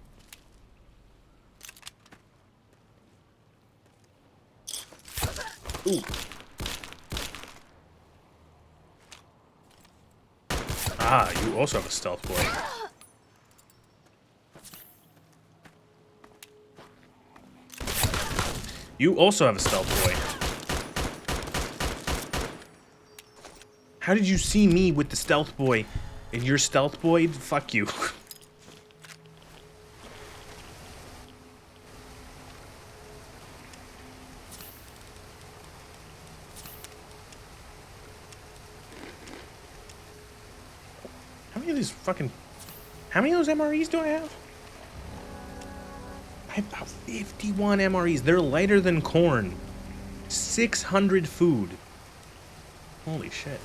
Ooh. Ah, you also have a stealth boy. You also have a stealth boy. How did you see me with the stealth boy and your stealth boy? Fuck you. How many of these fucking... How many of those MREs do I have? I have about 51 MREs. They're lighter than corn. 600 food. Holy shit.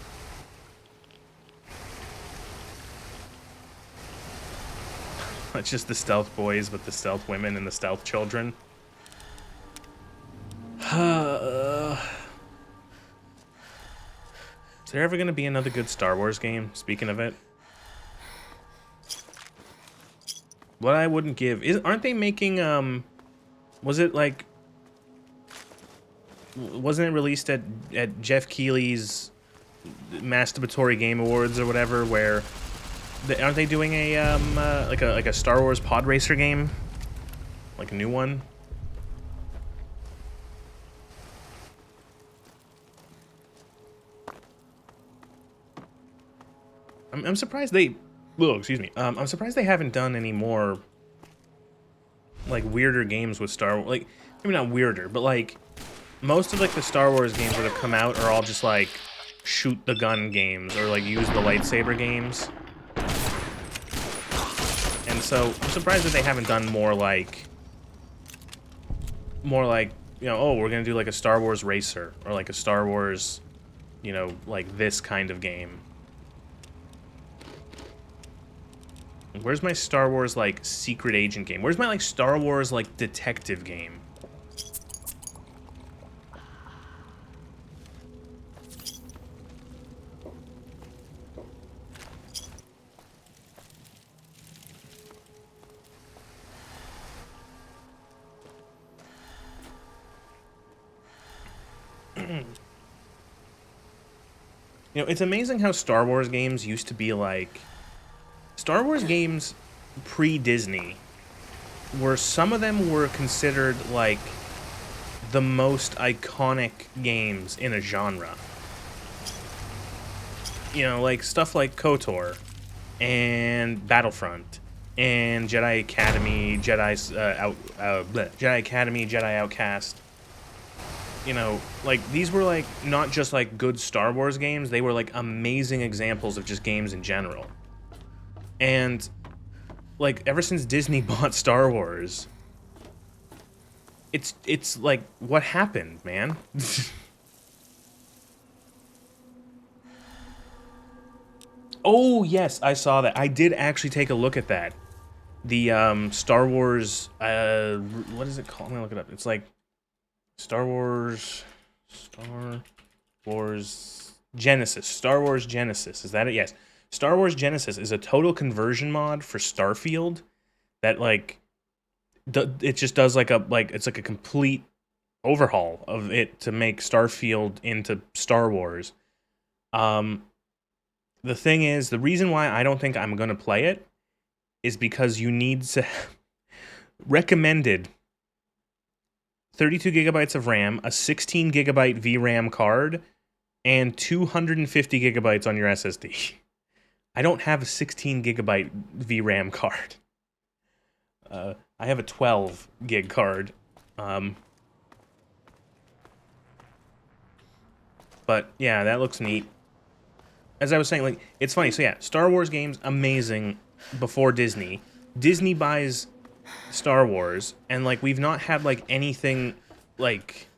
It's just the stealth boys with the stealth women and the stealth children. Is there ever going to be another good Star Wars game? Speaking of it. What I wouldn't give is, aren't they making, was it like, wasn't it released at Jeff Keighley's Masturbatory Game Awards or whatever, where, aren't they doing a, like a Star Wars pod racer game? Like a new one? I'm surprised they... Oh, excuse me. I'm surprised they haven't done any more, like, weirder games with Star Wars. Like, maybe not weirder, but, like, most of, like, the Star Wars games that have come out are all just, like, shoot-the-gun games or, like, use the lightsaber games. And so, I'm surprised that they haven't done more, like, you know, oh, we're gonna do, like, a Star Wars racer or, like, a Star Wars, you know, like, this kind of game. Where's my Star Wars, like, secret agent game? Where's my, like, Star Wars, like, detective game? You know, it's amazing how Star Wars games used to be, like... Star Wars games pre-Disney, where some of them were considered, like, the most iconic games in a genre. You know, like, stuff like KOTOR, and Battlefront, and Jedi Academy, Jedi Outcast. You know, like, these were, like, not just, like, good Star Wars games, they were, like, amazing examples of just games in general. And, like, ever since Disney bought Star Wars, it's like, what happened, man? Oh, yes, I saw that. I did actually take a look at that. the Star Wars. What is it called? I'm gonna look it up. It's like Star Wars Genesis. Star Wars Genesis. Is that it? Yes. Star Wars Genesis is a total conversion mod for Starfield that like it just does like it's like a complete overhaul of it to make Starfield into Star Wars. The thing is, the reason why I don't think I'm going to play it is because you need to recommended 32 gigabytes of RAM, a 16 gigabyte VRAM card, and 250 gigabytes on your SSD. I don't have a 16 gigabyte VRAM card. I have a 12 gig card. But yeah, that looks neat. As I was saying, like, it's funny. So yeah, Star Wars games, amazing before Disney. Disney buys Star Wars, and like we've not had like anything like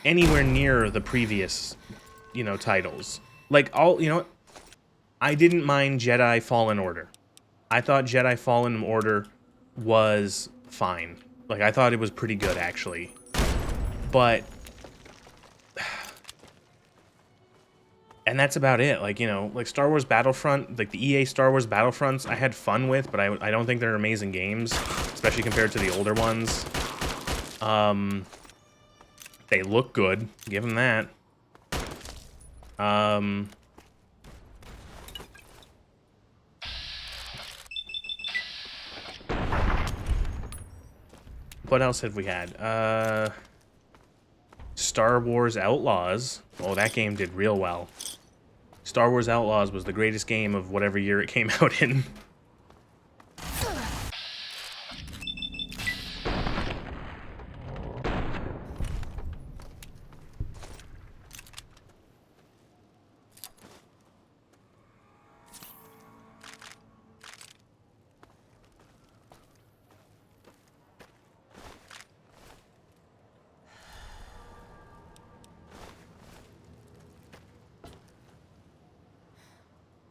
anywhere near the previous, titles. Like I didn't mind Jedi Fallen Order. I thought Jedi Fallen Order was fine. Like I thought it was pretty good actually. But and that's about it. Like, like Star Wars Battlefront, like the EA Star Wars Battlefronts, I had fun with, but I don't think they're amazing games, especially compared to the older ones. They look good, give them that. What else have we had? Star Wars Outlaws. Oh, that game did real well. Star Wars Outlaws was the greatest game of whatever year it came out in.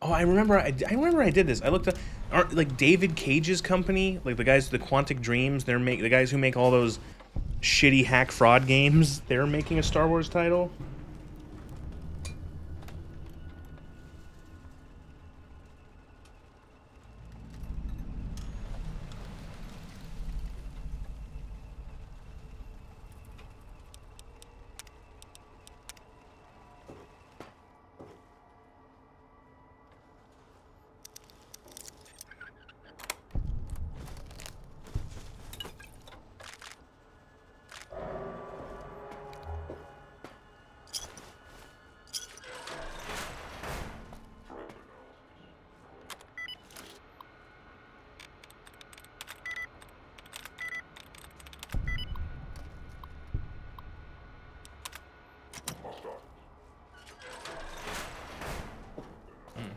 Oh, I remember I did this. I looked at like David Cage's company, like the guys, the Quantic Dreams. The guys who make all those shitty hack fraud games. They're making a Star Wars title.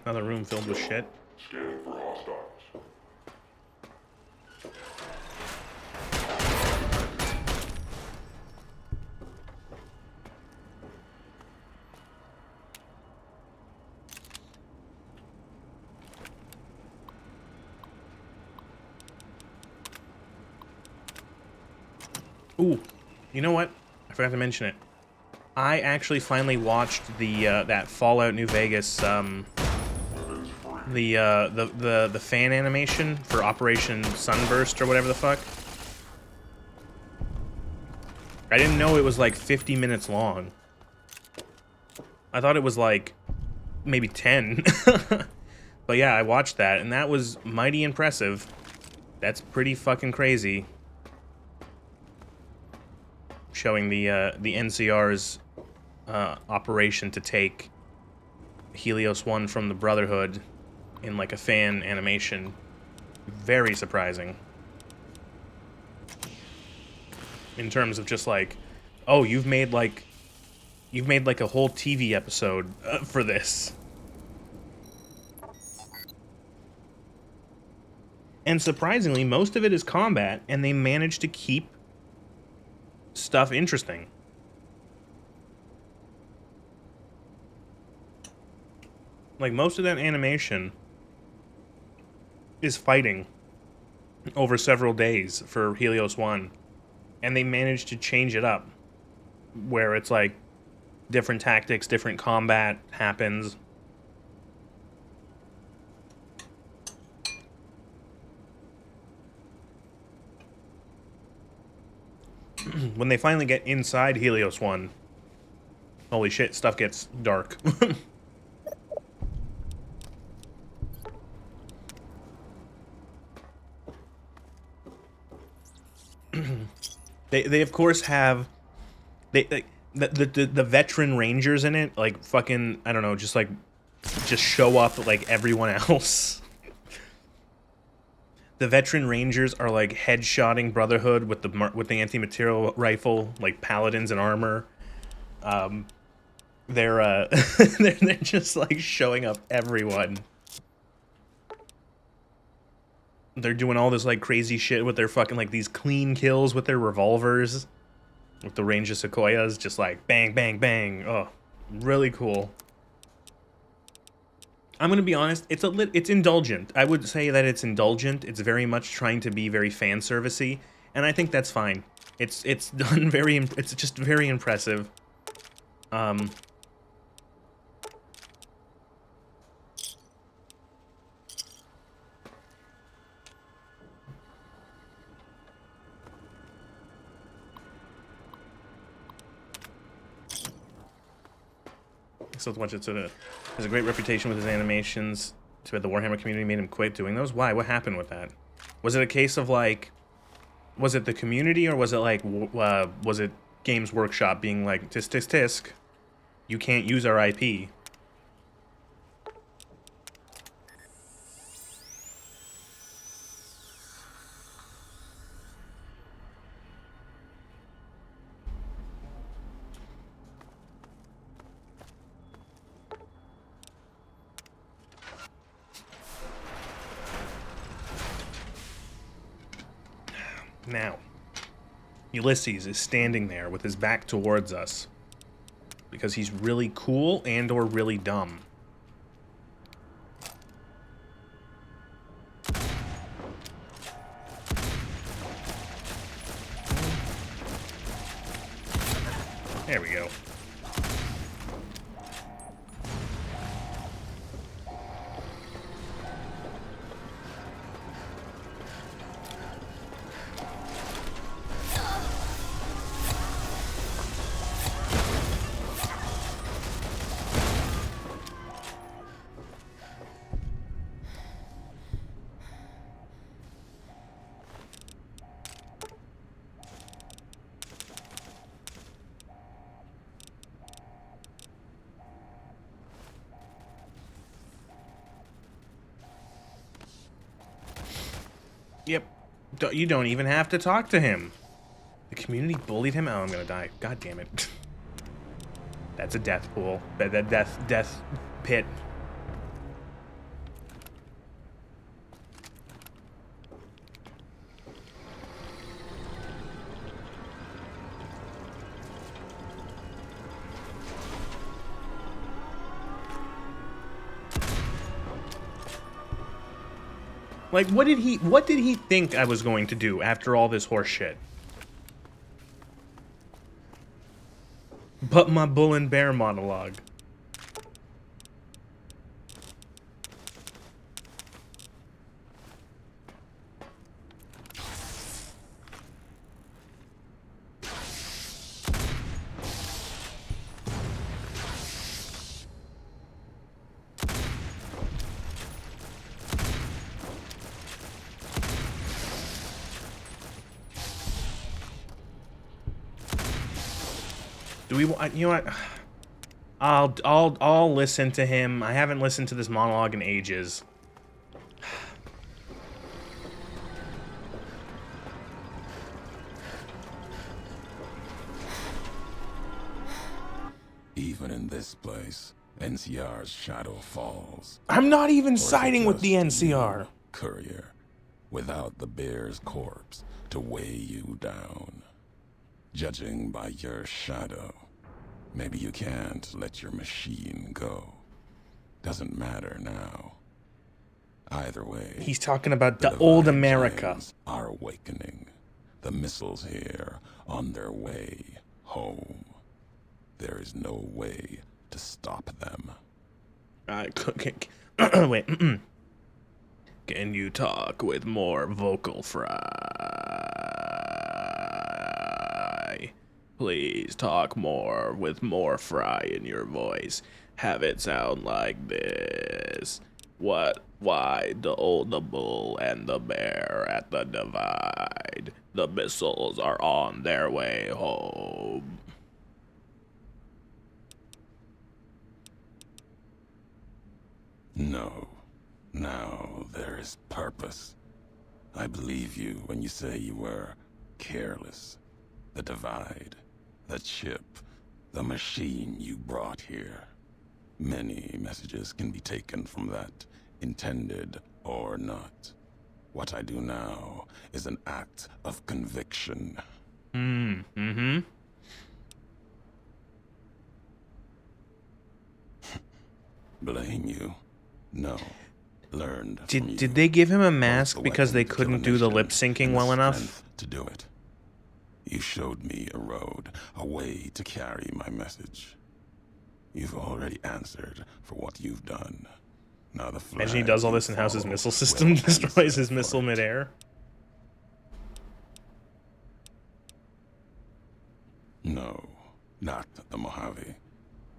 Another room filled with shit. Scanning for hostiles. Ooh, you know what? I forgot to mention it. I actually finally watched the that Fallout New Vegas the fan animation for Operation Sunburst or whatever the fuck. I didn't know it was like 50 minutes long. I thought it was like maybe 10. But yeah, I watched that and that was mighty impressive. That's pretty fucking crazy. Showing the NCR's operation to take Helios 1 from the Brotherhood in like a fan animation. Very surprising. In terms of just like, oh, you've made like a whole TV episode for this. And surprisingly, most of it is combat, and they managed to keep stuff interesting. Like, most of that animation is fighting. over several days for Helios 1. And they managed to change it up, where it's like different tactics, different combat happens. When they finally get inside Helios 1, holy shit, stuff gets dark. They of course have the veteran rangers in it, like fucking, I don't know, just show up like everyone else. The veteran rangers are like headshotting Brotherhood with the anti-material rifle, like paladins in armor. They're they're just like showing up everyone. They're doing all this like crazy shit with their fucking like these clean kills with their revolvers, with the range of Sequoias, just like bang bang bang. Oh, really cool. I'm gonna be honest, it's indulgent. I would say that it's indulgent. It's very much trying to be very fan servicey, and I think that's fine. It's done it's just very impressive. So much has a great reputation with his animations. Too bad the Warhammer community made him quit doing those. Why? What happened with that? Was it a case of like, was it the community, or was it like, was it Games Workshop being like, tisk tisk tisk, you can't use our IP? Now, Ulysses is standing there with his back towards us because he's really cool and or really dumb. There we go. Yep. You don't even have to talk to him. The community bullied him. Oh, I'm gonna die. God damn it. That's a death pool. That death pit. Like, what did he think I was going to do after all this horse shit? But my bull and bear monologue. Do we want, you know what? I'll listen to him. I haven't listened to this monologue in ages. Even in this place, NCR's shadow falls. I'm not even Or is it siding with the just NCR. you, courier, without the bear's corpse to weigh you down. Judging by your shadow, maybe you can't let your machine go. Doesn't matter now. Either way, He's talking about the the old divine America. giants are awakening. The missiles here on their way home. There is no way to stop them. Wait. Can you talk with more vocal fry? Please talk more with more fry in your voice. Have it sound like this. What? Why the bull and the bear at the divide? The missiles are on their way home. No. Now there is purpose. I believe you when you say you were careless. The divide, the chip, the machine you brought here. Many messages can be taken from that, intended or not. What I do now is an act of conviction. Mm-hmm. Blame you? No. Learned from you. Did they give him a Both mask the because they weapon to kill a couldn't do the nation lip syncing and the well enough? strength to do it. You showed me a road, a way to carry my message. You've already answered for what you've done. Now the flag Imagine he does all this and how's his missile system destroys his missile midair. No, not the Mojave.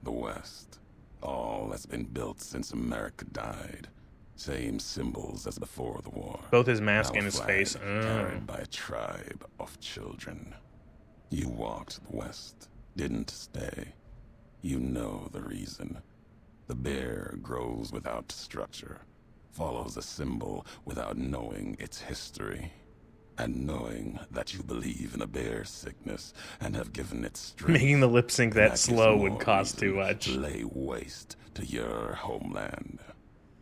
The West. All that's been built since America died. Same symbols as before the war. Both his mask Now and a his flag face. carried by a tribe of children. You walked the West, didn't stay. You know the reason. The bear grows without structure, follows a symbol without knowing its history. And knowing that you believe in a bear sickness and have given it strength. Making the lip sync that gives slow more would cost too reason much. to lay waste to your homeland.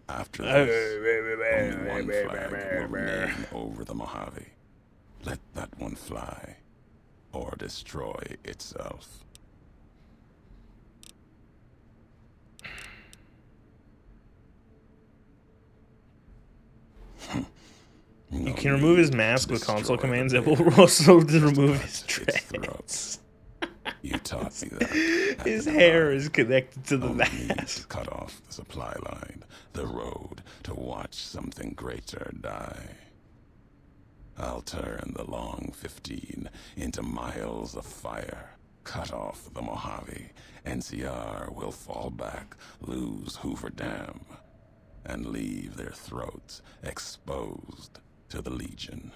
After this, only one flag will remain over the Mojave. Let that one fly, or destroy itself. You can remove his mask with console commands. It will also remove his dreads. You taught me that. His hair is connected to the Only need to mask. cut off the supply line, the road to watch something greater die. I'll turn the long 15 into miles of fire. Cut off the Mojave. NCR will fall back, lose Hoover Dam, and leave their throats exposed to the Legion.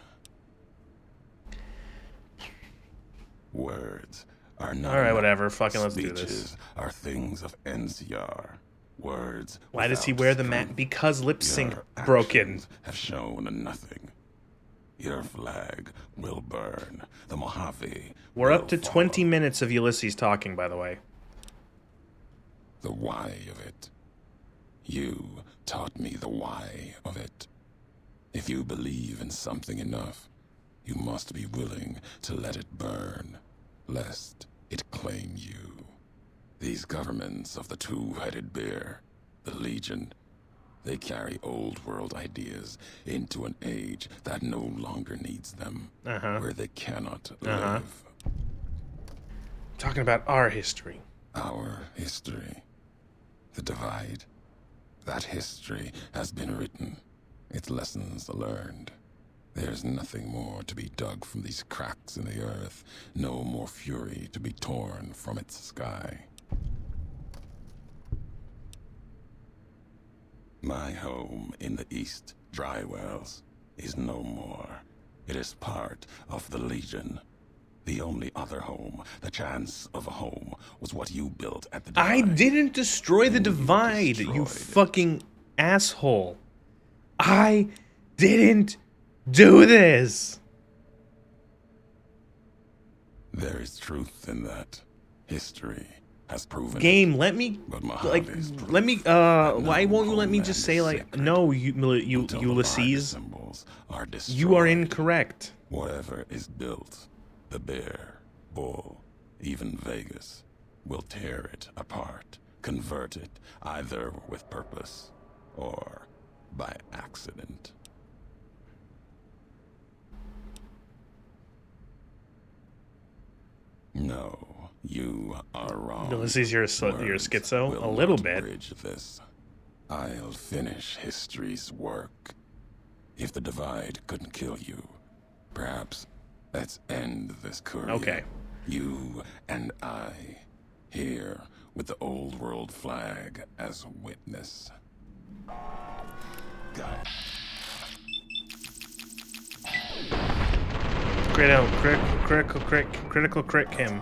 Words are not. Alright, enough. whatever. Fucking let's do Speeches this. are things of NCR. Words. Why does he without wear the strength. mask? Because lip sync Your broken. actions have shown nothing. Your flag will burn. The Mojave. We're up will to 20 follow. minutes of Ulysses talking, by the way. The why of it. You taught me the why of it. If you believe in something enough, you must be willing to let it burn, lest it claim you. These governments of the two-headed bear, the Legion, they carry old world ideas into an age that no longer needs them, where they cannot live. Talking about our history. Our history. The divide. That history has been written, its lessons learned. There's nothing more to be dug from these cracks in the earth, no more fury to be torn from its sky. My home in the east, Dry Wells, is no more. It is part of the Legion. The only other home, the chance of a home, was what you built at the divide. I didn't destroy the You divide, you destroyed it. fucking asshole. I didn't do this. There is truth in that. History has proven it. Game, let me, But like, Mojave's proof let me, that why no won't you let me homeland just is say, like, sacred no, until the Ulysses, symbols are destroyed. you are incorrect. Whatever is built, the bear, bull, even Vegas, will tear it apart, convert it either with purpose or by accident. No, you are wrong. Ulysses, you're a Words schizo? will A little not bit. bridge this. I'll finish history's work. If the divide couldn't kill you, perhaps let's end this career. Okay. You and I, here with the old world flag as witness. Got it. Critical crit him.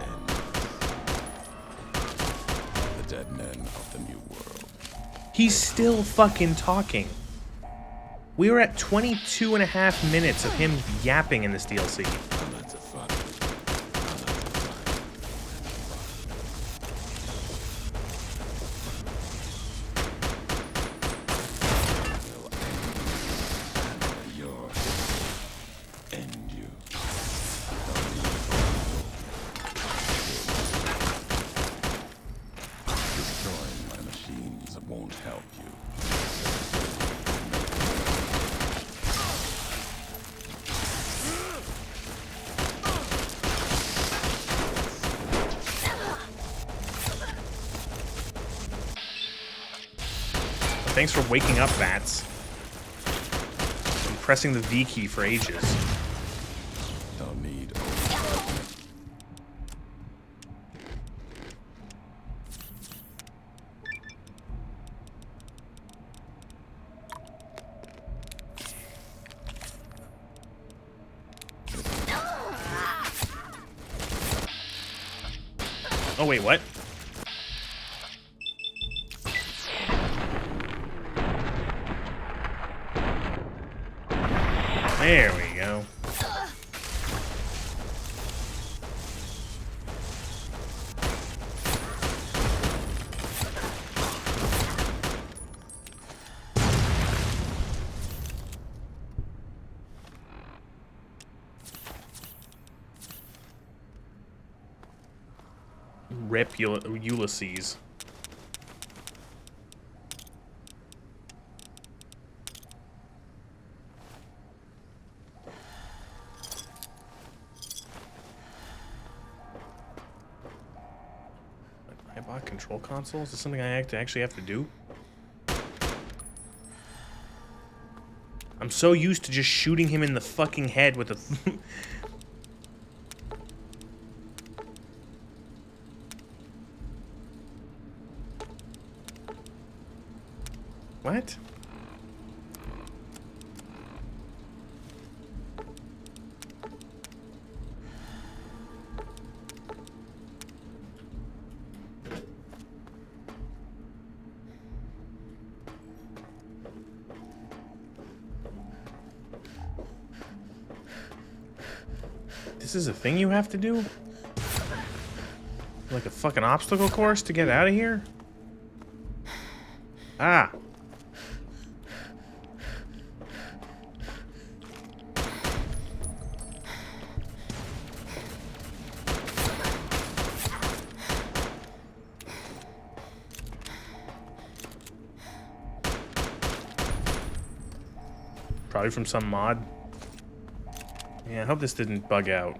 The dead men of the new world. He's still fucking talking. We were at 22 and a half minutes of him yapping in this DLC. I'm not to fight. I'm not to fight. Will end you. Destroying my machines won't help you. Thanks for waking up, bats. I'm pressing the V key for ages. They'll need Oh, wait, what? There we go. Rip Ulysses. I bought control console? Is this something I actually have to do? I'm so used to just shooting him in the fucking head with a... What? This is a thing you have to do? Like a fucking obstacle course to get out of here? Ah. Probably from some mod. Yeah, I hope this didn't bug out.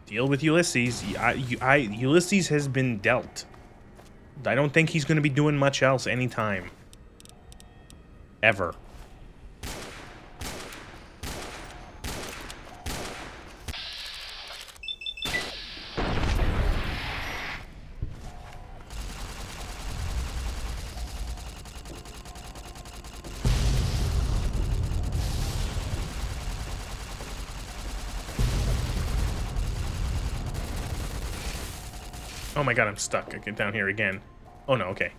Deal with Ulysses. Ulysses has been dealt. I don't think he's going to be doing much else anytime. Ever. Oh my god, I'm stuck. I get down here again. Oh no, okay.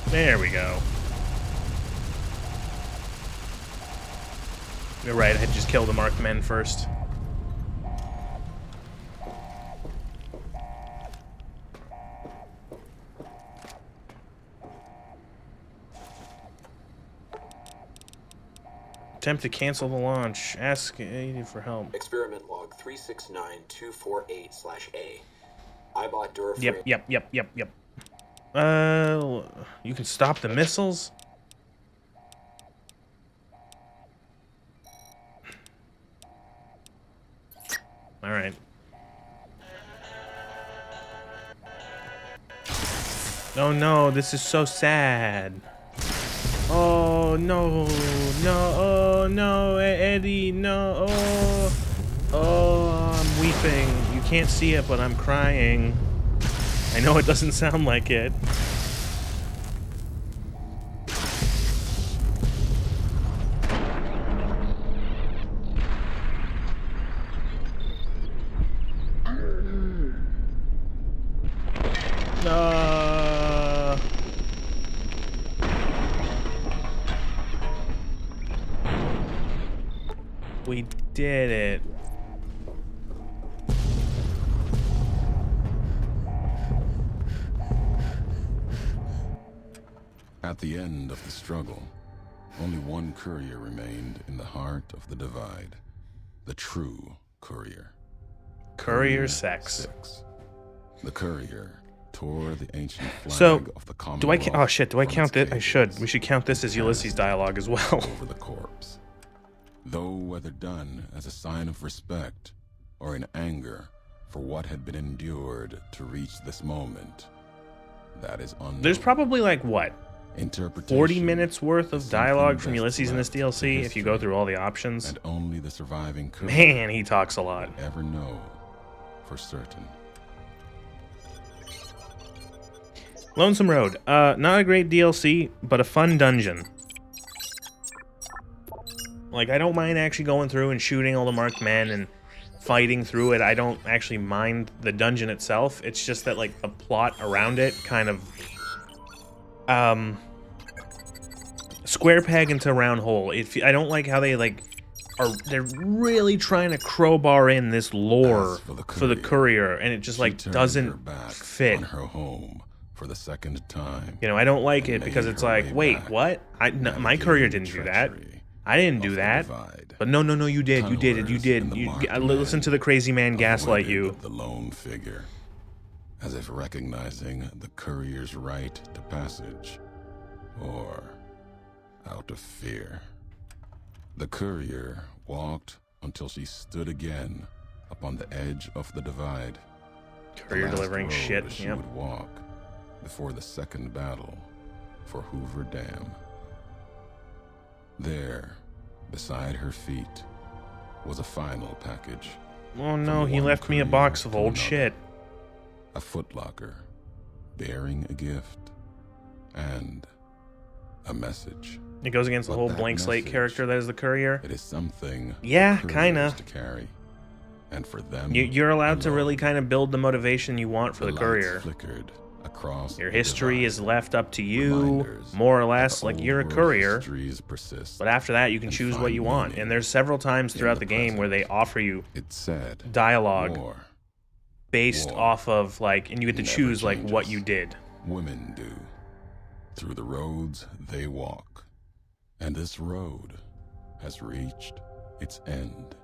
There we go. You're right, I had to just kill the marked men first. Attempt to cancel the launch. Ask for help. Experiment log 369248/A. I bought Duraframe. Yep. You can stop the missiles? Alright. Oh no, this is so sad. Oh no, oh no, Eddie, no, oh, I'm weeping. You can't see it, but I'm crying. I know it doesn't sound like it. We did it. At the end of the struggle, only one courier remained in the heart of the divide. The true courier. Courier sex. The courier tore the ancient flag So, of the do I Commonwealth. oh shit, do I from count its it? I should. cages, We should count this as Ulysses dialogue as well. over the corpse. Though whether done as a sign of respect or in anger for what had been endured to reach this moment, that is unknown. There's probably like, what, Interpretation 40 minutes worth of is dialogue something from best Ulysses in this left to DLC if you go history, through all the options. and only the surviving courier Man, he talks a lot. will ever know for certain. Lonesome Road. Not a great DLC, but a fun dungeon. Like, I don't mind actually going through and shooting all the marked men and fighting through it. I don't actually mind the dungeon itself. It's just that, like, the plot around it kind of... square peg into round hole. I don't like how they, like... they're really trying to crowbar in this lore As for the courier, and it just, She like, turned her doesn't back fit. on her home for the second time. You know, I don't like it and because made it's her like, way wait, back, what? My courier didn't do that. treachery I didn't do of the that. divide. But no, you did. You did it. You Tunnelers did. and the marked Listen men to the crazy man gaslight avoided you. the lone figure, as if recognizing the courier's right to passage, or out of fear. The courier walked until she stood again upon the edge of the divide. Courier The last delivering road shit. she Yep. would walk before the second battle for Hoover Dam. There, beside her feet, was a final package. Oh no, From he one left me a courier box of to old another. shit. A footlocker, bearing a gift, and a message. It goes against the But whole that blank slate message- character that is the courier. It is something for Yeah, couriers kinda. to carry, and for them, You're allowed to really alone. kind of build the motivation you want for the lights courier. flickered across Your the history divide. is left up to you, Reminders more or that less, the like old you're a world courier. histories persist. But after that, you can and choose what find you want. meaning And there's several times in throughout the the game where they present. offer you It's said dialogue war, based war off of, like, and you get to never choose, like, what changes. you did. women do, through the roads they walk, and this road has reached its end.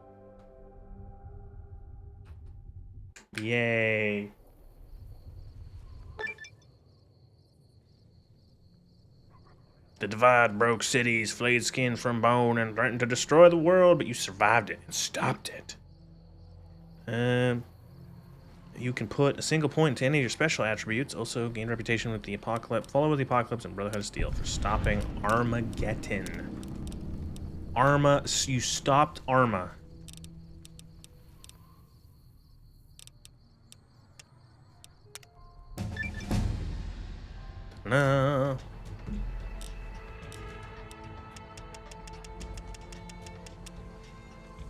Yay. The divide broke cities, flayed skin from bone, and threatened to destroy the world, but you survived it and stopped it. You can put a single point to any of your special attributes. Also, gain reputation with the Apocalypse, follow with the Apocalypse, and Brotherhood of Steel for stopping Armageddon. You stopped Arma. No.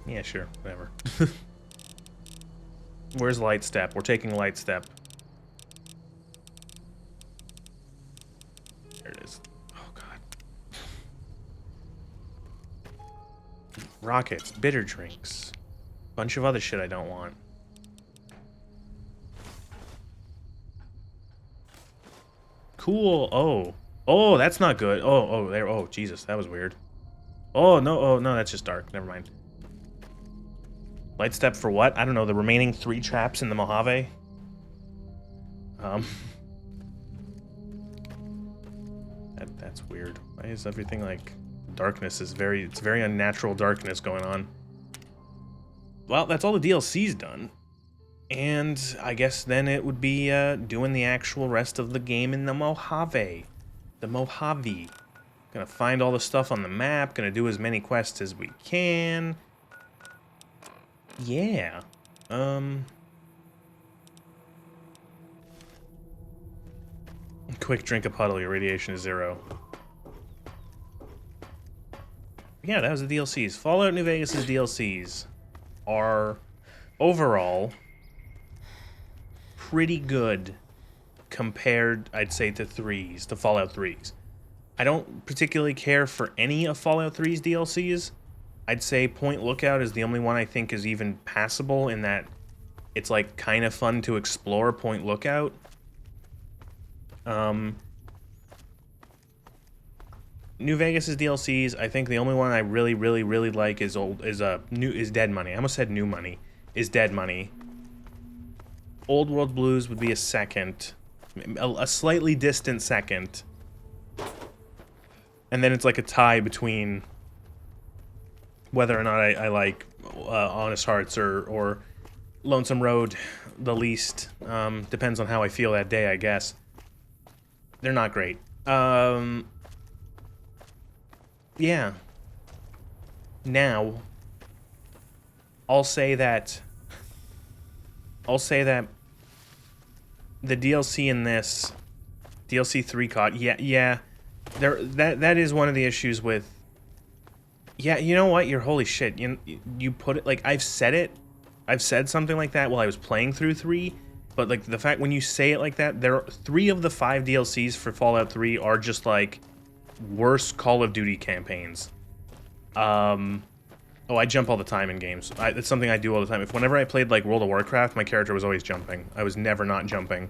Yeah, sure, whatever. Where's Light Step? We're taking Light Step. There it is. Oh, God. rockets, bitter drinks, bunch of other shit I don't want. Cool. Oh, that's not good. There. Oh, Jesus, that was weird. Oh no, that's just dark. Never mind. Light step for what? I don't know. The remaining 3 traps in the Mojave. That's weird. Why is everything like darkness is very? It's very unnatural darkness going on. Well, that's all the DLC's done. And I guess then it would be doing the actual rest of the game in the Mojave. The Mojave. Gonna find all the stuff on the map. Gonna do as many quests as we can. Yeah. Quick drink a puddle. Your radiation is 0. Yeah, that was the DLCs. Fallout New Vegas' DLCs are overall pretty good compared, I'd say, to Fallout 3's. I don't particularly care for any of Fallout 3's DLCs. I'd say Point Lookout is the only one I think is even passable in that it's like kind of fun to explore Point Lookout. New Vegas' DLCs, I think the only one I really like is Dead Money. I almost said New Money. Is Dead Money. Old World Blues would be a second. A slightly distant second. And then it's like a tie between whether or not I like Honest Hearts or Lonesome Road the least. Depends on how I feel that day, I guess. They're not great. Yeah. Now, I'll say that the DLC in this DLC 3 COD, yeah, that is one of the issues with. Yeah, you know what? Holy shit. You put it like I've said something like that while I was playing through 3, but like the fact when you say it like that, there are 3 of the 5 DLCs for Fallout 3 are just like worst Call of Duty campaigns. Oh, I jump all the time in games. It's something I do all the time. Whenever I played like World of Warcraft, my character was always jumping. I was never not jumping.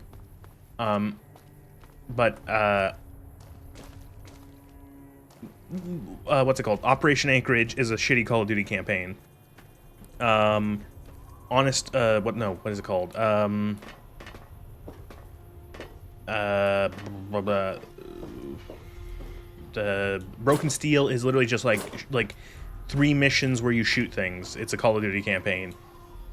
What's it called? Operation Anchorage is a shitty Call of Duty campaign. What is it called? Broken Steel is literally just like 3 missions where you shoot things. It's a Call of Duty campaign.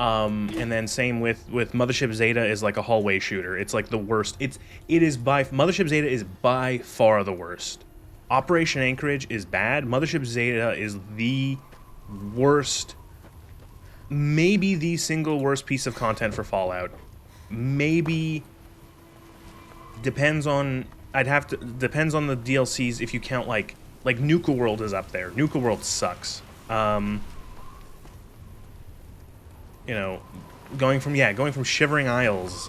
And then same with Mothership Zeta is like a hallway shooter. It's like the worst. Mothership Zeta is by far the worst. Operation Anchorage is bad. Mothership Zeta is the worst, maybe the single worst piece of content for Fallout. Maybe depends on the DLCs if you count like Nuka World is up there. Nuka World sucks. You know, going from Shivering Isles,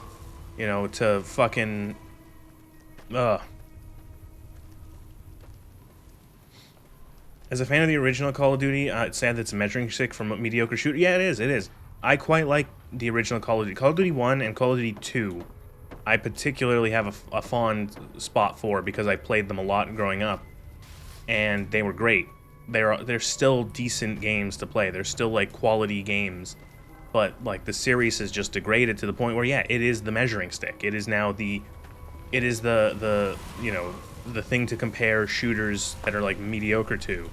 you know, to fucking As a fan of the original Call of Duty, it's sad that it's a measuring stick from a mediocre shooter. Yeah, it is. I quite like the original Call of Duty. Call of Duty 1 and Call of Duty 2, I particularly have a fond spot for because I played them a lot growing up. And they were great. They're still decent games to play. They're still, like, quality games. But, like, the series has just degraded to the point where, yeah, it is the measuring stick. It is now the you know, the thing to compare shooters that are, like, mediocre to.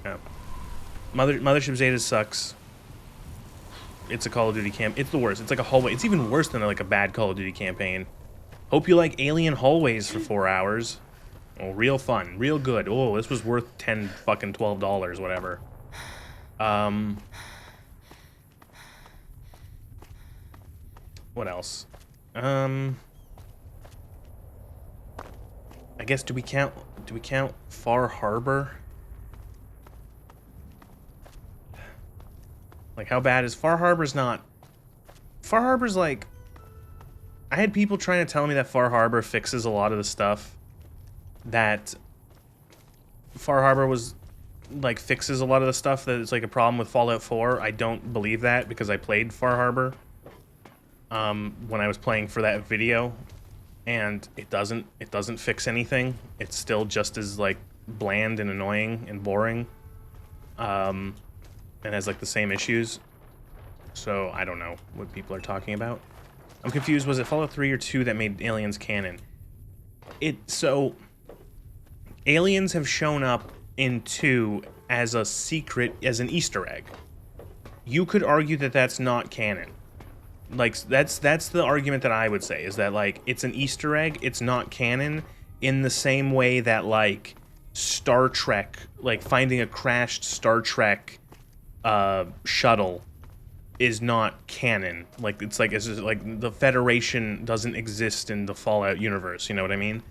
Yeah. Mothership Zeta sucks. It's a Call of Duty camp. It's the worst. It's like a hallway. It's even worse than like a bad Call of Duty campaign. Hope you like alien hallways for 4 hours. Oh, real fun. Real good. Oh, this was worth $12, whatever. What else? I guess do we count Far Harbor? Like, how bad is Far Harbor's not... Far Harbor's like... I had people trying to tell me that Far Harbor fixes a lot of the stuff that Far Harbor was like fixes a lot of the stuff that is like a problem with Fallout 4. I don't believe that because I played Far Harbor when I was playing for that video, and it doesn't fix anything. It's still just as like bland and annoying and boring, and has like the same issues. So I don't know what people are talking about. I'm confused. Was it Fallout 3 or 2 that made aliens canon? So aliens have shown up in 2 as a secret, as an Easter egg. You could argue that that's not canon. Like, that's the argument that I would say, is that, like, it's an Easter egg, it's not canon, in the same way that, like, Star Trek, like, finding a crashed Star Trek shuttle is not canon. Like, it's just, like, the Federation doesn't exist in the Fallout universe, you know what I mean?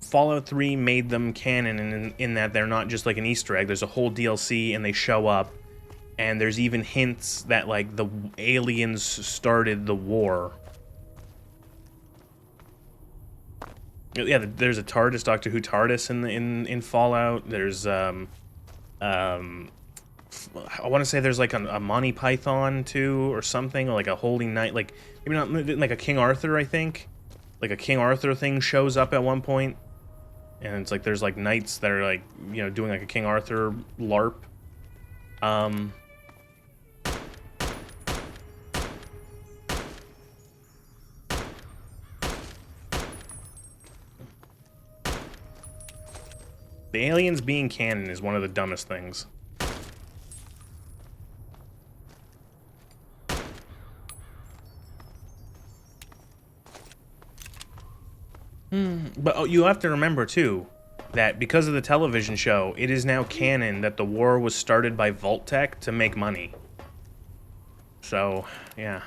Fallout 3 made them canon in that they're not just like an Easter egg. There's a whole DLC and they show up, and there's even hints that like the aliens started the war. Yeah, there's a TARDIS, Doctor Who TARDIS in Fallout. There's I want to say there's like a Monty Python too or something, or like a Holy Night, like maybe not, like a King Arthur, I think. Like a King Arthur thing shows up at one point. And it's like there's like knights that are like, you know, doing like a King Arthur LARP. The aliens being canon is one of the dumbest things. But you have to remember, too, that because of the television show, it is now canon that the war was started by Vault-Tec to make money. So, yeah.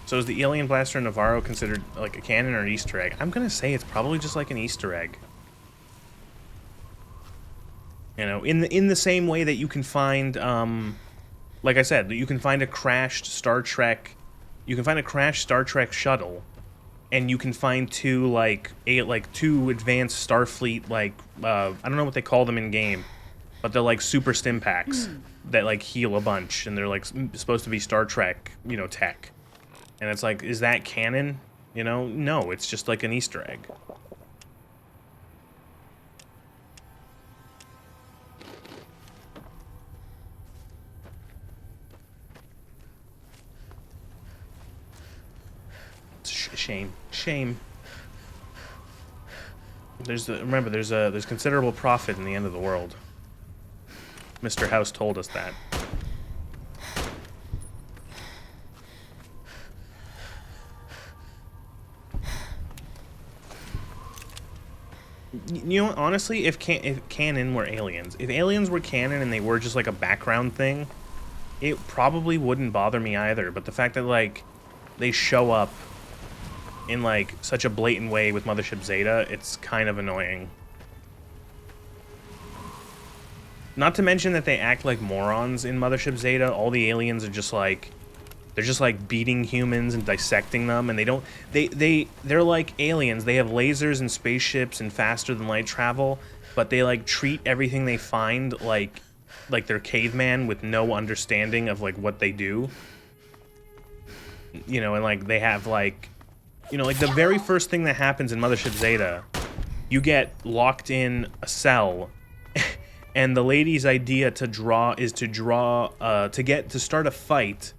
So is the Alien Blaster Navarro considered like a canon or an Easter egg? I'm gonna say it's probably just like an Easter egg. You know, in the same way that you can find, like I said, you can find a crashed Star Trek, shuttle, and you can find two two advanced Starfleet I don't know what they call them in game, but they're like super stim packs that like heal a bunch, and they're like supposed to be Star Trek, you know, tech, and it's like, is that canon? You know, no, it's just like an Easter egg. Shame. Remember, there's considerable profit in the end of the world. Mr. House told us that. You know, honestly, if canon were aliens, if aliens were canon and they were just like a background thing, it probably wouldn't bother me either. But the fact that like they show up in like such a blatant way with Mothership Zeta, it's kind of annoying. Not to mention that they act like morons in Mothership Zeta. All the aliens are just like, they're just like beating humans and dissecting them, and they're like aliens. They have lasers and spaceships and faster than light travel, but they like treat everything they find like they're caveman with no understanding of like what they do. You know, and like they have like, you know, like the very first thing that happens in Mothership Zeta, you get locked in a cell, and the lady's idea is to start a fight,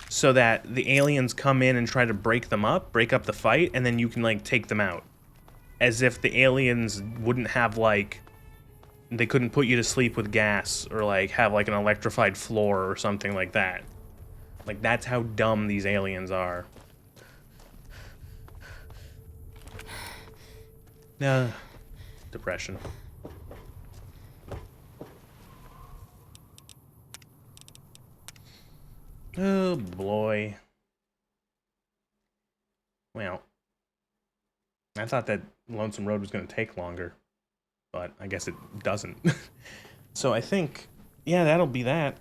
so that the aliens come in and try to break up the fight, and then you can like take them out. As if the aliens wouldn't have like, they couldn't put you to sleep with gas, or like have like an electrified floor or something like that. Like, that's how dumb these aliens are. Depression. Oh boy. Well, I thought that Lonesome Road was going to take longer, but I guess it doesn't. So I think, yeah, that'll be that.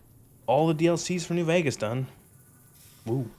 all the DLCs for New Vegas done. Woo.